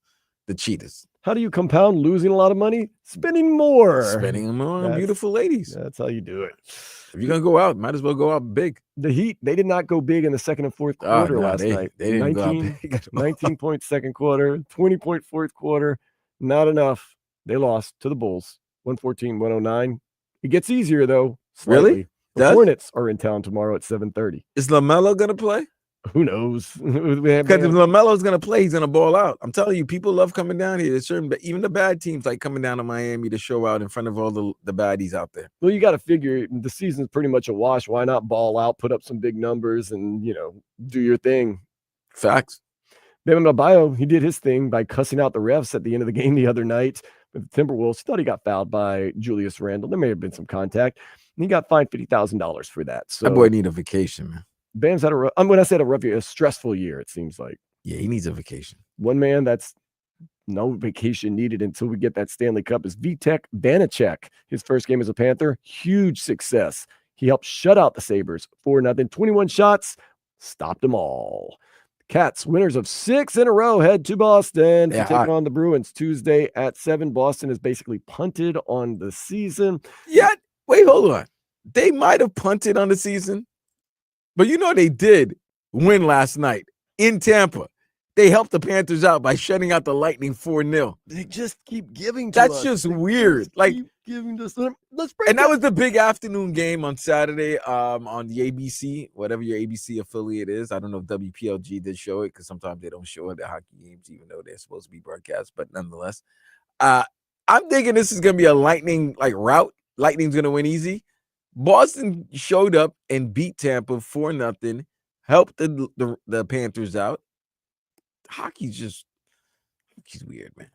Speaker 3: the Cheetahs.
Speaker 2: How do you compound losing a lot of money? Spending more
Speaker 3: on beautiful ladies.
Speaker 2: That's how you do it.
Speaker 3: If you're going to go out, might as well go out big.
Speaker 2: The Heat, they did not go big in the second and fourth quarter last night.
Speaker 3: They didn't go out big.
Speaker 2: 19-point second quarter, 20-point fourth quarter. Not enough. They lost to the Bulls, 114-109. It gets easier, though. Slightly.
Speaker 3: Really?
Speaker 2: The Hornets are in town tomorrow at 7:30.
Speaker 3: Is LaMelo going to play?
Speaker 2: Who knows?
Speaker 3: Because if LaMelo's going to play, he's going to ball out. I'm telling you, people love coming down here. Even the bad teams like coming down to Miami to show out in front of all the baddies out there.
Speaker 2: Well, you got to figure the season's pretty much a wash. Why not ball out, put up some big numbers, and, do your thing?
Speaker 3: Facts.
Speaker 2: Bam Adebayo, he did his thing by cussing out the refs at the end of the game the other night with the Timberwolves. He thought he got fouled by Julius Randle. There may have been some contact. And he got fined $50,000 for that. So
Speaker 3: that boy need a vacation, man.
Speaker 2: Bam's had when I said a stressful year, it seems like.
Speaker 3: Yeah, he needs a vacation.
Speaker 2: One man that's no vacation needed until we get that Stanley Cup is Vitek Vanacek. His first game as a Panther, huge success. He helped shut out the Sabres 4-0, 21 shots, stopped them all. Cats, winners of 6 in a row, head to Boston to take on the Bruins Tuesday at 7. Boston is basically punted on the season.
Speaker 3: Yeah, wait, hold on. They might have punted on the season. But you know they did win last night in Tampa. They helped the Panthers out by shutting out the Lightning 4-0.
Speaker 2: They just keep giving to us.
Speaker 3: That's just
Speaker 2: They
Speaker 3: weird.
Speaker 2: just
Speaker 3: Like,
Speaker 2: keep giving to us. Let's break
Speaker 3: and that
Speaker 2: down-
Speaker 3: was the big afternoon game on Saturday on the ABC, whatever your ABC affiliate is. I don't know if WPLG did show it because sometimes they don't show it, the hockey games, even though they're supposed to be broadcast. But nonetheless, I'm thinking this is going to be a Lightning route. Lightning's going to win easy. Boston showed up and beat Tampa 4-0, helped the Panthers out. Hockey's weird, man.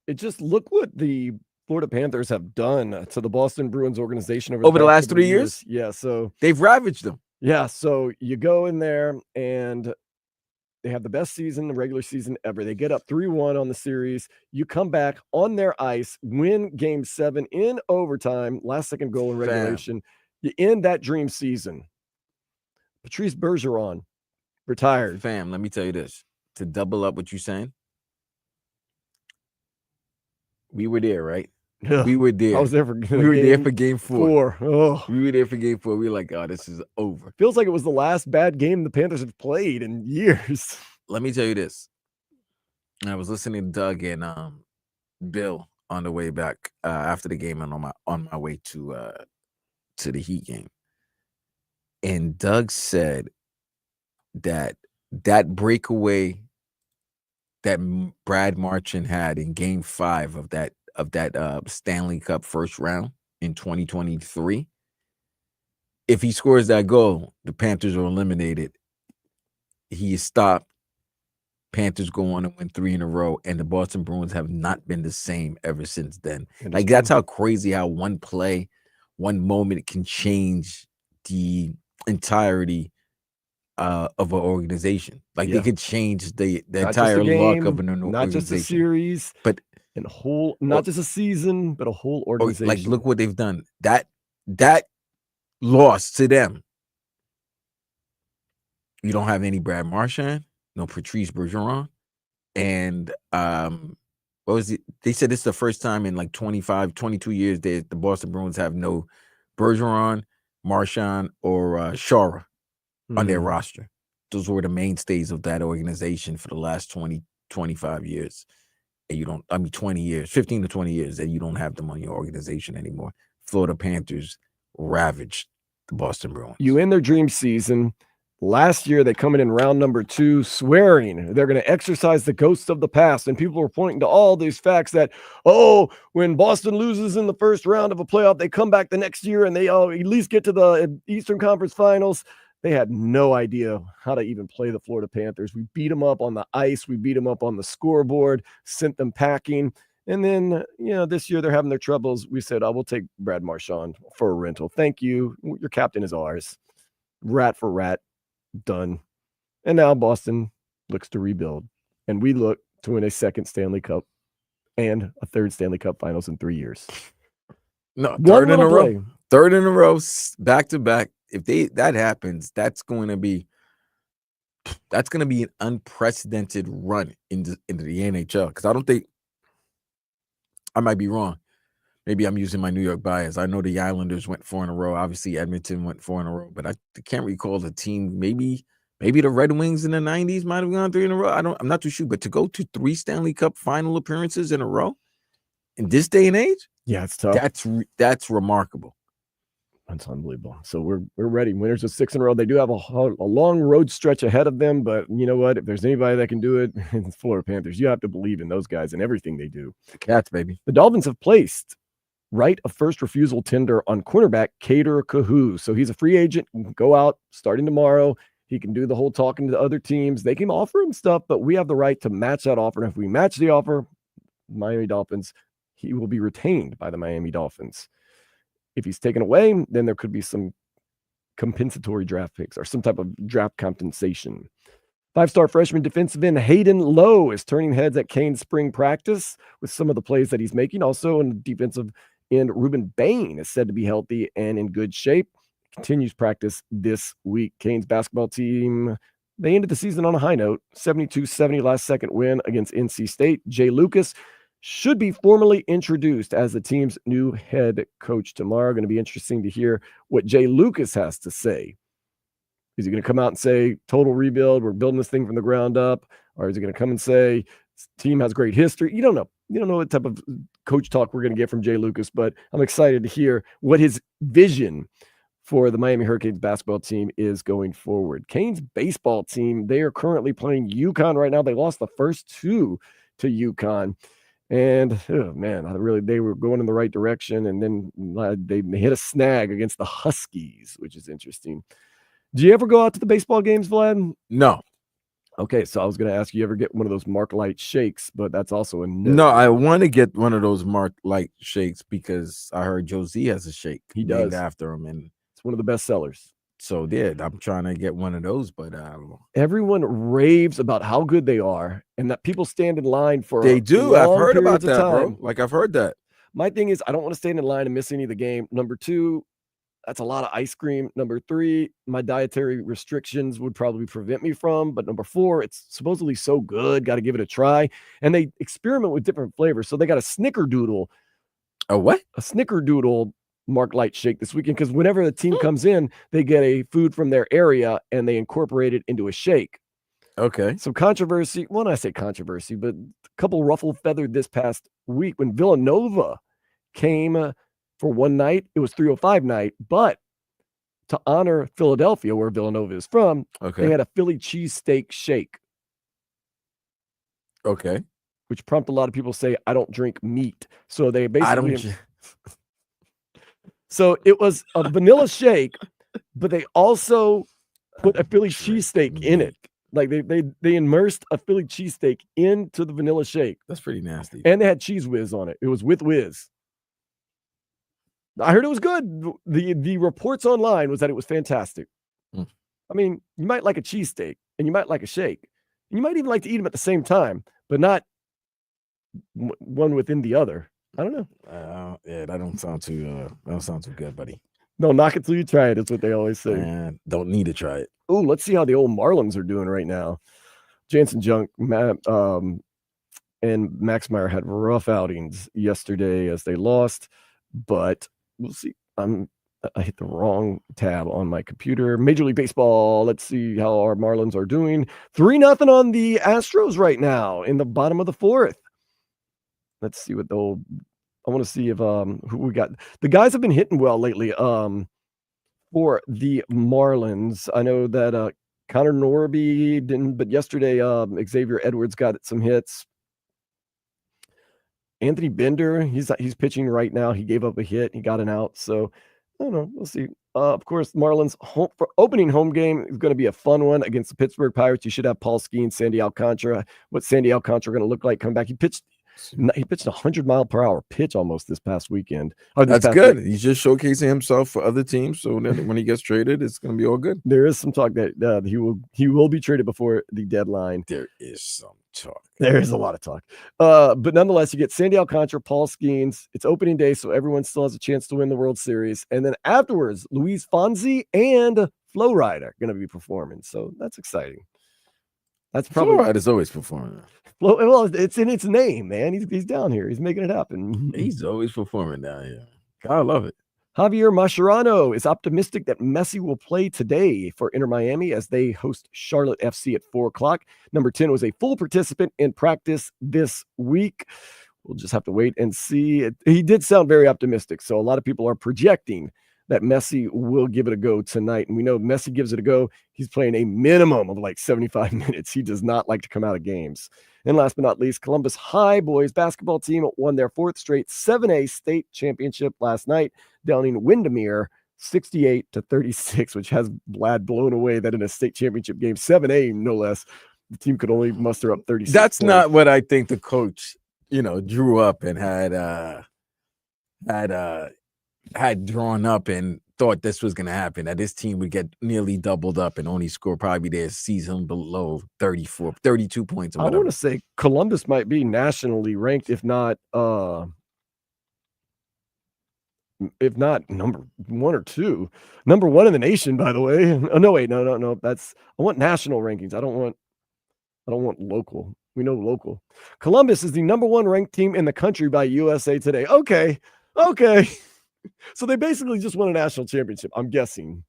Speaker 2: It just look what the Florida Panthers have done to the Boston Bruins organization over
Speaker 3: the
Speaker 2: past
Speaker 3: last
Speaker 2: couple
Speaker 3: 3 years.
Speaker 2: Yeah, so
Speaker 3: They've ravaged them.
Speaker 2: yeah, so you go in there and they have the best season, the regular season ever. They get up 3-1 on the series. You come back on their ice, win game 7 in overtime, last second goal in regulation. You end that dream season. Patrice Bergeron retired.
Speaker 3: Fam, let me tell you this. To double up what you're saying, we were there, right?
Speaker 2: Ugh,
Speaker 3: We were there.
Speaker 2: I was there for
Speaker 3: We were there for game 4.
Speaker 2: Oh,
Speaker 3: We were there for game 4. We were like, oh, this is over.
Speaker 2: feels like it was the last bad game the Panthers have played in years.
Speaker 3: Let me tell you this. I was listening to Doug and Bill on the way back after the game and on my way to the Heat game. And Doug said that breakaway that Brad Marchand had in game 5 of that Stanley Cup first round in 2023, if he scores that goal, the Panthers are eliminated. He is stopped. Panthers go on and win 3 in a row, and the Boston Bruins have not been the same ever since then. Like, that's how crazy how one play, one moment can change the entirety of an organization. Like, they could change the entire luck of an organization.
Speaker 2: Not just a series,
Speaker 3: but
Speaker 2: in a whole, not just a season, but a whole organization.
Speaker 3: Like, look what they've done. That loss to them. You don't have any Brad Marchand, no Patrice Bergeron, and what was it? They said this is the first time in like 25, 22 years that the Boston Bruins have no Bergeron, Marchand, or Chara on their roster. Those were the mainstays of that organization for the last 20, 25 years. And you don't, 20 years, 15 to 20 years, that you don't have them on your organization anymore. Florida Panthers ravaged the Boston Bruins.
Speaker 2: You end their dream season. Last year, they come in round number 2, swearing they're going to exorcise the ghosts of the past. And people were pointing to all these facts that, when Boston loses in the first round of a playoff, they come back the next year and they at least get to the Eastern Conference Finals. They had no idea how to even play the Florida Panthers. We beat them up on the ice. We beat them up on the scoreboard, sent them packing. And then, this year they're having their troubles. We said, we'll take Brad Marchand for a rental. Thank you. Your captain is ours. Rat for rat. Done. And now Boston looks to rebuild. And we look to win a second Stanley Cup and a third Stanley Cup Finals in 3 years.
Speaker 3: No, third in a row. Third in a row, back to back. If that happens, that's going to be an unprecedented run into the NHL. Because I don't think, I might be wrong. Maybe I'm using my New York bias. I know the Islanders went 4 in a row. Obviously, Edmonton went 4 in a row. But I can't recall the team. Maybe the Red Wings in the 90s might have gone 3 in a row. I'm not too sure. But to go to 3 Stanley Cup final appearances in a row in this day and age,
Speaker 2: yeah, it's tough.
Speaker 3: That's remarkable.
Speaker 2: That's unbelievable. So we're ready. Winners of 6 in a row. They do have a long road stretch ahead of them, but you know what? If there's anybody that can do it, it's Florida Panthers. You have to believe in those guys and everything they do.
Speaker 3: The Cats, baby.
Speaker 2: The Dolphins have placed right of first refusal tender on cornerback Kader Kahu. So he's a free agent. He can go out starting tomorrow. He can do the whole talking to other teams. They can offer him stuff, but we have the right to match that offer. And if we match the offer, Miami Dolphins, he will be retained by the Miami Dolphins. If he's taken away, then there could be some compensatory draft picks or some type of draft compensation. 5-star freshman defensive end Hayden Lowe is turning heads at Cane's spring practice with some of the plays that he's making. Also, in the defensive end, Ruben Bain is said to be healthy and in good shape. Continues practice this week. Cane's basketball team, they ended the season on a high note, 72-70 last second win against NC State. Jay Lucas should be formally introduced as the team's new head coach tomorrow. Going to be interesting to hear what Jay Lucas has to say Is he going to come out and say total rebuild? We're building this thing from the ground up. Or is he going to come and say team has great history? You don't know. You don't know what type of coach talk we're going to get from Jay Lucas, but I'm excited to hear what his vision for the Miami Hurricanes basketball team is going forward. Canes baseball team, they are currently playing UConn right now. They lost the first 2 to UConn. And oh man, they were going in the right direction. And then they hit a snag against the Huskies, which is interesting. Do you ever go out to the baseball games, Vlad?
Speaker 3: No.
Speaker 2: Okay, so I was going to ask you ever get one of those Mark Light shakes, but that's also a no.
Speaker 3: No, I want to get one of those Mark Light shakes because I heard Josie has a shake.
Speaker 2: He
Speaker 3: named
Speaker 2: does.
Speaker 3: after him, and
Speaker 2: It's one of the best sellers.
Speaker 3: so I'm trying to get one of those, but I don't know.
Speaker 2: Everyone raves about how good they are and that people stand in line for
Speaker 3: They do. I've
Speaker 2: long
Speaker 3: heard about
Speaker 2: periods of
Speaker 3: that, bro.
Speaker 2: time.
Speaker 3: Like I've heard that.
Speaker 2: My thing is I don't want to stand in line and miss any of the game. Number 2, that's a lot of ice cream. Number 3, my dietary restrictions would probably prevent me from. But number 4, it's supposedly so good. Got to give it a try. And they experiment with different flavors. So they got a snickerdoodle.
Speaker 3: A what?
Speaker 2: A snickerdoodle Mark Light shake this weekend because whenever the team comes in, they get a food from their area and they incorporate it into a shake.
Speaker 3: Okay.
Speaker 2: Some controversy. Well, I say controversy, but a couple ruffled feathered this past week when Villanova came for one night. It was 305 night, but to honor Philadelphia, where Villanova is from, they had a Philly cheesesteak shake.
Speaker 3: Okay.
Speaker 2: Which prompted a lot of people to say, I don't drink meat. So they basically... So it was a vanilla shake, but they also put a Philly cheesesteak in it. Like they immersed a Philly cheesesteak into the vanilla shake.
Speaker 3: That's pretty nasty.
Speaker 2: And they had cheese whiz on it. It was with whiz. I heard it was good. The reports online was that it was fantastic. I mean, you might like a cheesesteak and you might like a shake. And you might even like to eat them at the same time, but not one within the other. I don't know.
Speaker 3: Yeah, that don't sound too good, buddy.
Speaker 2: No, knock it till you try it. That's what they always say.
Speaker 3: Man, don't need to try it.
Speaker 2: Oh, let's see how the old Marlins are doing right now. Jansen Junk, and Max Meyer had rough outings yesterday as they lost, but we'll see. I hit the wrong tab on my computer. Major League Baseball. Let's see how our Marlins are doing. 3-0 on the Astros right now in the bottom of the 4th. Let's see what I want to see if who we got. The guys have been hitting well lately. For the Marlins, I know that Connor Norby didn't, but yesterday Xavier Edwards got some hits. Anthony Bender, he's pitching right now. He gave up a hit. He got an out. So I don't know. We'll see. Of course, Marlins opening home game is going to be a fun one against the Pittsburgh Pirates. You should have Paul Skeens, Sandy Alcantara. What Sandy Alcantara going to look like? Come back. He pitched a 100-mile-per-hour pitch almost this past weekend.
Speaker 3: That's good. He's just showcasing himself for other teams. So then when he gets traded, it's going to be all good.
Speaker 2: There is some talk that he will be traded before the deadline.
Speaker 3: There is some talk.
Speaker 2: There is a lot of talk. But nonetheless, you get Sandy Alcantara, Paul Skeens. It's opening day, so everyone still has a chance to win the World Series. And then afterwards, Luis Fonsi and Flo Rida are going to be performing. So that's exciting. That's probably
Speaker 3: Flo Rida's always performing.
Speaker 2: Well, it's in its name, man. He's down here. He's making it happen.
Speaker 3: He's always performing down here. I love it.
Speaker 2: Javier Mascherano is optimistic that Messi will play today for Inter Miami as they host Charlotte FC at 4:00. Number 10 was a full participant in practice this week. We'll just have to wait and see. He did sound very optimistic, so a lot of people are projecting that Messi will give it a go tonight. And we know if Messi gives it a go, he's playing a minimum of like 75 minutes. He does not like to come out of games. And last but not least, Columbus High boys basketball team won their 4th straight 7A state championship last night, downing Windermere 68-36, which has Vlad blown away that in a state championship game, 7A no less, the team could only muster up 36.
Speaker 3: That's
Speaker 2: points.
Speaker 3: not what I think the coach, drew up and had drawn up and thought this was going to happen, that this team would get nearly doubled up and only score probably their season below 32 points or
Speaker 2: I
Speaker 3: whatever.
Speaker 2: want to say Columbus might be nationally ranked, if not number 1 or 2. Number 1 in the nation, by the way. Oh, no, wait, no. I want national rankings. I don't want local. We know local. Columbus is the number 1 ranked team in the country by USA Today. Okay. So they basically just won a national championship, I'm guessing.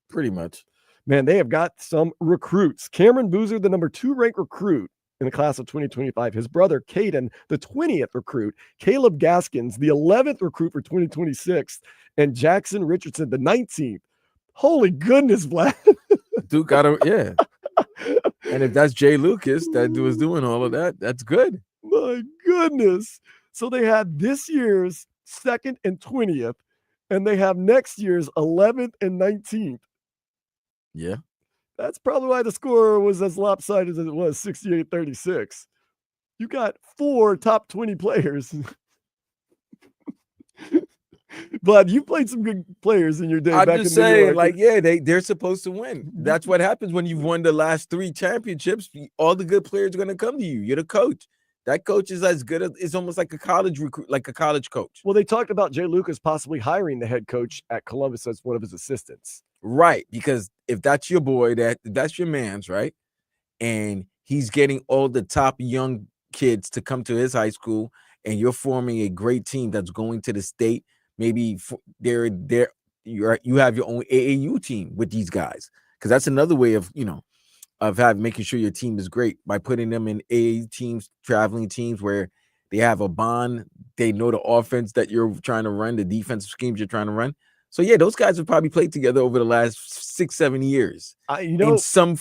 Speaker 3: Pretty much.
Speaker 2: Man, they have got some recruits. Cameron Boozer, the number 2 ranked recruit in the class of 2025. His brother, Caden, the 20th recruit. Caleb Gaskins, the 11th recruit for 2026. And Jackson Richardson, the 19th. Holy goodness, Vlad.
Speaker 3: Duke got a, yeah. And if that's Jay Lucas that was doing all of that, that's good.
Speaker 2: My goodness. So they had this year's 2nd and 20th, and they have next year's 11th and 19th.
Speaker 3: Yeah.
Speaker 2: That's probably why the score was as lopsided as it was, 68-36. You got 4 top 20 players. But you played some good players in your day.
Speaker 3: I'm
Speaker 2: back
Speaker 3: just
Speaker 2: in New
Speaker 3: saying,
Speaker 2: York.
Speaker 3: like, yeah, they're supposed to win. That's what happens when you've won the last 3 championships. All the good players are going to come to you. You're the coach. That coach is as good as, it's almost like a college recruit, like a college coach.
Speaker 2: Well, they talked about Jay Lucas possibly hiring the head coach at Columbus as one of his assistants.
Speaker 3: Right, because if that's your boy, that's your man's, right? And he's getting all the top young kids to come to his high school, and you're forming a great team that's going to the state. Maybe you have your own AAU team with these guys, because that's another way of making sure your team is great by putting them in AAU teams, traveling teams where they have a bond. They know the offense that you're trying to run, the defensive schemes you're trying to run. So yeah, those guys have probably played together over the last 6-7 years. In some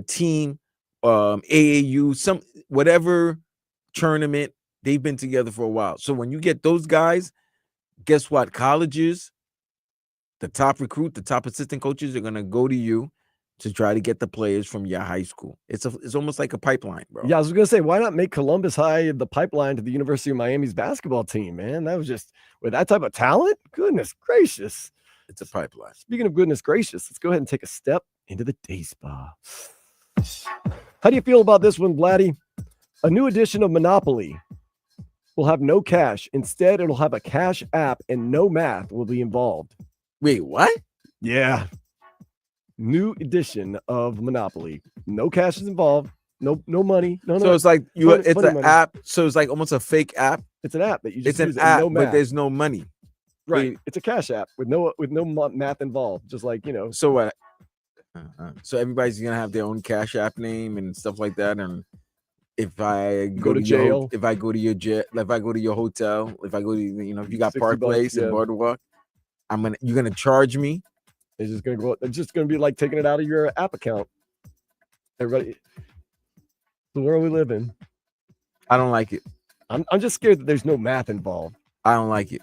Speaker 3: team, AAU, some whatever tournament, they've been together for a while. So when you get those guys, guess what? Colleges, the top recruit, the top assistant coaches are gonna go to you to try to get the players from your high school. It's almost like a pipeline, bro.
Speaker 2: Yeah, I was gonna say, why not make Columbus High the pipeline to the University of Miami's basketball team, man? That was just with that type of talent. Goodness gracious.
Speaker 3: It's a pipeline.
Speaker 2: Speaking of goodness gracious, let's go ahead and take a step into the day spa. How do you feel about this one, Vladdy? A new edition of Monopoly will have no cash. Instead, it'll have a cash app and no math will be involved.
Speaker 3: Wait, what?
Speaker 2: Yeah. New edition of Monopoly. No cash is involved. No money.
Speaker 3: So it's like it's an app. So it's like almost a fake app.
Speaker 2: It's an app that you just
Speaker 3: use.
Speaker 2: It's
Speaker 3: an app,
Speaker 2: no
Speaker 3: but there's no money.
Speaker 2: Right. It's a cash app with no math involved. Just like,
Speaker 3: So what? So everybody's gonna have their own cash app name and stuff like that. And if I go to jail, if I go to your jet, if I go to your hotel, if I go to if you got Park Place and Boardwalk, you're gonna charge me.
Speaker 2: It's just gonna go. It's just gonna be like taking it out of your app account. Everybody, the world we live in.
Speaker 3: I don't like it.
Speaker 2: I'm just scared that there's no math involved.
Speaker 3: I don't like it.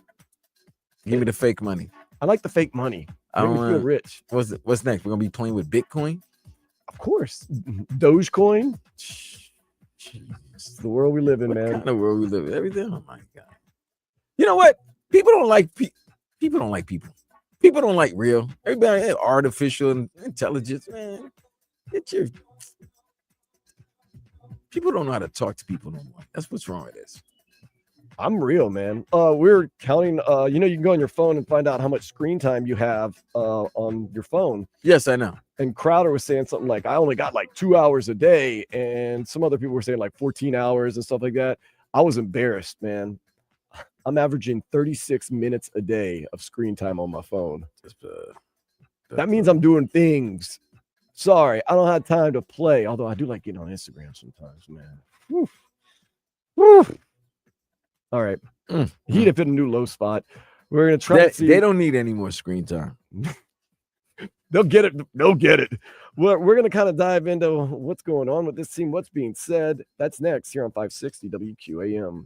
Speaker 3: Give me the fake money.
Speaker 2: I like the fake money.
Speaker 3: I don't
Speaker 2: feel rich.
Speaker 3: What's next? We're gonna be playing with Bitcoin.
Speaker 2: Of course, Dogecoin. It's the world we live in, man.
Speaker 3: What kind of world we live in? Everything. Oh my god. You know what? People don't like people. Don't like people. People don't like real. Everybody artificial intelligence, man. People don't know how to talk to people no more. That's what's wrong with this.
Speaker 2: I'm real, man. We're counting. You can go on your phone and find out how much screen time you have on your phone.
Speaker 3: Yes, I know.
Speaker 2: And Crowder was saying something like, I only got like 2 hours a day. And some other people were saying like 14 hours and stuff like that. I was embarrassed, man. I'm averaging 36 minutes a day of screen time on my phone. That means I'm doing things. Sorry, I don't have time to play. Although I do like getting on Instagram sometimes, man. Woo. Woo. All right. Heat have hit a new low spot. We're going to try to see.
Speaker 3: They don't need any more screen time.
Speaker 2: They'll get it. They'll get it. We're going to kind of dive into what's going on with this team, what's being said. That's next here on 560 WQAM.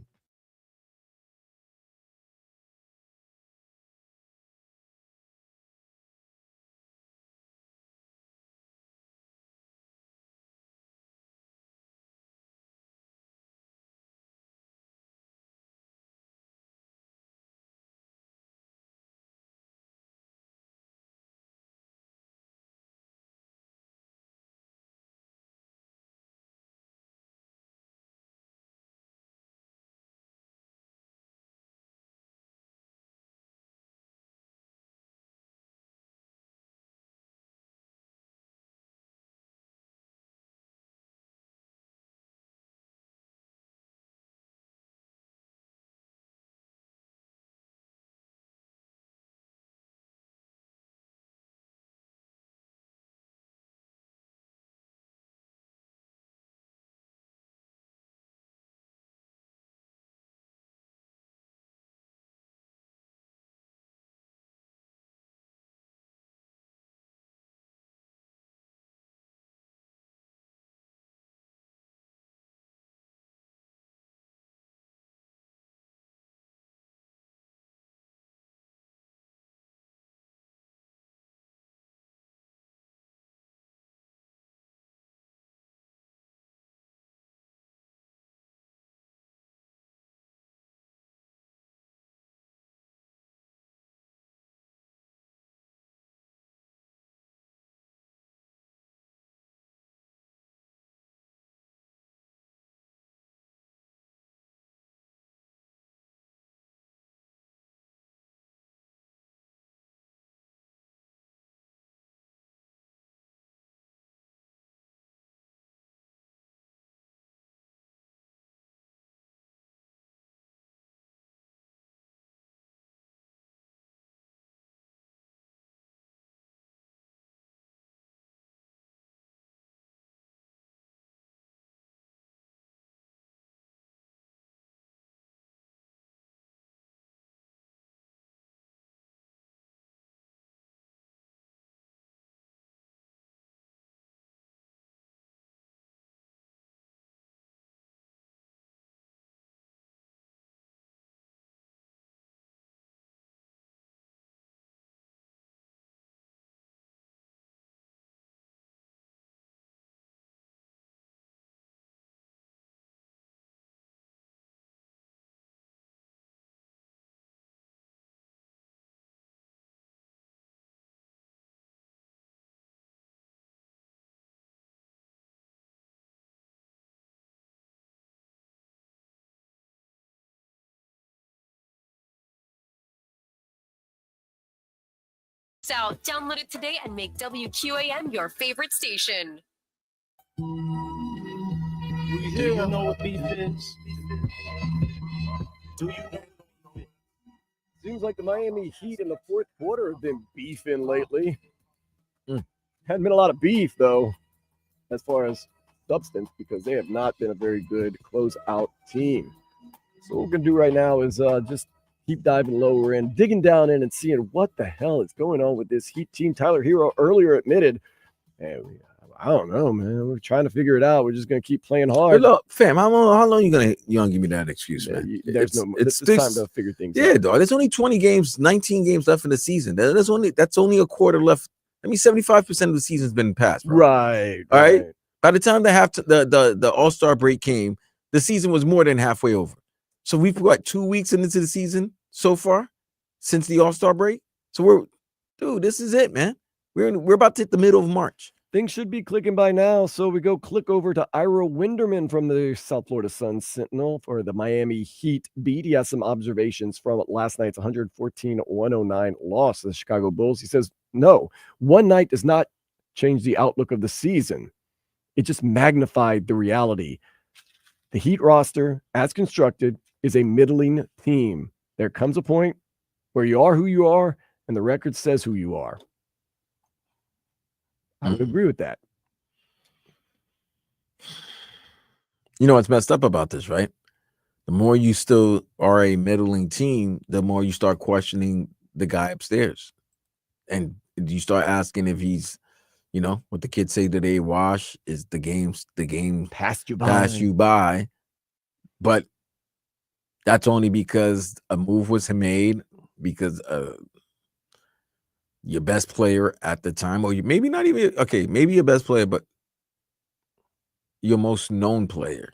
Speaker 4: out, download it today and make WQAM your favorite station.
Speaker 9: Do you know what beef is? Do you know?
Speaker 2: Seems like the Miami Heat in the fourth quarter have been beefing lately. Hadn't been a lot of beef, though, as far as substance, because they have not been a very good closeout team. So what we're going to do right now is just keep diving lower in, digging down in and seeing what the hell is going on with this Heat team. Tyler Hero earlier admitted, hey, I don't know, man. We're trying to figure it out. We're just going to keep playing hard.
Speaker 3: Look, fam, how long you gonna give me that excuse, man?
Speaker 2: There's it's time to figure things out.
Speaker 3: Yeah, dog. There's only 20 games, 19 games left in the season. That's only a quarter left. I mean, 75% of the season's been passed, bro.
Speaker 2: Right.
Speaker 3: All right. By the time the All-Star break came, the season was more than halfway over. So we've got 2 weeks into the season so far since the All-Star break. So this is it, man. We're about to hit the middle of March.
Speaker 2: Things should be clicking by now, so we go click over to Ira Winderman from the South Florida Sun Sentinel for the Miami Heat beat. He has some observations from last night's 114-109 loss to the Chicago Bulls. He says, no, one night does not change the outlook of the season. It just magnified the reality. The Heat roster, as constructed, is a middling team. There comes a point where you are who you are, and the record says who you are. I would agree with that.
Speaker 3: You know what's messed up about this, right? The more you still are a middling team, the more you start questioning the guy upstairs. And you start asking if he's, what the kids say today, wash, is the game
Speaker 2: passed you
Speaker 3: by. But that's only because a move was made, because your best player at the time, or maybe not even, maybe your best player, but your most known player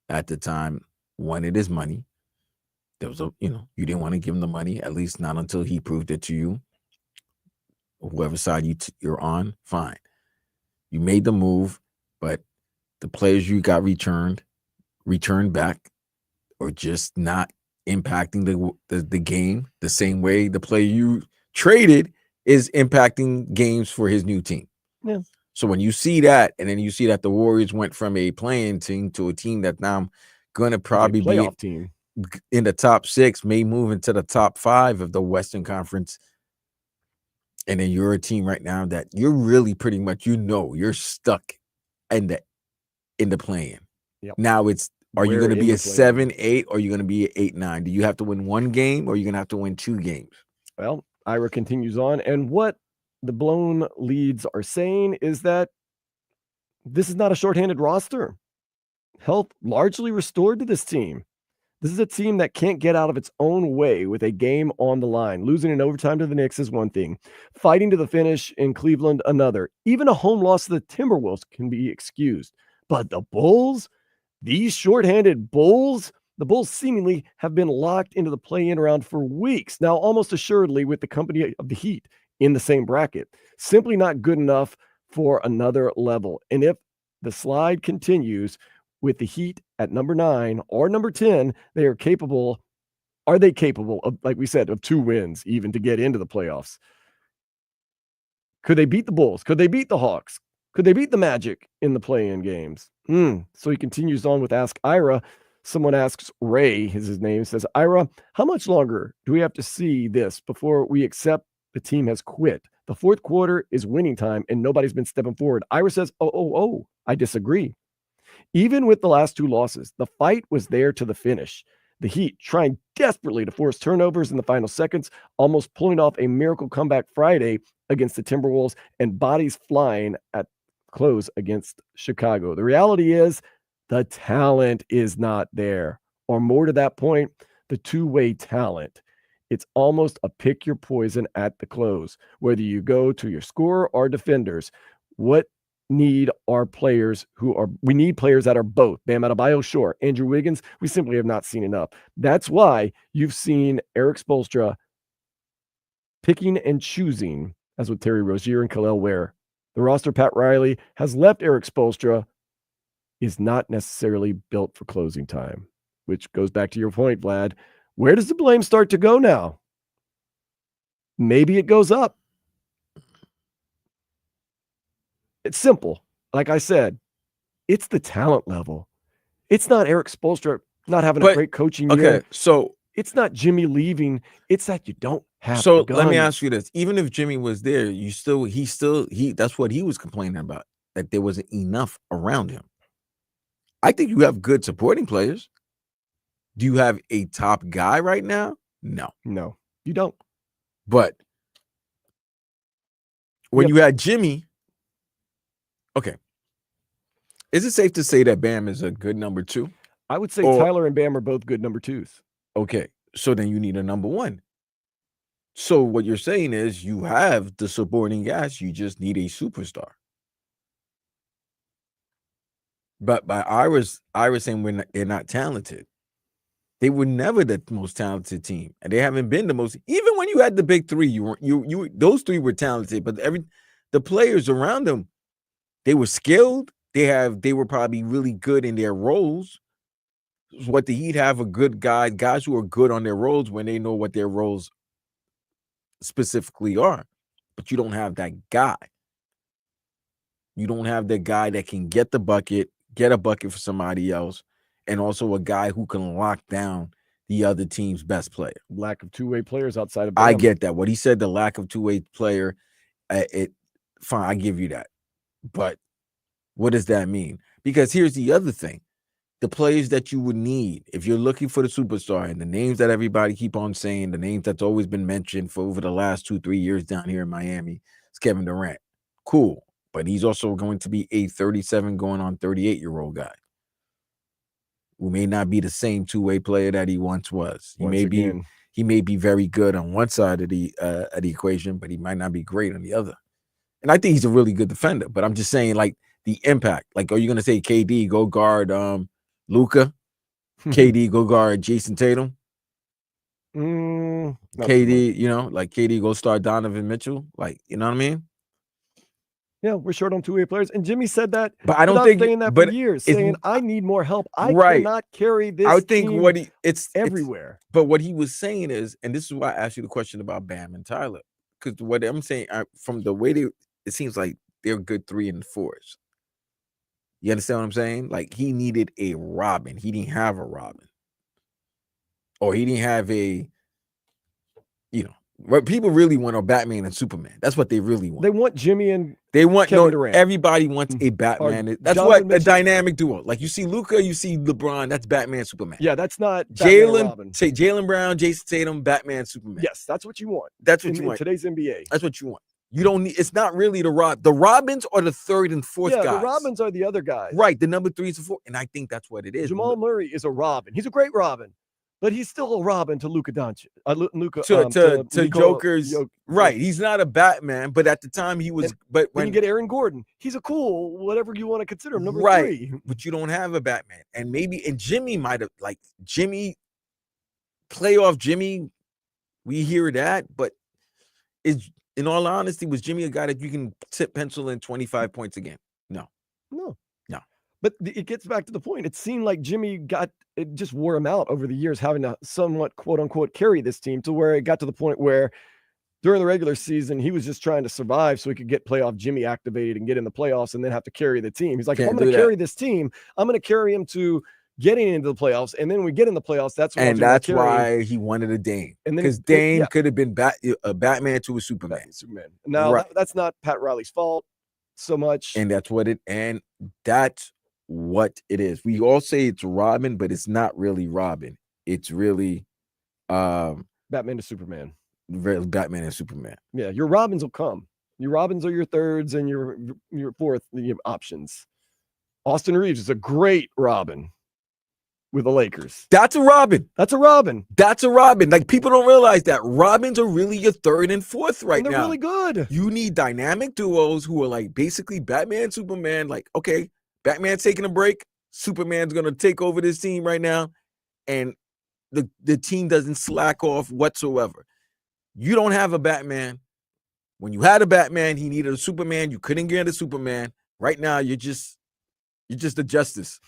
Speaker 3: at the time wanted his money. There was you didn't want to give him the money, at least not until he proved it to you. Whoever side you're on, fine. You made the move, but the players you got returned back, or just not impacting the game the same way the player you traded is impacting games for his new team.
Speaker 2: Yeah.
Speaker 3: So when you see that, and then you see that the Warriors went from a playing team to a team that now going to probably be
Speaker 2: team
Speaker 3: in the top 6, may move into the top 5 of the Western Conference, and then you're a team right now that you're really pretty much, you're stuck in the play-in.
Speaker 2: Yep.
Speaker 3: Now are you going to be a 7-8, or are you going to be an 8-9? Do you have to win one game, or are you going to have to win 2 games?
Speaker 2: Well, Ira continues on, and what the blown leads are saying is that this is not a shorthanded roster. Health largely restored to this team. This is a team that can't get out of its own way with a game on the line. Losing in overtime to the Knicks is one thing. Fighting to the finish in Cleveland, another. Even a home loss to the Timberwolves can be excused. But the Bulls, these shorthanded Bulls, the Bulls seemingly have been locked into the play-in round for weeks, now almost assuredly with the company of the Heat in the same bracket. Simply not good enough for another level. And if the slide continues with the Heat at number 9 or number 10, are they capable of, like we said, of 2 wins even to get into the playoffs? Could they beat the Bulls? Could they beat the Hawks? Could they beat the Magic in the play-in games? So he continues on with Ask Ira. Someone asks, Ray is his name, says, Ira, how much longer do we have to see this before we accept the team has quit? The fourth quarter is winning time and nobody's been stepping forward. Ira says, I disagree. Even with the last 2 losses, the fight was there to the finish. The Heat trying desperately to force turnovers in the final seconds, almost pulling off a miracle comeback Friday against the Timberwolves, and bodies flying at close against Chicago. The reality is the talent is not there. Or more to that point, the two-way talent. It's almost a pick your poison at the close, whether you go to your scorer or defenders. What need are players we need players that are both. Bam Adebayo, sure. Andrew Wiggins, we simply have not seen enough. That's why you've seen Eric Spoelstra picking and choosing, as with Terry Rozier and Khalil Ware. The roster Pat Riley has left Eric Spoelstra is not necessarily built for closing time, which goes back to your point, Vlad. Where does the blame start to go now? Maybe it goes up. It's simple. Like I said, it's the talent level. It's not Eric Spoelstra not having a
Speaker 3: But-
Speaker 2: great coaching
Speaker 3: Okay,
Speaker 2: year.
Speaker 3: so
Speaker 2: It's not Jimmy leaving. It's that you don't have
Speaker 3: so
Speaker 2: the
Speaker 3: let me
Speaker 2: guns.
Speaker 3: ask you this: even if Jimmy was there, he that's what he was complaining about, that there wasn't enough around him. I think you have good supporting players. Do you have a top guy right now? No,
Speaker 2: No, you don't.
Speaker 3: but when
Speaker 2: Yep.
Speaker 3: you had Jimmy, okay, is it safe to say that Bam is a good number 2?
Speaker 2: I would say
Speaker 3: Or-
Speaker 2: Tyler and Bam are both good number 2s.
Speaker 3: Okay, so then you need a number 1. So what you're saying is you have the supporting guys, you just need a superstar. But by Ira's saying they're not talented. They were never the most talented team, and they haven't been the most. Even when you had the big 3, you those 3 were talented, but the players around them, they were skilled. They were probably really good in their roles. What the Heat have a good guys who are good on their roles when they know what their roles specifically are, but you don't have that guy. You don't have the guy that can get a bucket for somebody else, and also a guy who can lock down the other team's best player.
Speaker 2: Lack of two-way players outside of Bam.
Speaker 3: I get that. What he said, the lack of two-way player, fine, I give you that. But what does that mean? Because here's the other thing. The players that you would need if you're looking for the superstar, and the names that everybody keep on saying, the names that's always been mentioned for over the last 2-3 years down here in Miami, is Kevin Durant. Cool. But he's also going to be a 37 going on 38-year-old guy who may not be the same two-way player that he once was. He may be very good on one side of the equation, but he might not be great on the other. And I think he's a really good defender. But I'm just saying, like, the impact. Like, are you going to say KD go guard Luka? KD go guard Jason Tatum? KD, KD go start Donovan Mitchell? Like, you know what I mean?
Speaker 2: Yeah, we're short on two-way players. And Jimmy said that.
Speaker 3: But I don't
Speaker 2: without
Speaker 3: think
Speaker 2: saying that for years, saying I need more help. I cannot carry this.
Speaker 3: I would think
Speaker 2: team everywhere.
Speaker 3: But what he was saying is, and this is why I asked you the question about Bam and Tyler, because what I'm saying, from the way it seems like they're good 3 and 4s. You understand what I'm saying? Like, he needed a Robin. He didn't have a Robin, or he didn't have a, what people really want are Batman and Superman. That's what they really want.
Speaker 2: They want Jimmy and
Speaker 3: Kevin
Speaker 2: Durant.
Speaker 3: Everybody wants a Batman. That's what a dynamic duo. Like, you see Luka, you see LeBron. That's Batman, Superman.
Speaker 2: Yeah, that's not
Speaker 3: Jalen Brown, Jason Tatum, Batman, Superman.
Speaker 2: Yes, that's what you want.
Speaker 3: That's what you want.
Speaker 2: In today's NBA.
Speaker 3: That's what you want. You don't need. It's not really the Robins are the 3rd and 4th guys.
Speaker 2: Yeah, the Robins are the other guys.
Speaker 3: Right, the number 3s and 4, and I think that's what it is.
Speaker 2: Jamal Murray is a Robin. He's a great Robin, but he's still a Robin to Luka Doncic.
Speaker 3: To Joker's. Right, he's not a Batman, but at the time he was. But
Speaker 2: when you get Aaron Gordon, he's a cool whatever you want to consider him, number 3.
Speaker 3: But you don't have a Batman, and Jimmy might have playoff Jimmy. We hear that, but in all honesty, was Jimmy a guy that you can pencil in 25 points a game? No.
Speaker 2: But it gets back to the point. It seemed like Jimmy it just wore him out over the years, having to somewhat, quote unquote, carry this team to where it got to the point where during the regular season, he was just trying to survive so he could get playoff Jimmy activated and get in the playoffs and then have to carry the team. He's like, if I'm going to carry this team, I'm going to carry him to getting into the playoffs. And then when we get in the playoffs, that's
Speaker 3: why he wanted a Dame. Because Dame could have been a Batman to a Superman.
Speaker 2: Now, that's not Pat Riley's fault so much.
Speaker 3: And that's what it is. We all say it's Robin, but it's not really Robin. It's really
Speaker 2: Batman to Superman.
Speaker 3: Batman and Superman.
Speaker 2: Yeah, your Robins will come. Your Robins are your 3rds and your 4th options. Austin Reeves is a great Robin with the Lakers.
Speaker 3: That's a Robin.
Speaker 2: That's a Robin.
Speaker 3: That's a Robin. Like, people don't realize that Robins are really your 3rd and 4th right now.
Speaker 2: They're really good.
Speaker 3: You need dynamic duos who are like basically Batman, Superman. Like, okay, Batman's taking a break. Superman's going to take over this team right now. And the team doesn't slack off whatsoever. You don't have a Batman. When you had a Batman, he needed a Superman. You couldn't get a Superman. Right now, you're just a Justice.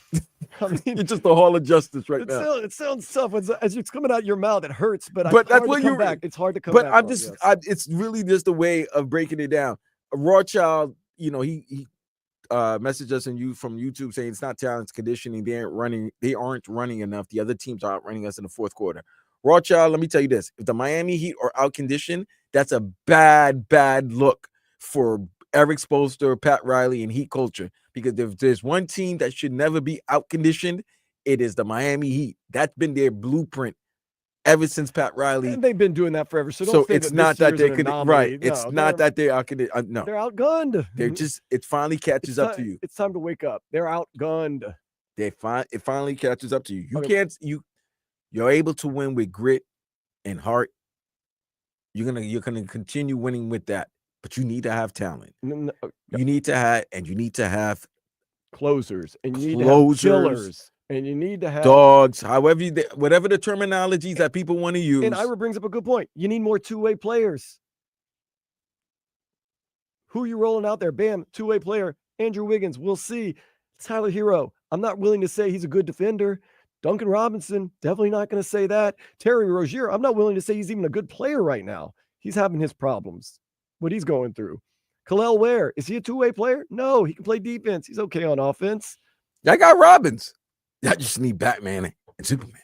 Speaker 3: I mean, you're just the Hall of Justice now.
Speaker 2: It sounds tough as it's coming out your mouth. It hurts, but
Speaker 3: that's what you're back.
Speaker 2: It's hard to come back.
Speaker 3: But it's really just a way of breaking it down. Rothschild, he messaged us from YouTube saying it's not talent, it's conditioning. They aren't running enough. The other teams are outrunning us in the fourth quarter. Raw child, let me tell you this. If the Miami Heat are out conditioned, that's a bad look for Eric Spoelstra, Pat Riley, and Heat culture. Because if there's one team that should never be out conditioned, it is the Miami Heat. That's been their blueprint ever since Pat Riley.
Speaker 2: And they've been doing that forever. So
Speaker 3: So
Speaker 2: don't say
Speaker 3: it's
Speaker 2: that
Speaker 3: not
Speaker 2: this
Speaker 3: that
Speaker 2: year's
Speaker 3: they
Speaker 2: an
Speaker 3: could
Speaker 2: anomaly.
Speaker 3: right.
Speaker 2: No,
Speaker 3: It's not that they're out conditioned. No,
Speaker 2: they're outgunned.
Speaker 3: they're just it finally catches up to you.
Speaker 2: It's time to wake up. They're outgunned.
Speaker 3: It finally catches up to you.
Speaker 2: Okay.
Speaker 3: You're able to win with grit and heart. You're gonna continue winning with that, but you need to have talent. You need to have
Speaker 2: Closers, and you need
Speaker 3: Closers,
Speaker 2: to have killers, and you need to have
Speaker 3: dogs. Whatever the terminologies that people want to use.
Speaker 2: And Ira brings up a good point. You need more two-way players. Who are you rolling out there? Bam, two-way player. Andrew Wiggins. We'll see. Tyler Hero. I'm not willing to say he's a good defender. Duncan Robinson, definitely not going to say that. Terry Rozier, I'm not willing to say he's even a good player right now. He's having his problems, what he's going through. Khalil Ware, is he a two-way player? No, he can play defense. He's okay on offense.
Speaker 3: I got Robins. I just need Batman and Superman.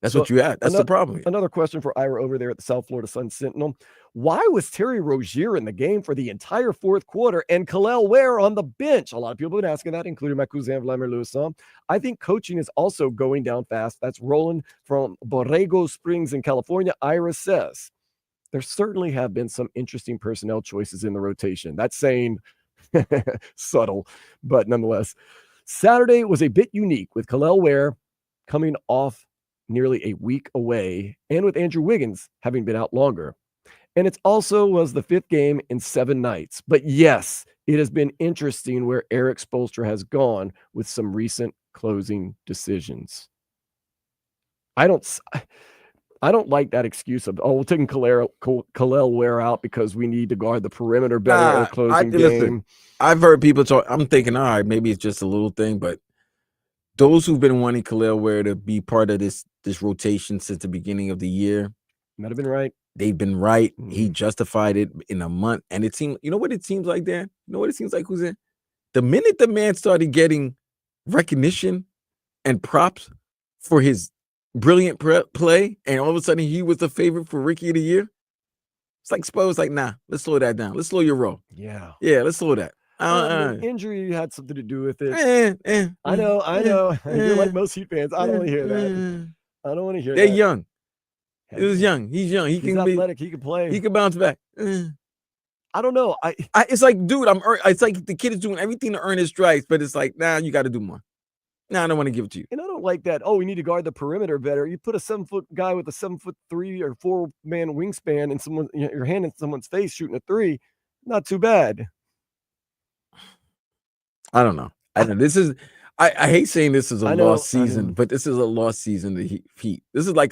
Speaker 3: That's what you have. That's the problem.
Speaker 2: Another question for Ira over there at the South Florida Sun Sentinel. Why was Terry Rozier in the game for the entire fourth quarter and Khalil Ware on the bench? A lot of people have been asking that, including my cousin Vladimir Lewisson. I think coaching is also going down fast. That's Roland from Borrego Springs in California. Ira says, there certainly have been some interesting personnel choices in the rotation. That's saying subtle, but nonetheless. Saturday was a bit unique with Khalil Ware coming off nearly a week away, and with Andrew Wiggins having been out longer. And it also was the fifth game in 7 nights. But yes, it has been interesting where Eric Spoelstra has gone with some recent closing decisions. I don't like that excuse of, we're taking Khalil Ware out because we need to guard the perimeter better at a closing game.
Speaker 3: Listen, I've heard people talk. I'm thinking, all right, maybe it's just a little thing, but those who've been wanting Khalil Ware to be part of this rotation since the beginning of the year
Speaker 2: might have been right.
Speaker 3: They've been right. He justified it in a month. And it seemed, you know what it seems like, Dan? You know what it seems like, who's in? The minute the man started getting recognition and props for his brilliant play, and all of a sudden he was the favorite for Rookie of the Year, it's like Spo's like, nah, let's slow that down. Let's slow your roll.
Speaker 2: Yeah.
Speaker 3: Yeah, let's slow that.
Speaker 2: Injury had something to do with it. I know. You're like most Heat fans. I don't want to hear that. I don't want to hear
Speaker 3: They're
Speaker 2: that.
Speaker 3: young. He was young. He's young. He's
Speaker 2: athletic. He can play.
Speaker 3: He can bounce back.
Speaker 2: I don't know.
Speaker 3: It's like, dude, it's like the kid is doing everything to earn his stripes, but it's like, nah, you got to do more. Nah, I don't want to give it to you.
Speaker 2: And I don't like that. Oh, we need to guard the perimeter better. You put a 7-foot guy with a 7'3" or 4-man wingspan and your hand in someone's face shooting a three. Not too bad.
Speaker 3: I don't know. I hate saying this is a lost season, but this is a lost season to Heat. This is like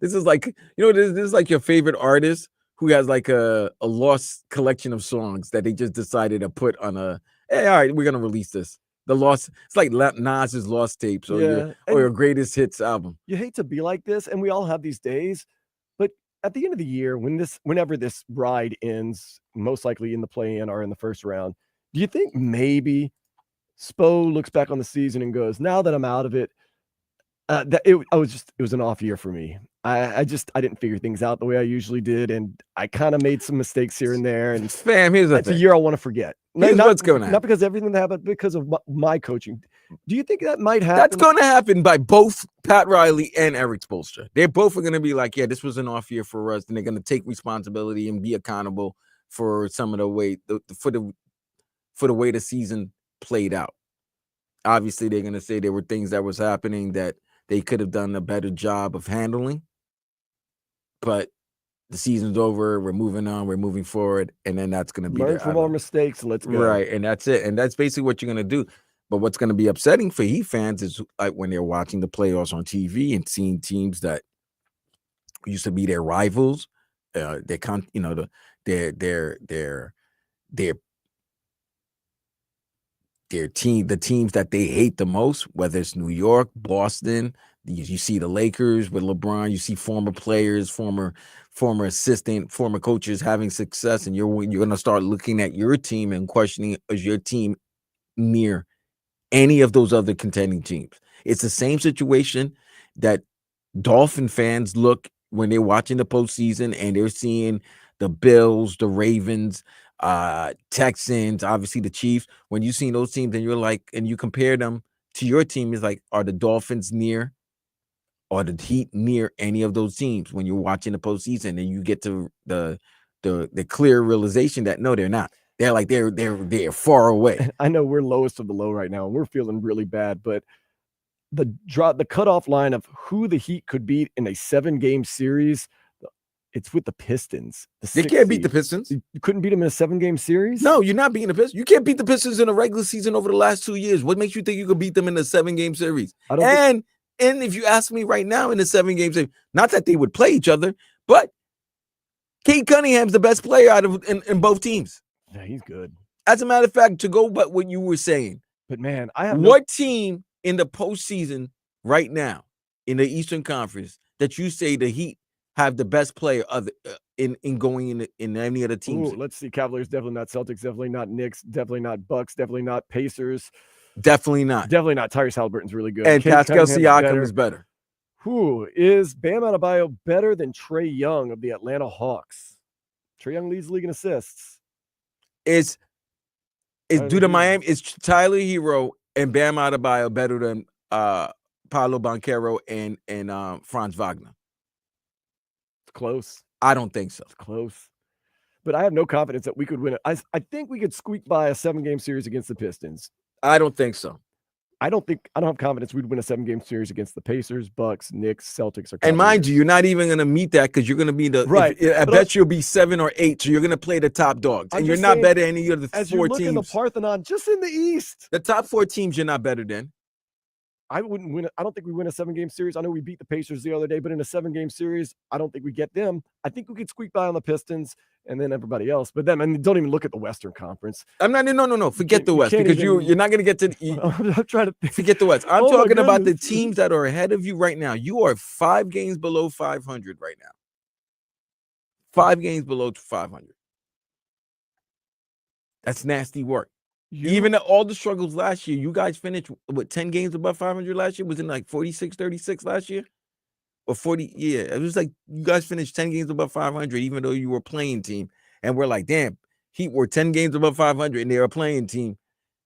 Speaker 3: this is like your favorite artist who has like a lost collection of songs that they just decided to put on hey, all right, we're gonna release this. It's like Nas's lost tapes or your greatest hits album.
Speaker 2: You hate to be like this, and we all have these days, but at the end of the year, whenever this ride ends, most likely in the play-in or in the first round, do you think maybe Spo looks back on the season and goes, now that I'm out of it, it was an off year for me. I didn't figure things out the way I usually did, and I kind of made some mistakes here and there. And
Speaker 3: fam,
Speaker 2: that's a year I want to forget.
Speaker 3: What's going to happen.
Speaker 2: Not because everything that happened, because of my coaching. Do you think that might happen?
Speaker 3: That's going to happen by both Pat Riley and Eric Spoelstra. They both are going to be like, yeah, this was an off year for us, and they're going to take responsibility and be accountable for some of the way for the way the season played out. Obviously, they're going to say there were things that was happening that they could have done a better job of handling. But the season's over. We're moving on. We're moving forward. And then that's going to be
Speaker 2: learn from our mistakes. Let's go.
Speaker 3: Right. And that's it. And that's basically what you're going to do. But what's going to be upsetting for Heat fans is like when they're watching the playoffs on TV and seeing teams that used to be their rivals, the teams that they hate the most, whether it's New York, Boston, you see the Lakers with LeBron, you see former players, former assistant, former coaches having success, and you're going to start looking at your team and questioning, is your team near any of those other contending teams. It's the same situation that Dolphin fans look when they're watching the postseason and they're seeing the Bills, the Ravens, Texans, obviously the Chiefs. When you see those teams and you're like, and you compare them to your team, is like, are the Dolphins near or the Heat near any of those teams when you're watching the postseason? And you get to the clear realization that no, they're not. They're like they're far away.
Speaker 2: I know we're lowest of the low right now, and we're feeling really bad, but the cutoff line of who the Heat could beat in a 7-game series, it's with the Pistons.
Speaker 3: They can't beat the Pistons.
Speaker 2: You couldn't beat them in a 7-game series?
Speaker 3: No, you're not beating the Pistons. You can't beat the Pistons in a regular season over the last 2 years. What makes you think you could beat them in a 7-game series? And if you ask me right now in a 7-game series, not that they would play each other, but Cade Cunningham's the best player out of in both teams.
Speaker 2: Yeah, he's good.
Speaker 3: As a matter of fact, to go by what you were saying,
Speaker 2: but man, I have
Speaker 3: what team in the postseason right now in the Eastern Conference that you say the Heat have the best player in going in any of the teams?
Speaker 2: Ooh, let's see. Cavaliers, definitely not. Celtics, definitely not. Knicks, definitely not. Bucks, definitely not. Pacers,
Speaker 3: definitely not.
Speaker 2: Definitely not. Tyrese Halliburton's really good.
Speaker 3: And Pascal Siakam is better.
Speaker 2: Who is Bam Adebayo better than Trae Young of the Atlanta Hawks? Trae Young leads the league in assists.
Speaker 3: It's due to Miami. It's Tyler Hero and Bam Adebayo better than Paolo Banchero and Franz Wagner?
Speaker 2: It's close.
Speaker 3: I don't think so.
Speaker 2: It's close. But I have no confidence that we could win it. I think we could squeak by a 7-game series against the Pistons.
Speaker 3: I don't think so.
Speaker 2: I don't have confidence we'd win a 7-game series against the Pacers, Bucks, Knicks, Celtics, or Cavaliers.
Speaker 3: And mind you, you're not even going to meet that because you're going to be the
Speaker 2: right.
Speaker 3: I bet you'll be 7 or 8, so you're going to play the top dogs, and you're not better than any of the 4 teams.
Speaker 2: As you look in the Parthenon, just in the East,
Speaker 3: the top 4 teams, you're not better than.
Speaker 2: I wouldn't win. I don't think we win a 7-game series. I know we beat the Pacers the other day, but in a 7-game series, I don't think we get them. I think we could squeak by on the Pistons and then everybody else. But then, don't even look at the Western Conference.
Speaker 3: I'm not. No. Forget the West because you're not going to get to.
Speaker 2: I'm trying to
Speaker 3: forget the West. I'm talking about the teams that are ahead of you right now. You are 5 games below 500 right now. 5 games below 500. That's nasty work. Even all the struggles last year, you guys finished with 10 games above 500 last year. Was it like 46-36 last year? Or 40? Yeah, it was like you guys finished 10 games above 500, even though you were a playing team. And we're like, damn, Heat were 10 games above 500 and they're a playing team.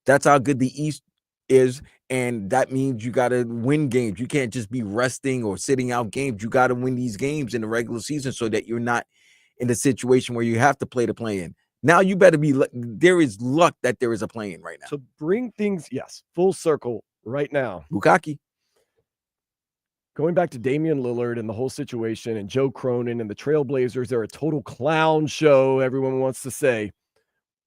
Speaker 3: That's how good the East is. And that means you got to win games. You can't just be resting or sitting out games. You got to win these games in the regular season so that you're not in the situation where you have to play the play-in. Now you better be. There is luck that there is a play-in right now.
Speaker 2: To bring things, full circle right now.
Speaker 3: Bukaki.
Speaker 2: Going back to Damian Lillard and the whole situation and Joe Cronin and the Trailblazers, they're a total clown show, everyone wants to say.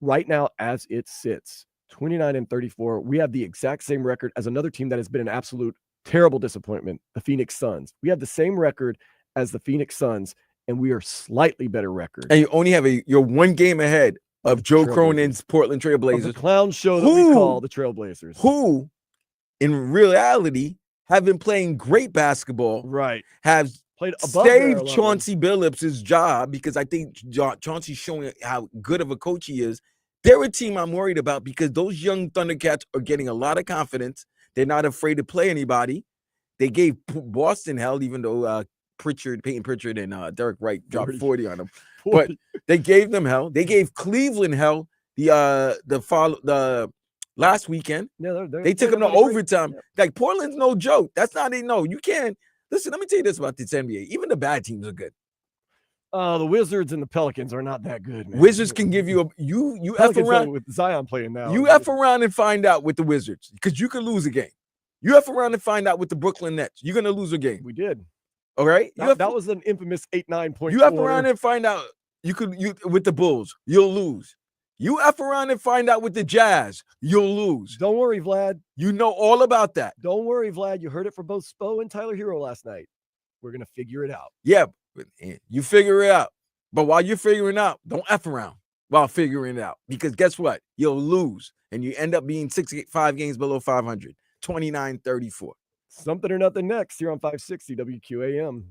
Speaker 2: Right now, as it sits, 29-34, we have the exact same record as another team that has been an absolute terrible disappointment, the Phoenix Suns. We have the same record as the Phoenix Suns, and we are slightly better record.
Speaker 3: And you only have you're 1 game ahead of Joe Cronin's Portland Trailblazers.
Speaker 2: The clown show that we call the Trailblazers.
Speaker 3: Who, in reality, have been playing great basketball.
Speaker 2: Right.
Speaker 3: Have
Speaker 2: played above
Speaker 3: saved Chauncey Billups' job because I think Chauncey's showing how good of a coach he is. They're a team I'm worried about because those young Thundercats are getting a lot of confidence. They're not afraid to play anybody. They gave Boston hell, even though Peyton Pritchard and Derek Wright dropped 40 on them. 40. But they gave them hell. They gave Cleveland hell the last weekend.
Speaker 2: Yeah,
Speaker 3: they took them to overtime. Like Portland's no joke. That's not you can't listen. Let me tell you this about this NBA. Even the bad teams are good.
Speaker 2: The Wizards and the Pelicans are not that good, man.
Speaker 3: Wizards can give you you F around
Speaker 2: with Zion playing now.
Speaker 3: You F around and find out with the Wizards because you can lose a game. You F around and find out with the Brooklyn Nets. You're gonna lose a game.
Speaker 2: We did.
Speaker 3: All right.
Speaker 2: That was an infamous 8-9 point.
Speaker 3: You F around and find out you with the Bulls, you'll lose. You F around and find out with the Jazz, you'll lose.
Speaker 2: Don't worry, Vlad.
Speaker 3: You know all about that.
Speaker 2: Don't worry, Vlad. You heard it from both Spo and Tyler Hero last night. We're gonna figure it out.
Speaker 3: Yeah, you figure it out. But while you're figuring it out, don't F around while figuring it out. Because guess what? You'll lose. And you end up being 5 games below 500. 29-34.
Speaker 2: Something or nothing next here on 560 WQAM.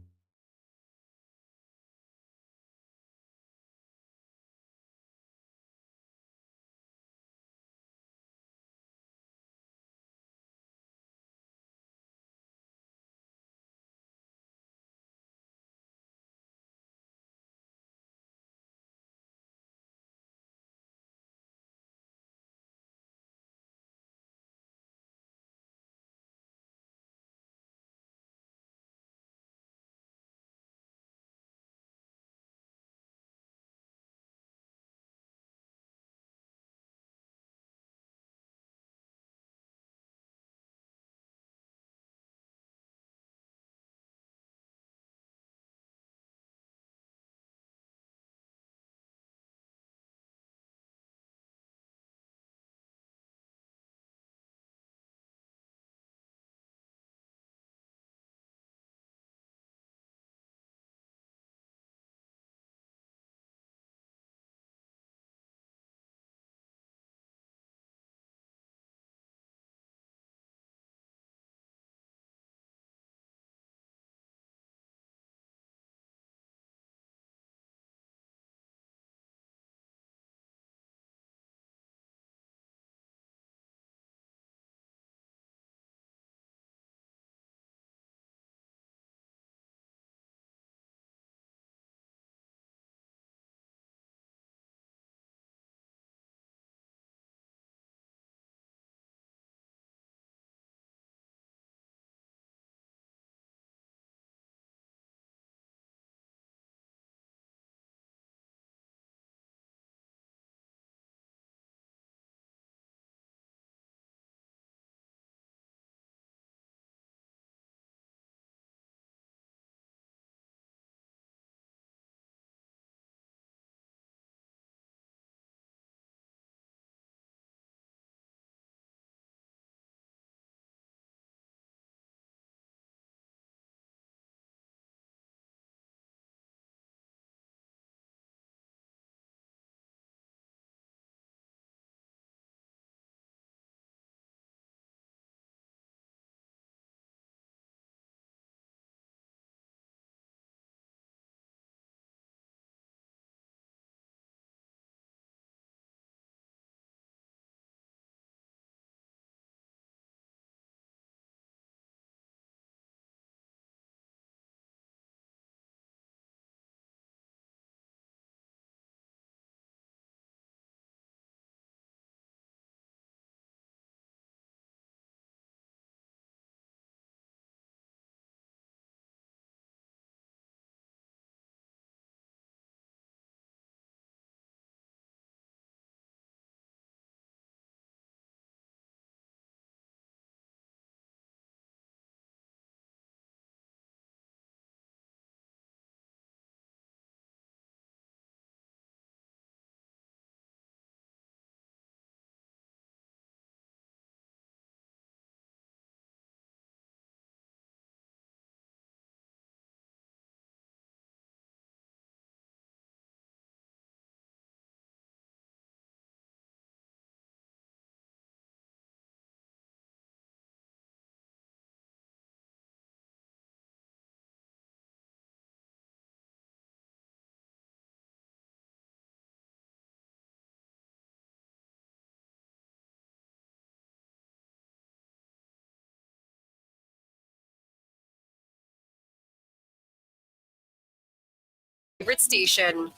Speaker 4: favorite station.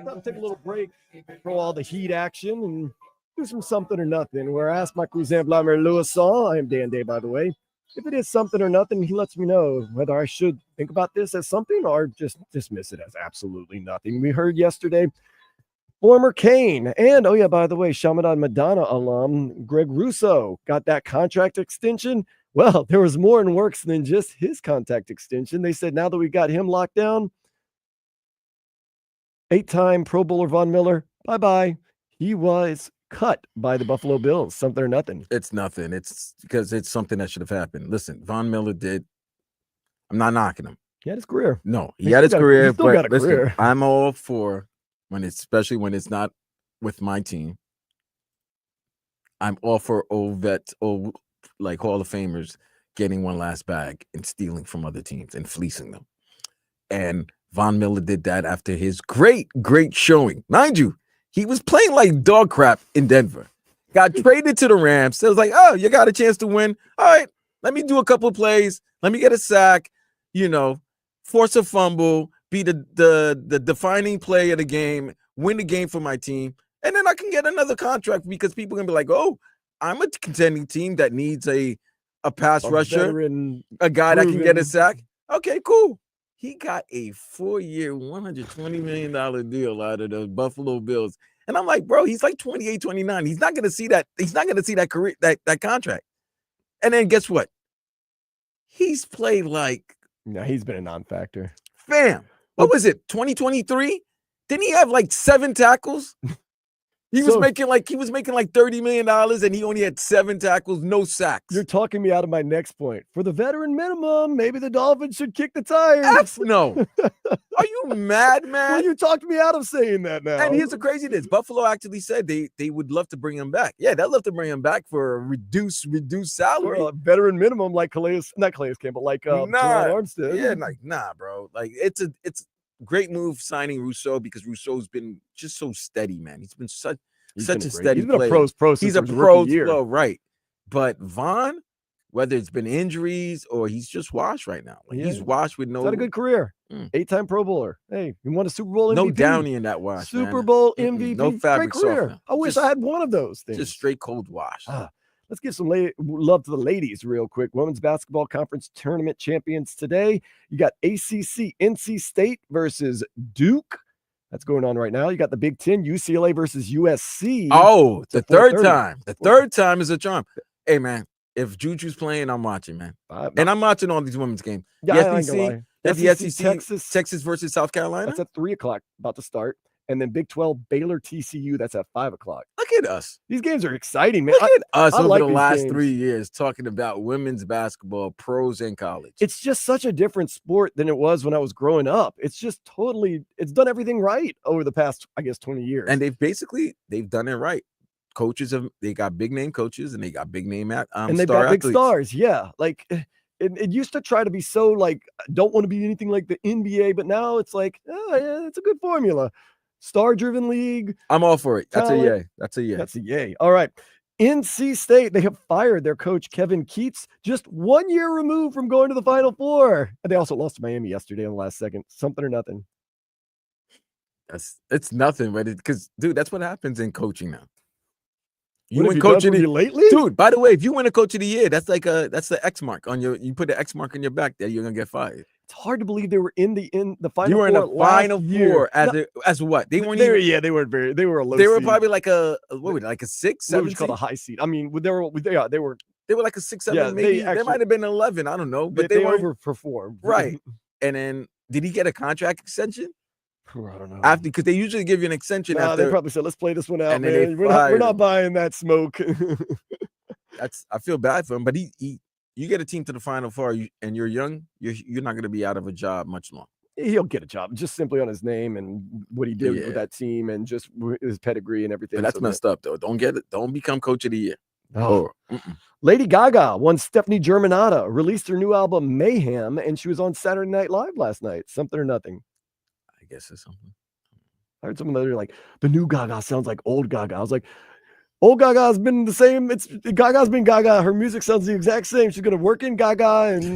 Speaker 2: Time to take a little break, throw all the Heat action, and do some something or nothing. Where I ask my cousin Vladimir Lewisson, I am Dan Day, by the way, if it is something or nothing, he lets me know whether I should think about this as something or just dismiss it as absolutely nothing. We heard yesterday former Kane and, oh yeah, by the way, Shamadan Madonna alum Greg Russo got that contract extension. Well, there was more in works than just his contract extension. They said now that we got him locked down, 8-time Pro Bowler Von Miller, bye-bye. He was cut by the Buffalo Bills, something or nothing.
Speaker 3: It's nothing. It's because it's something that should have happened. Listen, Von Miller did. I'm not knocking him.
Speaker 2: He had his career.
Speaker 3: No, he had his career.
Speaker 2: He still got a career.
Speaker 3: I'm all for especially when it's not with my team. I'm all for old vets, like Hall of Famers, getting one last bag and stealing from other teams and fleecing them. And Von Miller did that after his great showing. Mind you, he was playing like dog crap in Denver. Got traded to the Rams. So it was like, oh, you got a chance to win. All right, let me do a couple of plays. Let me get a sack, force a fumble, be the defining play of the game, win the game for my team. And then I can get another contract because people are going to be like, oh, I'm a contending team that needs a pass rusher, a guy that can get a sack. Okay, cool. He got a 4-year, $120 million deal out of the Buffalo Bills. And I'm like, bro, he's like 28, 29. He's not going to see that. He's not going to see that career, that contract. And then guess what? He's played like.
Speaker 2: No, he's been a non-factor.
Speaker 3: Fam, what was it? 2023? Didn't he have like 7 tackles? He was making like $30 million and he only had 7 tackles, no sacks.
Speaker 2: You're talking me out of my next point. For the veteran minimum, maybe the Dolphins should kick the tires.
Speaker 3: F no. Are you mad, man?
Speaker 2: Well, you talked me out of saying that now.
Speaker 3: And here's the craziness. Buffalo actually said they would love to bring him back. Yeah, they'd love to bring him back for a reduced salary.
Speaker 2: For a veteran minimum like not Calais Campbell, like Terron Armstead.
Speaker 3: Yeah, nah, bro. Like it's a great move signing Rousseau because Rousseau's been just so steady, man. He's been such a steady
Speaker 2: He's been
Speaker 3: player.
Speaker 2: a pro.
Speaker 3: He's a pro, right? But Von, whether it's been injuries or he's just washed right now. Like he's washed with no.
Speaker 2: He's had a good career. 8-time Pro Bowler. Hey, he won a Super Bowl MVP.
Speaker 3: No downy in that wash.
Speaker 2: Super Bowl MVP.
Speaker 3: No fabric
Speaker 2: great career.
Speaker 3: softener.
Speaker 2: I wish I had one of those things.
Speaker 3: Just straight cold wash.
Speaker 2: Let's give some love to the ladies real quick. Women's Basketball Conference Tournament champions today. You got ACC NC State versus Duke. That's going on right now. You got the Big Ten, UCLA versus USC.
Speaker 3: Oh, the third time. The third time is a charm. Hey, man, if Juju's playing, I'm watching, man. And I'm watching all these women's games.
Speaker 2: Yeah,
Speaker 3: the SEC, Texas versus South Carolina.
Speaker 2: That's at 3:00, about to start. And then Big 12, Baylor, TCU, that's at 5:00.
Speaker 3: Look at us.
Speaker 2: These games are exciting, man.
Speaker 3: Look at us over
Speaker 2: like
Speaker 3: the last
Speaker 2: games.
Speaker 3: 3 years talking about women's basketball, pros and college.
Speaker 2: It's just such a different sport than it was when I was growing up. It's just it's done everything right over the past, 20 years.
Speaker 3: And they've done it right. Coaches they got big name coaches and they got big name
Speaker 2: and they've got big stars. Yeah. Like it used to try to be so like, don't want to be anything like the NBA, but now it's like, yeah, it's a good formula. Star-driven league.
Speaker 3: I'm all for it. That's
Speaker 2: talent.
Speaker 3: a yay. That's a yay.
Speaker 2: That's a yay. All right. NC State, they have fired their coach, Kevin Keats, just 1 year removed from going to the Final Four. And they also lost to Miami yesterday in the last second. Something or nothing.
Speaker 3: It's nothing, but because, dude, that's what happens in coaching now.
Speaker 2: You win coach of the lately?
Speaker 3: Dude, by the way, if you win a coach of the year, that's the X mark on you put the X mark on your back that you're gonna get fired.
Speaker 2: It's hard to believe they were in the Final Four.
Speaker 3: You were in the Final Four as what? They weren't even.
Speaker 2: Yeah, they weren't very. They were a low.
Speaker 3: They were
Speaker 2: seed.
Speaker 3: probably like a 6, 7.
Speaker 2: What would you call a high seed? I mean, they were.
Speaker 3: They were like a 6, 7.
Speaker 2: Yeah,
Speaker 3: maybe they might have been 11. I don't know, but they
Speaker 2: overperformed.
Speaker 3: Right. And then did he get a contract extension?
Speaker 2: I don't know.
Speaker 3: After, because they usually give you an extension.
Speaker 2: They probably said, "Let's play this one out,
Speaker 3: and
Speaker 2: man. We're not buying that smoke."
Speaker 3: I feel bad for him, but you get a team to the Final Four, and you're young, you're not going to be out of a job much longer.
Speaker 2: He'll get a job just simply on his name and what he did with that team and just his pedigree and everything.
Speaker 3: But that's messed up, though. Don't become coach of the year.
Speaker 2: Oh. Lady Gaga won Stephanie Germanata, released her new album Mayhem, and she was on Saturday Night Live last night. Something or nothing.
Speaker 3: I guess it's something.
Speaker 2: I heard someone that are like, the new Gaga sounds like old Gaga. I was like, Old Gaga's been the same. Gaga's been Gaga. Her music sounds the exact same. She's gonna work in Gaga and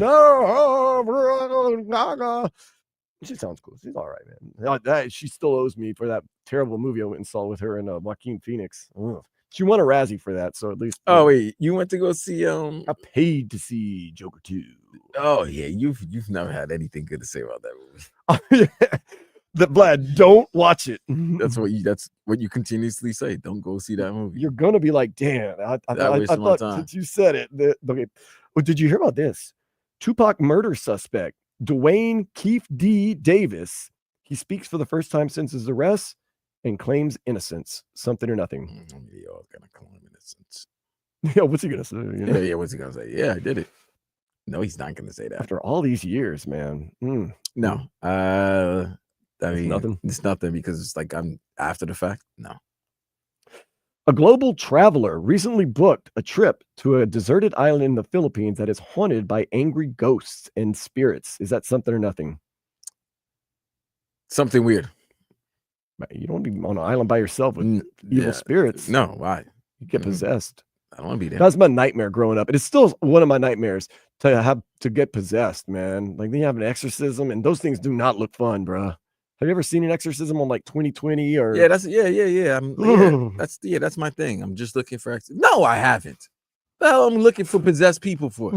Speaker 2: Gaga. She sounds cool. She's all right, man. She still owes me for that terrible movie I went and saw with her and Joaquin Phoenix. Ugh. She won a Razzie for that, so at least.
Speaker 3: Oh wait, you went to go see?
Speaker 2: I paid to see Joker 2.
Speaker 3: Oh yeah, you've never had anything good to say about that movie.
Speaker 2: That Vlad, don't watch it.
Speaker 3: That's what you continuously say. Don't go see that movie.
Speaker 2: You're gonna be like, damn. I thought since you said it. Okay. Well, did you hear about this? Tupac murder suspect Dwayne Keefe D. Davis. He speaks for the first time since his arrest and claims innocence. Something or nothing.
Speaker 3: Y'all gonna claim innocence.
Speaker 2: Yeah, what's he gonna say? You know?
Speaker 3: Yeah, what's he gonna say? Yeah, I did it. No, he's not gonna say that.
Speaker 2: After all these years, man.
Speaker 3: No. I mean,
Speaker 2: nothing.
Speaker 3: It's nothing because it's like I'm after the fact. No.
Speaker 2: A global traveler recently booked a trip to a deserted island in the Philippines that is haunted by angry ghosts and spirits. Is that something or nothing?
Speaker 3: Something weird.
Speaker 2: You don't want to be on an island by yourself with evil spirits.
Speaker 3: No, why?
Speaker 2: You get possessed.
Speaker 3: I don't want to be there.
Speaker 2: That's my nightmare growing up. It is still one of my nightmares to have to get possessed, man. Like they have an exorcism, and those things do not look fun, bro. Have you ever seen an exorcism on like 2020 or?
Speaker 3: Yeah, that's that's my thing. I'm just looking for No, I haven't. Well, I'm looking for possessed people for.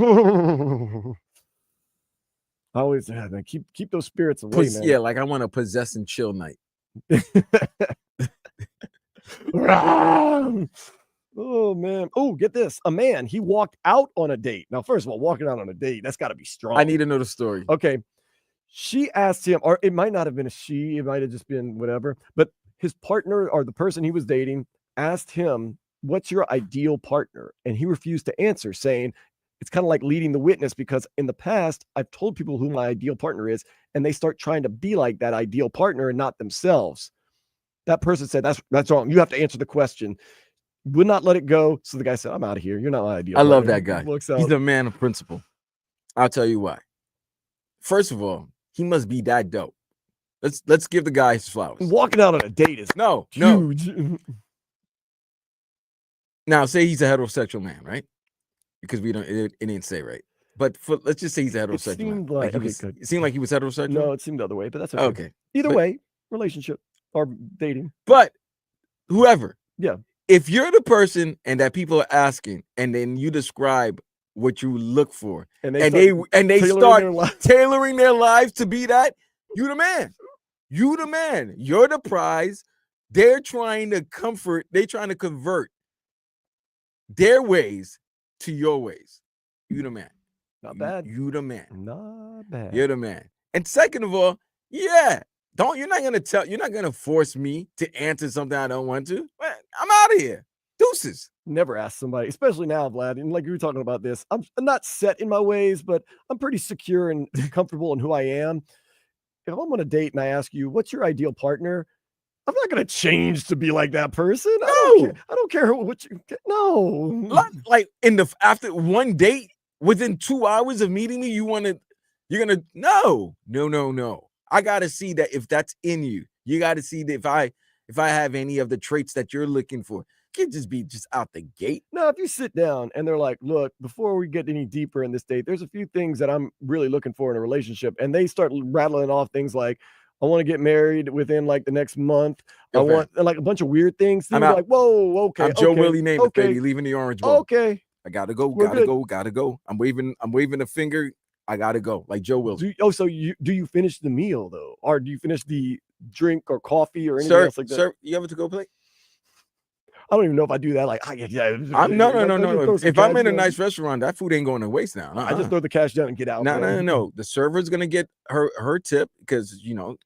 Speaker 2: I always man, keep those spirits away, man.
Speaker 3: Yeah, like I want a possess and chill night.
Speaker 2: Oh man. Oh, get this. A man, he walked out on a date. Now, first of all, walking out on a date, that's got to be strong.
Speaker 3: I need to know the story.
Speaker 2: Okay. She asked him, or it might not have been a she, it might have just been whatever, but his partner or the person he was dating asked him, what's your ideal partner? And he refused to answer, saying, it's kind of like leading the witness because in the past, I've told people who my ideal partner is, and they start trying to be like that ideal partner and not themselves. That person said, that's wrong. You have to answer the question. Would not let it go. So the guy said, I'm out of here. You're not my ideal partner.
Speaker 3: I love that guy. He's the man of principle. I'll tell you why. First of all, he must be that dope. Let's give the guy his flowers.
Speaker 2: Walking out on a date is huge.
Speaker 3: No. Now, say he's a heterosexual man, right? Because it didn't say right. But let's just say he's a heterosexual man. It seemed like he was heterosexual?
Speaker 2: No, it seemed the other way, but that's okay.
Speaker 3: Okay.
Speaker 2: Either way, relationship or dating.
Speaker 3: But whoever.
Speaker 2: Yeah.
Speaker 3: If you're the person and that people are asking, and then you describe what you look for, and they start tailoring their lives to be that, you the man. You the man. You're the prize. They're trying to convert their ways to your ways. You the man.
Speaker 2: Not bad.
Speaker 3: You the man.
Speaker 2: Not bad.
Speaker 3: You're the man. And second of all, you're not gonna force me to answer something I don't want to. I'm out of here. Deuces.
Speaker 2: Never ask somebody, especially now, Vlad. And like you were talking about this, I'm not set in my ways, but I'm pretty secure and comfortable in who I am. If I'm on a date and I ask you, what's your ideal partner? I'm not going to change to be like that person.
Speaker 3: No.
Speaker 2: I don't care what you, no.
Speaker 3: Like after one date, within 2 hours of meeting me, no. I got to see that if that's in you. You got to see that if I have any of the traits that you're looking for. Can't just be out the gate.
Speaker 2: No, if you sit down and they're like, look, before we get any deeper in this date, there's a few things that I'm really looking for in a relationship. And they start rattling off things like, I want to get married within like the next month. I want like a bunch of weird things. I'm like, whoa, okay.
Speaker 3: I'm Joe Willie Namath, baby, leaving the Orange Bowl.
Speaker 2: Okay.
Speaker 3: I gotta go, gotta go. I'm waving a finger. I gotta go, like Joe Willie.
Speaker 2: So do you finish the meal though? Or do you finish the drink or coffee or anything else like that?
Speaker 3: Sir, you have a to-go plate?
Speaker 2: I don't even know if I do that. Like,
Speaker 3: no. If I'm in a nice restaurant, that food ain't going to waste now.
Speaker 2: I just throw the cash down and get out.
Speaker 3: No. The server's gonna get her tip because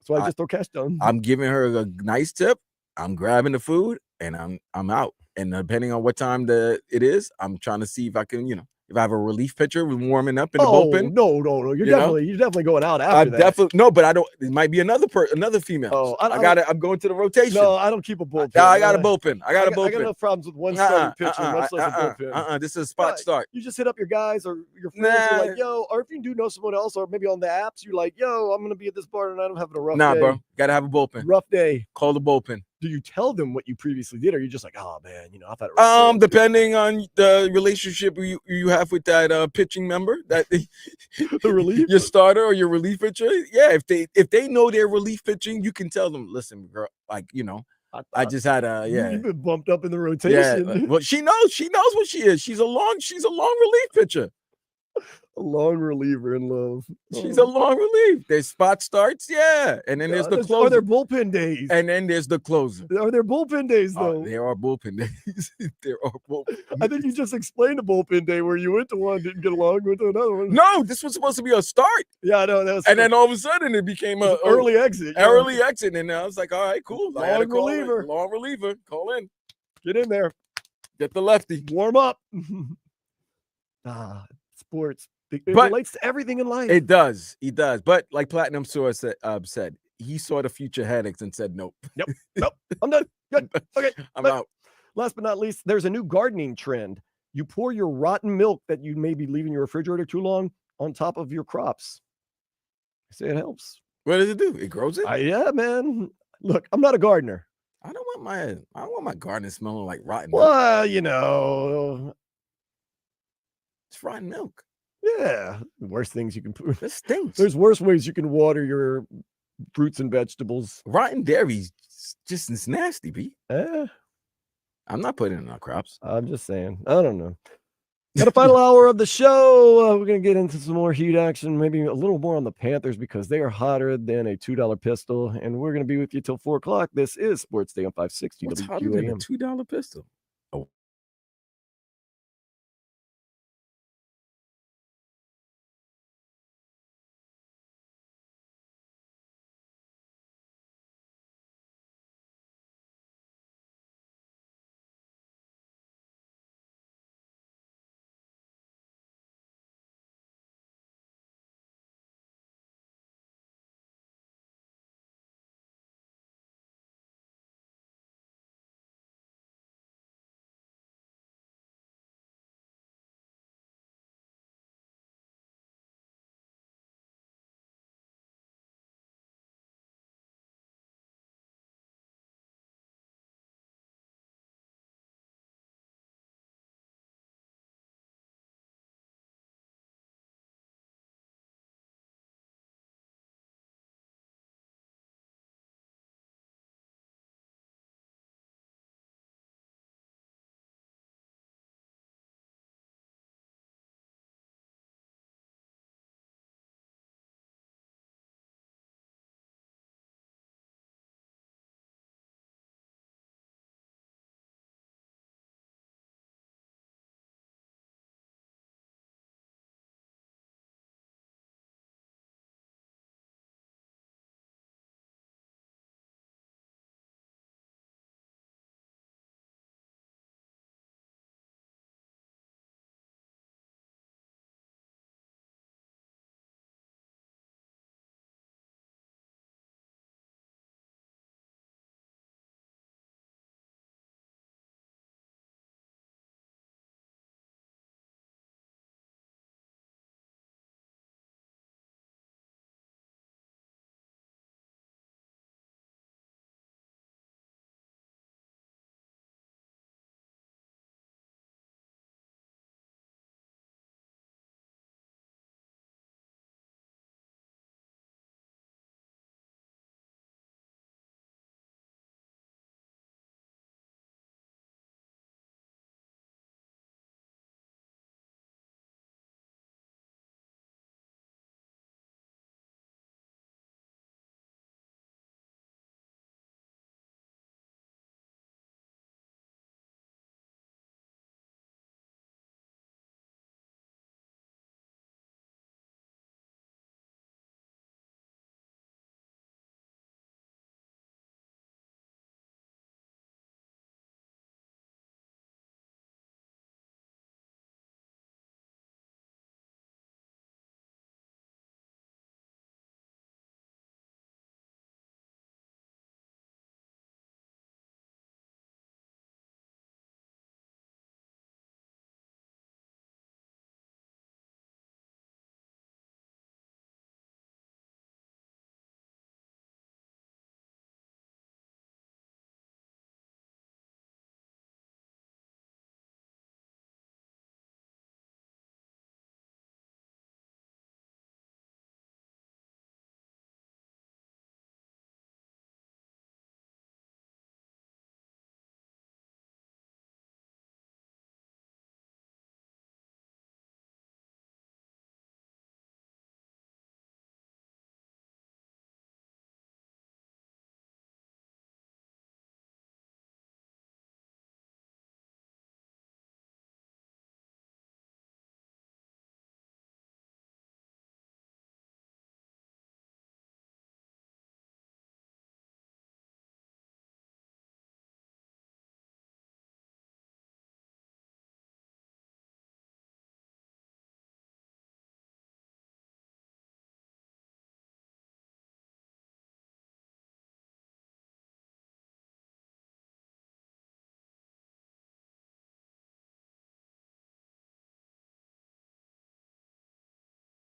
Speaker 2: So I just throw cash down.
Speaker 3: I'm giving her a nice tip. I'm grabbing the food and I'm out. And depending on what time it is, I'm trying to see if I can, if I have a relief pitcher warming up in the bullpen.
Speaker 2: No. You're definitely going out after that.
Speaker 3: No, but I don't. It might be another female.
Speaker 2: Oh,
Speaker 3: I'm going to the rotation.
Speaker 2: No, I don't keep a bullpen.
Speaker 3: I got a bullpen. I got
Speaker 2: enough problems with one starting pitcher, much less a bullpen.
Speaker 3: This is a spot start.
Speaker 2: You just hit up your guys or your friends. You're like, yo, or if you do know someone else, or maybe on the apps, you're like, yo, I'm gonna be at this bar tonight. I'm having a rough day.
Speaker 3: Bro, gotta have a bullpen.
Speaker 2: Rough day.
Speaker 3: Call the bullpen.
Speaker 2: do you tell them what you previously did, or are you just like, oh man, I thought it was
Speaker 3: Depending on the relationship you have with that pitching member, that
Speaker 2: the relief.
Speaker 3: your starter or your relief pitcher. Yeah, if they know they're relief pitching, you can tell them, listen, girl, like I just had a
Speaker 2: You've been bumped up in the
Speaker 3: yeah.
Speaker 2: rotation.
Speaker 3: Well, she knows what she is. She's a long relief pitcher.
Speaker 2: A long reliever in love.
Speaker 3: She's a long relief. There's spot starts, yeah, and then there's the
Speaker 2: Are
Speaker 3: closer.
Speaker 2: there bullpen days?
Speaker 3: And then there's the closer.
Speaker 2: Are there bullpen days though?
Speaker 3: There are bullpen days. There are bullpen.
Speaker 2: I think you just explained a bullpen day where you went to one, didn't get along, went to another one.
Speaker 3: No, this was supposed to be a start.
Speaker 2: Yeah, I know. That was
Speaker 3: And then all of a sudden it became a
Speaker 2: early exit.
Speaker 3: Early exit, and I was like, all right, cool. I had to
Speaker 2: Long
Speaker 3: call in.
Speaker 2: reliever.
Speaker 3: Long reliever. Call in.
Speaker 2: Get in there.
Speaker 3: Get the lefty.
Speaker 2: Warm up. Sports. It relates to everything in life.
Speaker 3: It does. He does. But like Platinum Source said, he saw the future headaches and said, nope.
Speaker 2: Nope. I'm done. Good. Okay.
Speaker 3: I'm out.
Speaker 2: Last but not least, there's a new gardening trend. You pour your rotten milk that you may be leaving your refrigerator too long on top of your crops. I say it helps.
Speaker 3: What does it do? It grows it?
Speaker 2: Yeah, man. Look, I'm not a gardener.
Speaker 3: I don't want my garden smelling like rotten milk.
Speaker 2: Well,
Speaker 3: It's rotten milk.
Speaker 2: Yeah, worst things you can put.
Speaker 3: It stinks.
Speaker 2: There's worse ways you can water your fruits and vegetables.
Speaker 3: Rotten dairy just is nasty, B.
Speaker 2: I'm
Speaker 3: not putting it in our crops.
Speaker 2: I'm just saying. I don't know. Got a final hour of the show. We're going to get into some more Heat action, maybe a little more on the Panthers because they are hotter than a $2 pistol. And we're going to be with you till 4 o'clock. This is Sports Day on 560
Speaker 3: What's hotter than a
Speaker 2: WQAM.
Speaker 3: $2 pistol?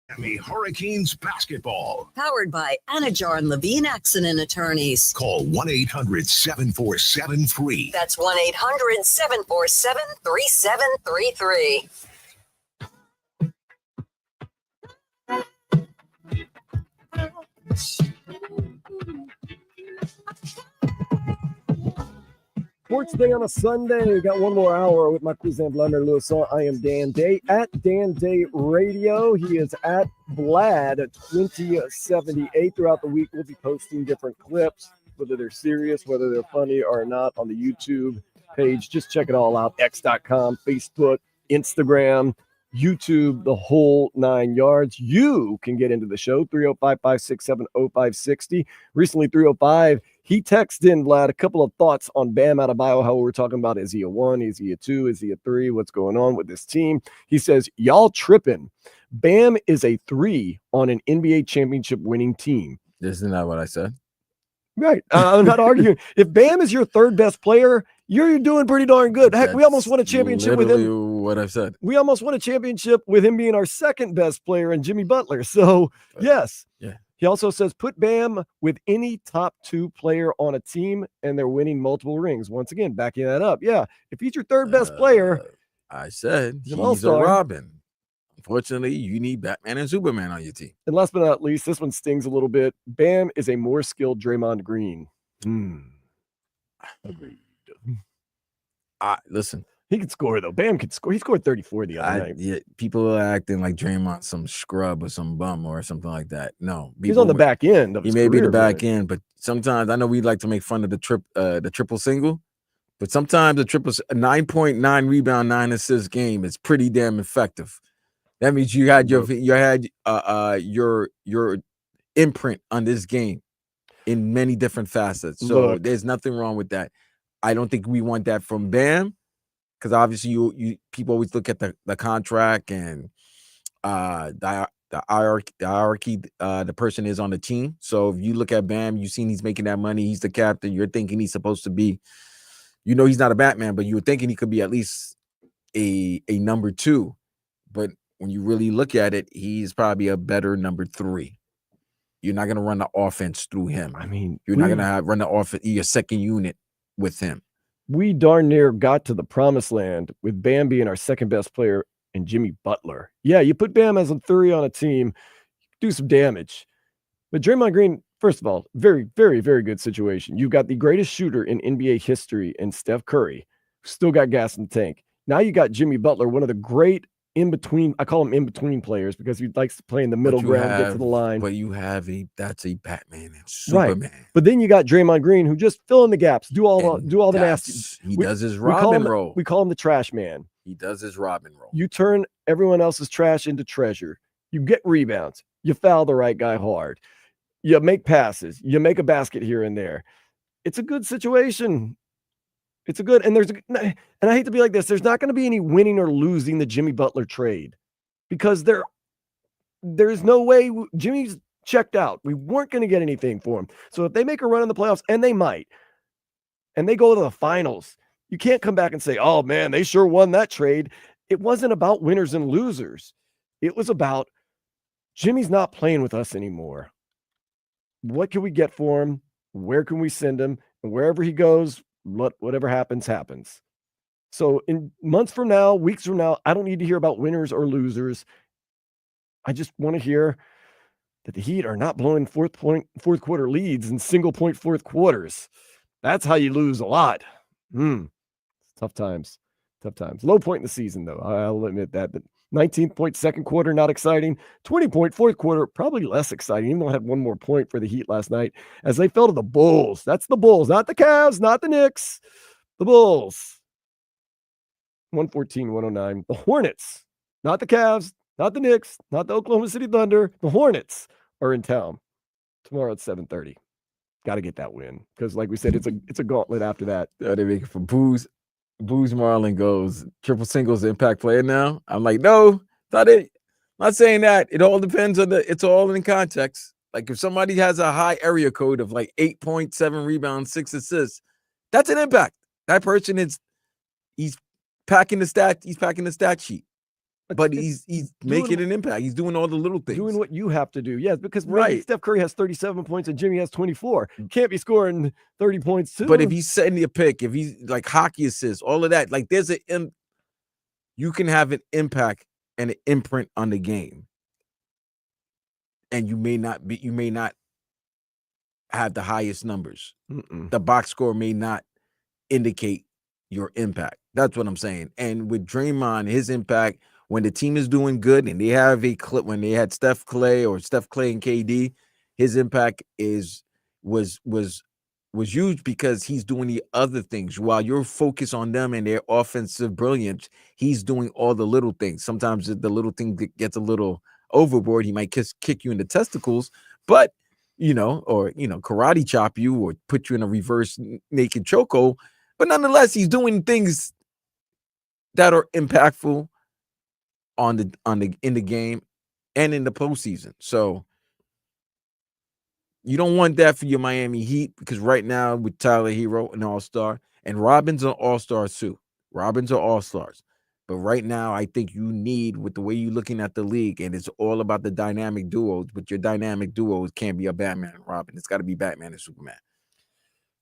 Speaker 10: Miami Hurricanes basketball.
Speaker 11: Powered by Anajar and Levine Accident Attorneys.
Speaker 10: Call 1-800-747-FREE.
Speaker 11: That's 1-800-747-3733.
Speaker 2: Sports Day on a Sunday. We got one more hour with my cousin Vladimir Lewisson. I am Dan Day at Dan Day Radio. He is at Vlad 2078. Throughout the week, we'll be posting different clips, whether they're serious, whether they're funny or not, on the YouTube page. Just check it all out. X.com, Facebook, Instagram, YouTube, the whole 9 yards. You can get into the show, 305-567-0560. Recently, 305. He texted in, Vlad, a couple of thoughts on Bam Adebayo, how we're talking about, is he a 1, is he a 2, is he a 3, what's going on with this team? He says, y'all tripping. Bam is a 3 on an NBA championship winning team.
Speaker 3: Isn't that what I said?
Speaker 2: Right. I'm not arguing. If Bam is your third best player, you're doing pretty darn good. Heck, we almost won a championship with him.
Speaker 3: What I've said.
Speaker 2: We almost won a championship with him being our second best player and Jimmy Butler. So, yes.
Speaker 3: Yeah.
Speaker 2: He also says, put Bam with any top 2 player on a team, and they're winning multiple rings. Once again, backing that up. Yeah, if he's your third best player.
Speaker 3: I said he's a Robin. Unfortunately, you need Batman and Superman on your team.
Speaker 2: And last but not least, this one stings a little bit. Bam is a more skilled Draymond Green. Agreed.
Speaker 3: Listen.
Speaker 2: He can score, though. Bam can score. He scored 34 the other night.
Speaker 3: Yeah, people are acting like Draymond some scrub or some bum or something like that. No.
Speaker 2: He's on the back end of his
Speaker 3: He may be the
Speaker 2: career,
Speaker 3: back end, but sometimes I know we like to make fun of the triple single, but sometimes the 9.9 rebound, 9 assist game is pretty damn effective. That means you had your imprint on this game in many different facets. So there's nothing wrong with that. I don't think we want that from Bam. Because obviously, you people always look at the contract and the hierarchy the person is on the team. So if you look at Bam, you've seen he's making that money. He's the captain. You're thinking he's supposed to be, he's not a Batman, but you were thinking he could be at least a number 2. But when you really look at it, he's probably a better number 3. You're not going to run the offense through him.
Speaker 2: I mean,
Speaker 3: you're not going to run the offense, your second unit with him.
Speaker 2: We darn near got to the promised land with Bam being our second best player and Jimmy Butler. Yeah, you put Bam as a 3 on a team, do some damage. But Draymond Green, first of all, very, very, very good situation. You've got the greatest shooter in NBA history in Steph Curry, still got gas in the tank. Now you got Jimmy Butler, one of the great in-between, I call him in-between players because he likes to play in the middle ground, get to the line.
Speaker 3: But that's a Batman and Superman.
Speaker 2: Right. But then you got Draymond Green, who just fill in the gaps, do all the nasty.
Speaker 3: He does his Robin role.
Speaker 2: We call him the trash man.
Speaker 3: He does his Robin role.
Speaker 2: You turn everyone else's trash into treasure. You get rebounds. You foul the right guy hard. You make passes. You make a basket here and there. It's a good situation. It's a good, and I hate to be like this, there's not going to be any winning or losing the Jimmy Butler trade because there's no way Jimmy's checked out. We weren't going to get anything for him. So if they make a run in the playoffs, and they might, and they go to the finals, you can't come back and say, oh man, they sure won that trade. It wasn't about winners and losers. It was about Jimmy's not playing with us anymore. What can we get for him? Where can we send him? And wherever he goes, whatever happens. So in months from now, weeks from now, I don't need to hear about winners or losers. I just want to hear that the Heat are not blowing fourth quarter leads in single point fourth quarters. That's how you lose a lot. Tough times. Low point in the season, though. I'll admit that. But 19-point second quarter, not exciting. 20-point fourth quarter, probably less exciting, even though I had one more point for the Heat last night as they fell to the Bulls. That's the Bulls, not the Cavs, not the Knicks. The Bulls. 114-109. The Hornets, not the Cavs, not the Knicks, not the Oklahoma City Thunder. The Hornets are in town tomorrow at 7:30. Got to get that win because, like we said, it's a gauntlet after that.
Speaker 3: They make it for Booze Marlin goes triple singles impact player now. I'm like, no, not it. Not saying that. It all depends on it's all in context. Like if somebody has a high area code of like 8.7 rebounds, 6 assists, that's an impact. That person he's packing the stat sheet. but he's making an impact. He's doing all the little things.
Speaker 2: Doing what you have to do. Yes, because maybe
Speaker 3: Right.
Speaker 2: Steph Curry has 37 points and Jimmy has 24. Can't be scoring 30 points too.
Speaker 3: But if he's setting a pick, if he's like hockey assists, all of that, like you can have an impact and an imprint on the game. And you may not have the highest numbers. The box score may not indicate your impact. That's what I'm saying. And with Draymond, his impact when the team is doing good and they have a clip when they had Steph Clay and KD, his impact was huge because he's doing the other things while you're focused on them and their offensive brilliance. He's doing all the little things. Sometimes the little thing gets a little overboard. He might kick you in the testicles, but or karate chop you or put you in a reverse naked chokehold. But nonetheless, he's doing things that are impactful in the game and in the postseason. So you don't want that for your Miami Heat because right now with Tyler Hero, an all-star, and Robin's an all-star too. Robin's are all-stars. But right now, I think you need, with the way you're looking at the league, and it's all about the dynamic duos, but your dynamic duos can't be a Batman and Robin. It's got to be Batman and Superman.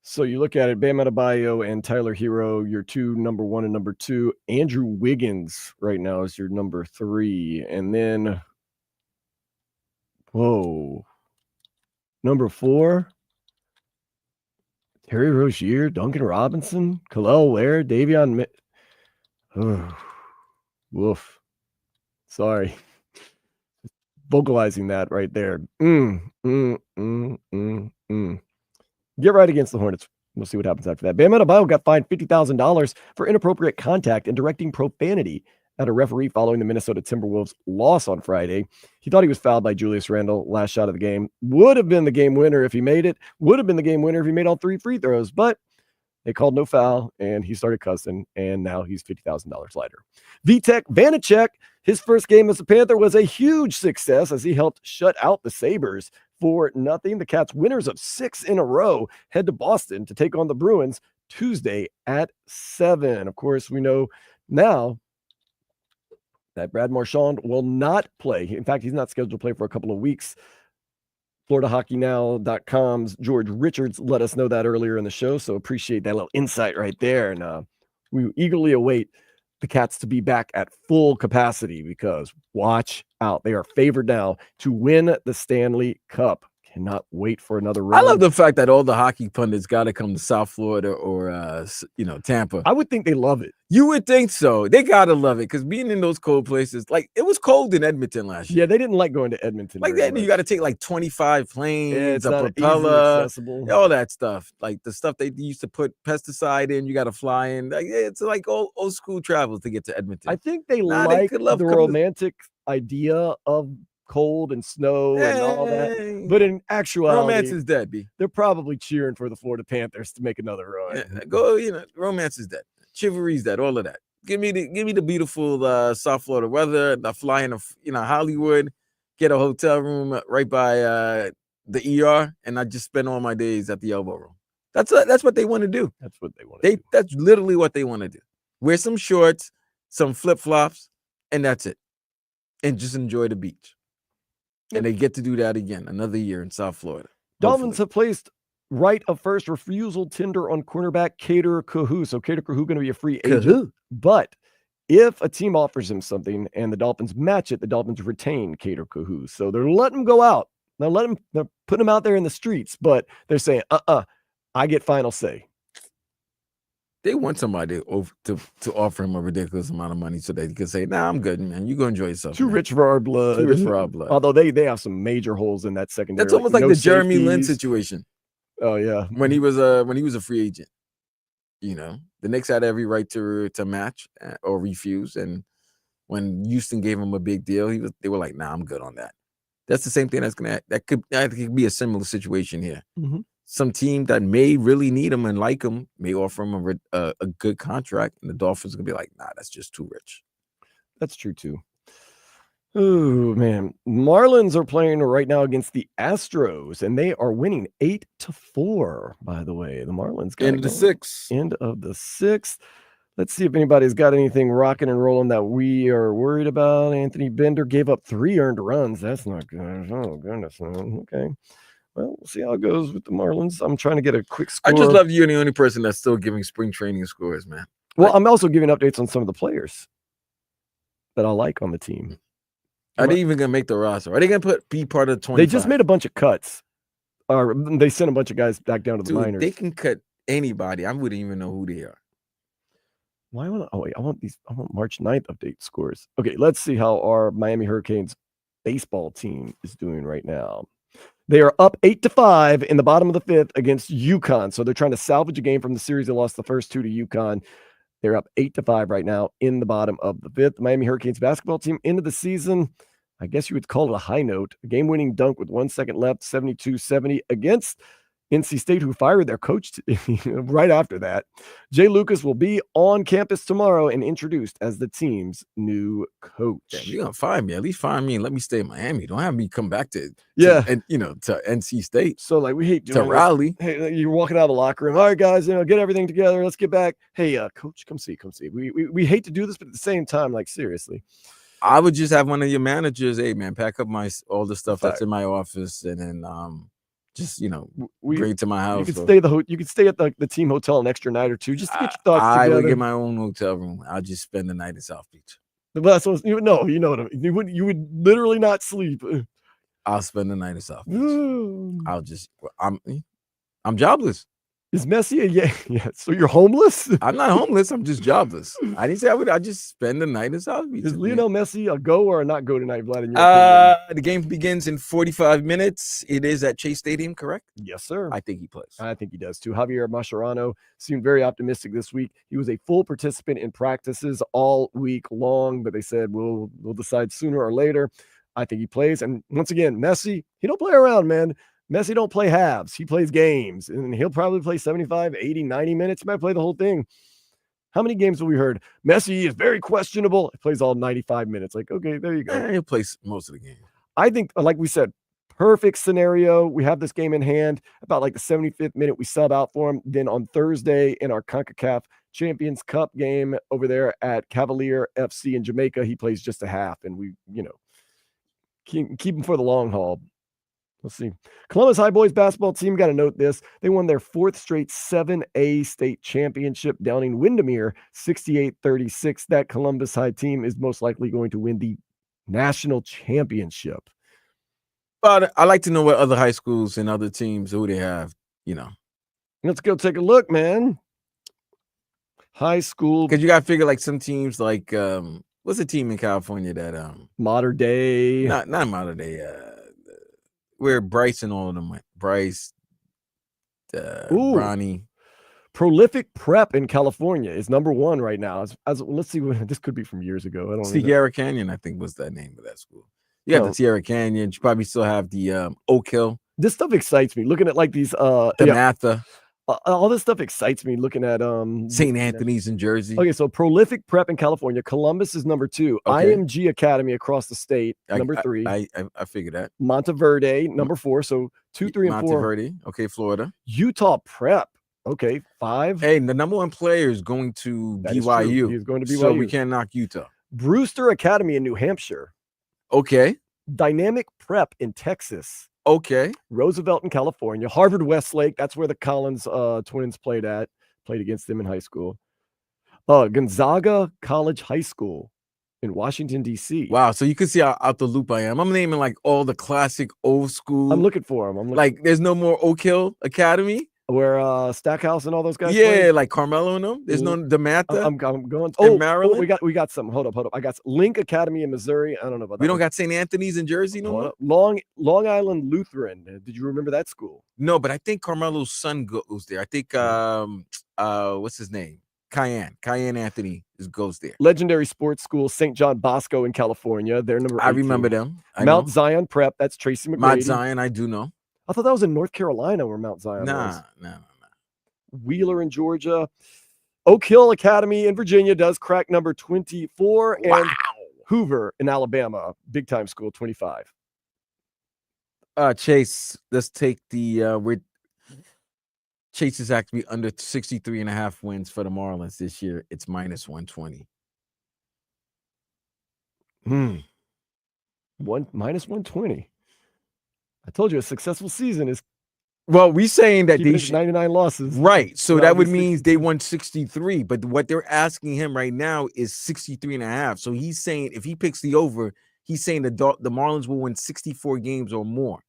Speaker 2: So you look at it, Bam Adebayo and Tyler Hero, your two, number 1 and number 2. Andrew Wiggins right now is your number 3. And then, number 4, Terry Rozier, Duncan Robinson, Khalil Ware, Davion. Woof. Sorry. Vocalizing that right there. Get right against the Hornets. We'll see what happens after that. Bam Adebayo got fined $50,000 for inappropriate contact and directing profanity at a referee following the Minnesota Timberwolves loss on Friday. He thought he was fouled by Julius Randle last shot of the game. Would have been the game winner if he made it. Would have been the game winner if he made all 3 free throws, but they called no foul, and he started cussing, and now he's $50,000 lighter. Vitek Vanacek, his first game as a Panther was a huge success as he helped shut out the Sabres 4-0. The Cats, winners of 6 in a row, head to Boston to take on the Bruins Tuesday at 7. Of course, we know now that Brad Marchand will not play. In fact, he's not scheduled to play for a couple of weeks. FloridaHockeyNow.com's George Richards let us know that earlier in the show, so appreciate that little insight right there. And we eagerly await the Cats to be back at full capacity because watch out. They are favored now to win the Stanley Cup. Cannot wait for another run.
Speaker 3: I love the fact that all the hockey pundits got to come to South Florida or Tampa.
Speaker 2: I would think they love it.
Speaker 3: You would think so. They got to love it because being in those cold places, like it was cold in Edmonton last year.
Speaker 2: Yeah, they didn't like going to Edmonton.
Speaker 3: Like that, you got to take like 25 planes, a propeller, all that stuff. Like the stuff they used to put pesticide in, you got to fly in. Like, it's like old school travel to get to Edmonton.
Speaker 2: I think they like the romantic idea of cold and snow and all that, but in actuality,
Speaker 3: romance is dead. B.
Speaker 2: They're probably cheering for the Florida Panthers to make another run.
Speaker 3: Yeah, romance is dead. Chivalry's dead. All of that. Give me the beautiful South Florida weather. The flying to Hollywood, get a hotel room right by the ER, and I just spend all my days at the elbow room. That's what they want to do.
Speaker 2: That's what they want to do.
Speaker 3: That's literally what they want to do. Wear some shorts, some flip flops, and that's it. And just enjoy the beach. And they get to do that again another year in South Florida.
Speaker 2: Dolphins have placed right of first refusal tender on cornerback Kader Kahu. So Kader Kahu going to be a free agent. But if a team offers him something and the Dolphins match it, the Dolphins retain Kader Kahu. So they're letting him go out. They're putting him out there in the streets, but they're saying, I get final say.
Speaker 3: They want somebody to offer him a ridiculous amount of money so they can say, nah, I'm good, man. You go enjoy yourself.
Speaker 2: Too rich for our blood.
Speaker 3: Too rich for our blood.
Speaker 2: Although they have some major holes in that secondary.
Speaker 3: That's almost like the Jeremy Lin situation.
Speaker 2: Oh, yeah.
Speaker 3: When he was a free agent. The Knicks had every right to match or refuse. And when Houston gave him a big deal, they were like, nah, I'm good on that. That's the same thing that could be a similar situation here.
Speaker 2: Mm-hmm.
Speaker 3: Some team that may really need him and like him may offer him a good contract, and the Dolphins are gonna be like, nah, that's just too rich.
Speaker 2: That's true too. Oh man, Marlins are playing right now against the Astros, and they are winning 8-4. By the way, the Marlins got
Speaker 3: end of the 6th.
Speaker 2: End of the 6th. Let's see if anybody's got anything rocking and rolling that we are worried about. Anthony Bender gave up 3 earned runs. That's not good. Oh, goodness. Okay. Well, we'll see how it goes with the Marlins. I'm trying to get a quick score.
Speaker 3: I just love you're the only person that's still giving spring training scores, man.
Speaker 2: Well, I'm also giving updates on some of the players that I like on the team.
Speaker 3: Are they even going to make the roster? Are they going to be part of the 25?
Speaker 2: They just made a bunch of cuts. Or they sent a bunch of guys back down to the minors.
Speaker 3: They can cut anybody. I wouldn't even know who they are.
Speaker 2: Why want? Oh wait, I want March 9th update scores. Okay, let's see how our Miami Hurricanes baseball team is doing right now. They are up 8-5 in the bottom of the 5th against UConn. So they're trying to salvage a game from the series they lost the first 2 to UConn. They're up 8-5 right now in the bottom of the 5th. The Miami Hurricanes basketball team into the season, I guess you would call it a high note. A game-winning dunk with 1 second left, 72-70 against NC State, who fired their coach right after that. Jay Lucas will be on campus tomorrow and introduced as the team's new coach.
Speaker 3: Yeah, you're going to fire me. At least fire me and let me stay in Miami. Don't have me come back to NC State.
Speaker 2: So, like, we hate doing
Speaker 3: to Raleigh.
Speaker 2: Hey, you're walking out of the locker room. All right, guys, get everything together. Let's get back. Hey, coach, come see. We hate to do this, but at the same time, like, seriously.
Speaker 3: I would just have one of your managers, hey, man, pack up all the stuff that's in my office and then just bring it to my house.
Speaker 2: You could stay at the team hotel an extra night or two just to get your thoughts together.
Speaker 3: I would get my own hotel room. I'll just spend the night in South Beach.
Speaker 2: But that's what you know what I mean. You would literally not sleep.
Speaker 3: I'll spend the night in South Beach. I'm jobless.
Speaker 2: Is Messi yeah? So you're homeless?
Speaker 3: I'm not homeless. I'm just jobless. I didn't say I would. I just spend the night in South Beach.
Speaker 2: Is Lionel Messi a go or a not go tonight, Vlad?
Speaker 3: The game begins in 45 minutes. It is at Chase Stadium, correct?
Speaker 2: Yes, sir.
Speaker 3: I think he plays.
Speaker 2: I think he does too. Javier Mascherano seemed very optimistic this week. He was a full participant in practices all week long, but they said we'll decide sooner or later. I think he plays. And once again, Messi, he don't play around, man. Messi don't play halves. He plays games, and he'll probably play 75, 80, 90 minutes. He might play the whole thing. How many games have we heard? Messi is very questionable. He plays all 95 minutes. Like, okay, there you go.
Speaker 3: He'll play most of the game.
Speaker 2: I think, like we said, perfect scenario. We have this game in hand. About like the 75th minute, we sub out for him. Then on Thursday in our CONCACAF Champions Cup game over there at Cavalier FC in Jamaica, he plays just a half, and we, keep him for the long haul. Let's see. Columbus High Boys basketball team, got to note this. They won their 4th straight 7A state championship, downing Windermere 68-36. That Columbus High team is most likely going to win the national championship.
Speaker 3: But I like to know what other high schools and other teams, who they have,
Speaker 2: Let's go take a look, man. High school.
Speaker 3: Because you got to figure like some teams like, what's the team in California that
Speaker 2: Mater Dei.
Speaker 3: Not Mater Dei. Where Bryce and all of them went. Bryce, Bronny.
Speaker 2: Prolific Prep in California is number 1 right now. Let's see what this could be from years ago. I don't know.
Speaker 3: Sierra Canyon, I think, was the name of that school. You got the Sierra Canyon. You probably still have the Oak Hill.
Speaker 2: This stuff excites me. Looking at like these
Speaker 3: Matha.
Speaker 2: All this stuff excites me. Looking at
Speaker 3: St. Anthony's in Jersey.
Speaker 2: Okay, so Prolific Prep in California. Columbus is number 2. Okay. IMG Academy across the state, number 3.
Speaker 3: I figured that.
Speaker 2: Monteverde, number 4. So 2, 3, and 4.
Speaker 3: Monteverde. Okay, Florida.
Speaker 2: Utah Prep. Okay, 5.
Speaker 3: Hey, the number 1 player is going to BYU.
Speaker 2: He's going to BYU.
Speaker 3: So we can't knock Utah.
Speaker 2: Brewster Academy in New Hampshire.
Speaker 3: Okay.
Speaker 2: Dynamic Prep in Texas.
Speaker 3: Okay.
Speaker 2: Roosevelt in California. Harvard Westlake. That's where the Collins twins played against them in high school. Gonzaga College High School in Washington, D.C.
Speaker 3: Wow. So you can see how out the loop I am. I'm naming like all the classic old school.
Speaker 2: I'm looking for them.
Speaker 3: Like there's no more Oak Hill Academy.
Speaker 2: Where Stackhouse and all those guys.
Speaker 3: Yeah,
Speaker 2: play?
Speaker 3: like Carmelo and them. There's no DeMatha.
Speaker 2: I'm going.
Speaker 3: Maryland.
Speaker 2: We got some. Hold up. I got Link Academy in Missouri. I don't know about that.
Speaker 3: We don't got St. Anthony's in Jersey no
Speaker 2: more. Long Island Lutheran. Did you remember that school?
Speaker 3: No, but I think Carmelo's son goes there. I think what's his name? Cayenne Anthony goes there.
Speaker 2: Legendary Sports School, St. John Bosco in California. They're number 18.
Speaker 3: I remember them.
Speaker 2: Mount Zion Prep. That's Tracy McGrady.
Speaker 3: Mount Zion, I do know.
Speaker 2: I thought that was in North Carolina where Mount Zion was.
Speaker 3: Nah.
Speaker 2: Wheeler in Georgia. Oak Hill Academy in Virginia does crack number 24.
Speaker 3: Wow.
Speaker 2: And Hoover in Alabama, big time school, 25.
Speaker 3: Chase, let's take the Chase is actually under 63.5 wins for the Marlins this year. It's minus 120.
Speaker 2: Minus 120. I told you a successful season is
Speaker 3: Well, we saying that
Speaker 2: keeping
Speaker 3: they
Speaker 2: it to 99 losses.
Speaker 3: right. So
Speaker 2: Well,
Speaker 3: that would
Speaker 2: these
Speaker 3: mean
Speaker 2: 62.
Speaker 3: they won 63. But what they're asking him right now is 63.5. So he's saying if he picks the over, he's saying the Marlins will win 64 games or more.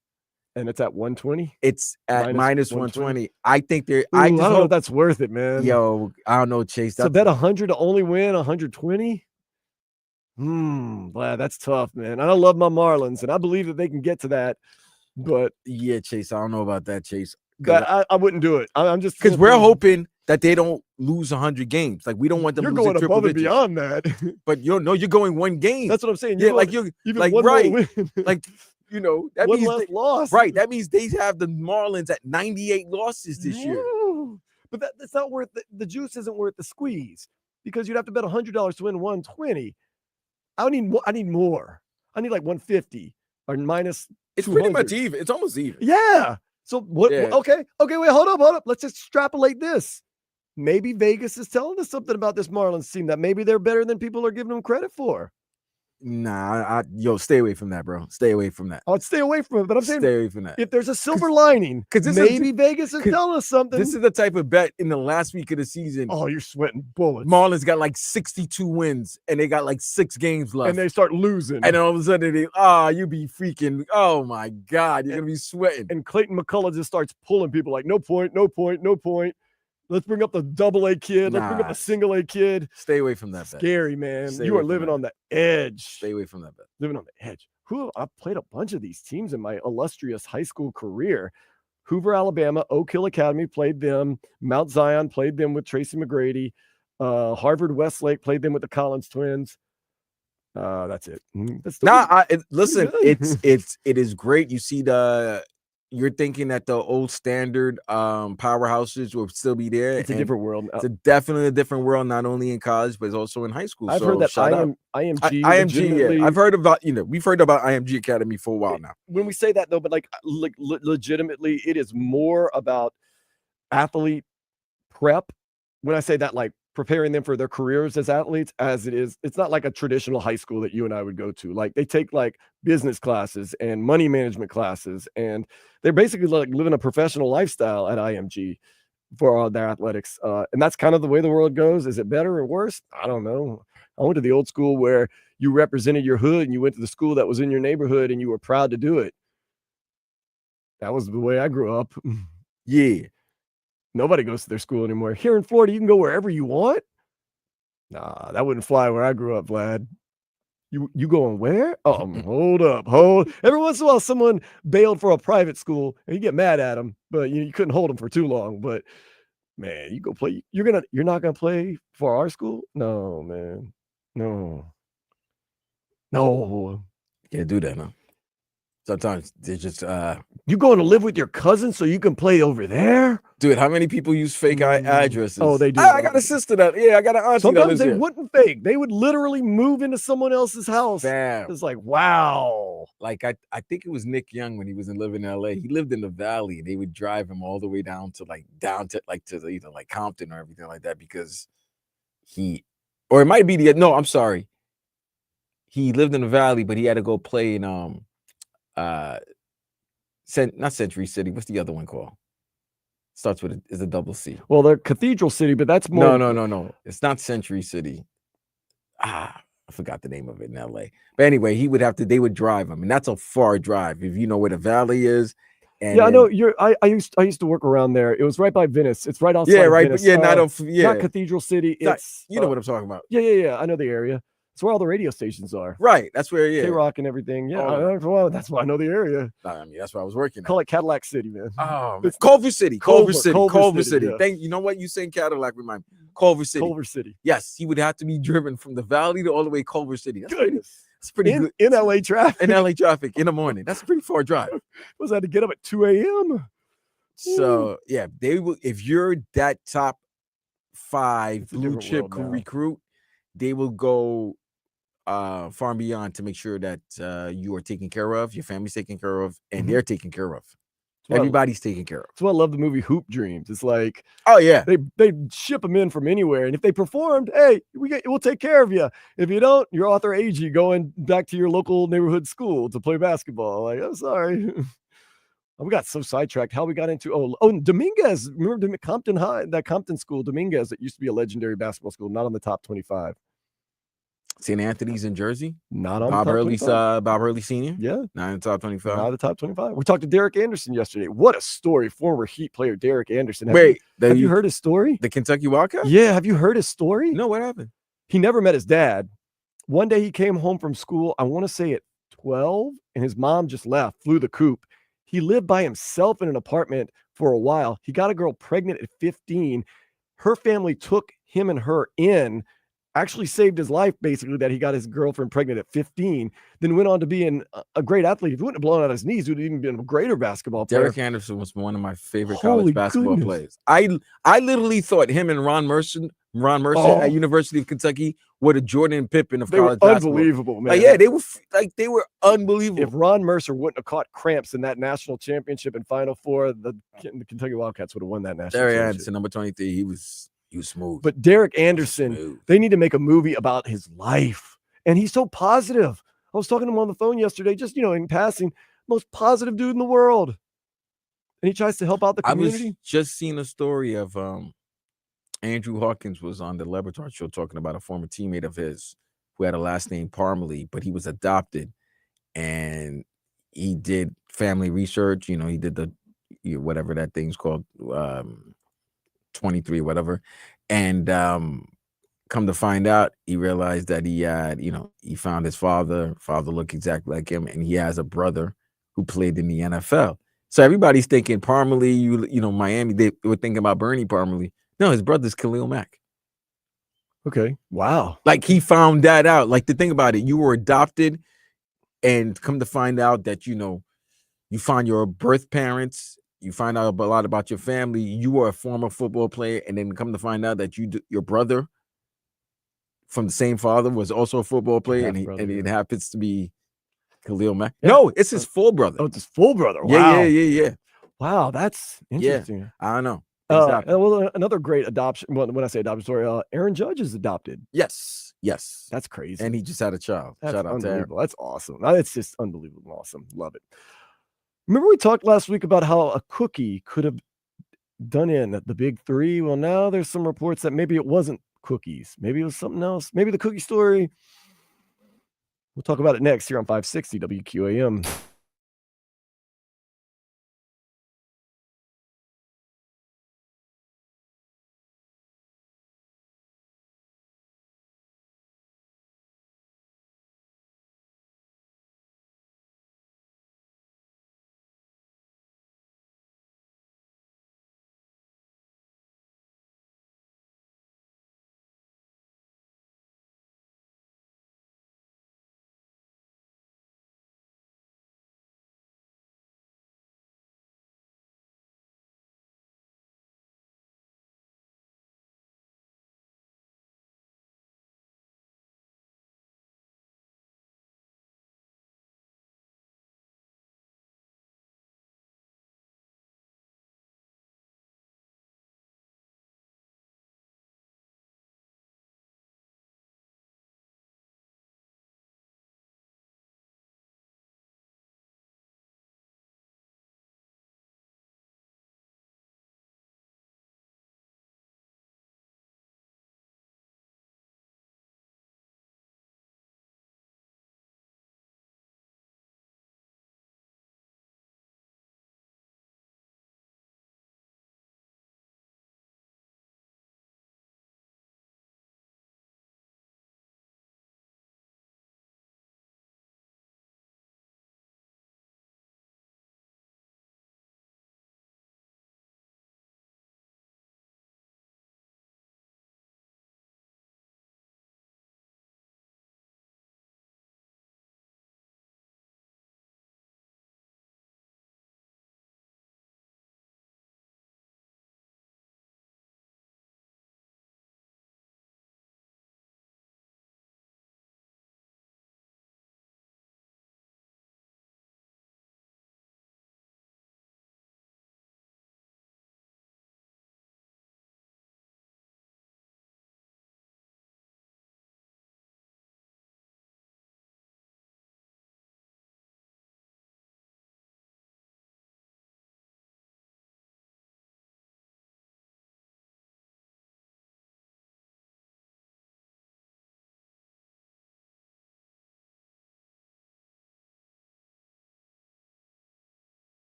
Speaker 2: And it's at 120.
Speaker 3: It's at minus 120. I think they're.
Speaker 2: Ooh,
Speaker 3: I
Speaker 2: I
Speaker 3: just
Speaker 2: don't know
Speaker 3: hope
Speaker 2: if that's worth it, man.
Speaker 3: Yo, I don't know, Chase.
Speaker 2: So bet 100 to only win 120. Glad that's tough, man. I love my Marlins, and I believe that they can get to that. But
Speaker 3: yeah, Chase, I don't know about that, Chase.
Speaker 2: I wouldn't do it. I'm just
Speaker 3: because we're hoping that they don't lose 100 games. Like we don't want them.
Speaker 2: You're
Speaker 3: losing
Speaker 2: going
Speaker 3: triple
Speaker 2: above and
Speaker 3: digits.
Speaker 2: beyond that.
Speaker 3: But you're going one game.
Speaker 2: That's what I'm saying.
Speaker 3: Yeah, like you're
Speaker 2: even
Speaker 3: like
Speaker 2: one
Speaker 3: right.
Speaker 2: more win.
Speaker 3: Like that
Speaker 2: one
Speaker 3: means
Speaker 2: less loss.
Speaker 3: Right, that means they have the Marlins at 98 losses this year.
Speaker 2: But that's not worth the juice. Isn't worth the squeeze because you'd have to bet $100 to win 120. I need more. I need like 150 or minus.
Speaker 3: It's
Speaker 2: 200.
Speaker 3: pretty much even. It's almost even.
Speaker 2: Yeah. So what?
Speaker 3: Yeah.
Speaker 2: Okay. Wait. Hold up. Let's extrapolate this. Maybe Vegas is telling us something about this Marlins team that maybe they're better than people are giving them credit for.
Speaker 3: Nah, stay away from that, bro. Stay away from that.
Speaker 2: I'd stay away from it, but I'm saying
Speaker 3: stay away from that.
Speaker 2: If there's a silver lining, because maybe Vegas is telling us something.
Speaker 3: This is the type of bet in the last week of the season.
Speaker 2: Oh, you're sweating bullets.
Speaker 3: Marlins got like 62 wins, and they got like 6 games left,
Speaker 2: and they start losing,
Speaker 3: and all of a sudden you be freaking. Oh my God, you're gonna be sweating.
Speaker 2: And Clayton McCullough just starts pulling people like, no point. Let's bring up the double-A kid. Let's bring up the single-A kid.
Speaker 3: Stay away from that bet.
Speaker 2: Scary, man. You are living on the edge.
Speaker 3: Stay away from that bet.
Speaker 2: Living on the edge. I've played a bunch of these teams in my illustrious high school career. Hoover, Alabama, Oak Hill Academy played them. Mount Zion played them with Tracy McGrady. Harvard Westlake played them with the Collins twins. That's it.
Speaker 3: Listen, it is great. You see you're thinking that the old standard powerhouses will still be there.
Speaker 2: It's a different world.
Speaker 3: It's definitely a different world, not only in college, but also in high school.
Speaker 2: I've heard that
Speaker 3: IMG, I've heard about, we've heard about IMG Academy for a while now.
Speaker 2: When we say that though, but like legitimately, it is more about athlete prep. When I say that, like preparing them for their careers as athletes, as it's not like a traditional high school that you and I would go to. Like they take like business classes and money management classes, and they're basically like living a professional lifestyle at IMG for all their athletics. And that's kind of the way the world goes. Is it better or worse? I don't know. I went to the old school where you represented your hood and you went to the school that was in your neighborhood and you were proud to do it. That was the way I grew up.
Speaker 3: Yeah.
Speaker 2: Nobody goes to their school anymore. Here in Florida, you can go wherever you want. Nah, that wouldn't fly where I grew up, Vlad. You going where? Hold up. Every once in a while, someone bailed for a private school and you get mad at them, but you couldn't hold them for too long. But man, you go play. You're not gonna play for our school? No, man. No.
Speaker 3: Can't do that, no. Sometimes they're just
Speaker 2: you going to live with your cousin so you can play over there?
Speaker 3: Dude, how many people use fake addresses?
Speaker 2: Oh, they do.
Speaker 3: I got a sister I got an auntie.
Speaker 2: Sometimes they wouldn't fake. They would literally move into someone else's house.
Speaker 3: Damn.
Speaker 2: It's like, wow.
Speaker 3: Like I think it was Nick Young when he was living in LA. He lived in the Valley. They would drive him all the way down to either like Compton or everything like that because or it might be I'm sorry. He lived in the Valley, but he had to go play in not Century City. What's the other one called? Starts with is a double C.
Speaker 2: Well, they're Cathedral City, but that's more.
Speaker 3: No. It's not Century City. I forgot the name of it in LA. But anyway, they would drive him, and that's a far drive if you know where the Valley is. And
Speaker 2: I know I used to work around there. It was right by Venice. It's right outside.
Speaker 3: Yeah, right.
Speaker 2: Venice.
Speaker 3: Not
Speaker 2: Cathedral City. It's
Speaker 3: you know what I'm talking about.
Speaker 2: Yeah. I know the area. It's where all the radio stations are.
Speaker 3: Right. That's where,
Speaker 2: K-Rock and everything. Yeah.
Speaker 3: Oh,
Speaker 2: that's why I know the area.
Speaker 3: I mean, that's where I was working.
Speaker 2: Call it Cadillac City, man.
Speaker 3: Oh, man. Culver City.
Speaker 2: Yeah.
Speaker 3: You know what? You saying Cadillac remind me. Culver City. Yes, he would have to be driven from the Valley to all the way Culver City. That's pretty good.
Speaker 2: In LA traffic.
Speaker 3: In LA traffic in the morning. That's a pretty far drive.
Speaker 2: Was that to get up at 2 a.m.?
Speaker 3: So yeah, they will. If you're that top 5 blue chip recruit, they will go far and beyond to make sure that you are taken care of, your family's taken care of, and they're taken care of. Everybody's taken care of.
Speaker 2: That's why I love the movie Hoop Dreams. It's like,
Speaker 3: oh yeah,
Speaker 2: they ship them in from anywhere, and if they performed, hey, we'll take care of you. If you don't, you're author AG going back to your local neighborhood school to play basketball. Like, I'm sorry. We got so sidetracked. How we got into Dominguez. Remember Compton High, that Compton school, Dominguez, that used to be a legendary basketball school, not on the top 25.
Speaker 3: St. Anthony's in Jersey,
Speaker 2: not on
Speaker 3: Bob
Speaker 2: the top
Speaker 3: Hurley's
Speaker 2: 25.
Speaker 3: Bob Hurley Sr.
Speaker 2: Yeah,
Speaker 3: not in the top 25.
Speaker 2: Not the top 25. We talked to Derek Anderson yesterday. What a story! Former Heat player Derek Anderson. Have you heard his story?
Speaker 3: The Kentucky Wildcat?
Speaker 2: Yeah, have you heard his story?
Speaker 3: No, what happened?
Speaker 2: He never met his dad. One day he came home from school, I want to say at 12, and his mom just left, flew the coop. He lived by himself in an apartment for a while. He got a girl pregnant at 15. Her family took him and her in, actually saved his life, basically, that he got his girlfriend pregnant at 15, then went on to be a great athlete. If he wouldn't have blown out his knees, he would have even been a greater basketball player.
Speaker 3: Derek Anderson was one of my favorite
Speaker 2: Holy
Speaker 3: college basketball
Speaker 2: goodness.
Speaker 3: players. I literally thought him and Ron Mercer at University of Kentucky were the Jordan and Pippen of college basketball.
Speaker 2: Unbelievable, man.
Speaker 3: Like, yeah, they were unbelievable.
Speaker 2: If Ron Mercer wouldn't have caught cramps in that national championship and Final Four, the Kentucky Wildcats would have won that national
Speaker 3: Derek
Speaker 2: championship.
Speaker 3: Anderson, number 23, he was smooth.
Speaker 2: But Derek Anderson, they need to make a movie about his life. And he's so positive. I was talking to him on the phone yesterday, just, in passing, most positive dude in the world. And he tries to help out the community.
Speaker 3: I was just seeing a story of Andrew Hawkins was on the Lebertard show talking about a former teammate of his who had a last name Parmalee, but he was adopted. And he did family research. He did the whatever that thing's called, 23, whatever. And come to find out, he realized that he had, he found his father looked exactly like him, and he has a brother who played in the NFL. So everybody's thinking Parmalee, Miami, they were thinking about Bernie Parmalee. No, his brother's Khalil Mack.
Speaker 2: Okay. Wow.
Speaker 3: Like, he found that out. Like, to think about it, you were adopted, and come to find out that, you find your birth parents, you find out a lot about your family, you were a former football player, and then come to find out that your brother from the same father was also a football player, and it happens to be Khalil Mack. Yeah. No, it's his full brother.
Speaker 2: Oh, it's his full brother. Wow.
Speaker 3: Yeah.
Speaker 2: Wow, that's interesting.
Speaker 3: Yeah, I don't know.
Speaker 2: Well, another great adoption. Well, when I say adoption story, Aaron Judge is adopted.
Speaker 3: Yes.
Speaker 2: That's crazy.
Speaker 3: And he just had a child.
Speaker 2: That's
Speaker 3: Shout out to Aaron.
Speaker 2: That's awesome. It's just unbelievable. Awesome. Love it. Remember we talked last week about how a cookie could have done in the big three? Well, now there's some reports that maybe it wasn't cookies. Maybe it was something else. Maybe the cookie story. We'll talk about it next here on 560 WQAM.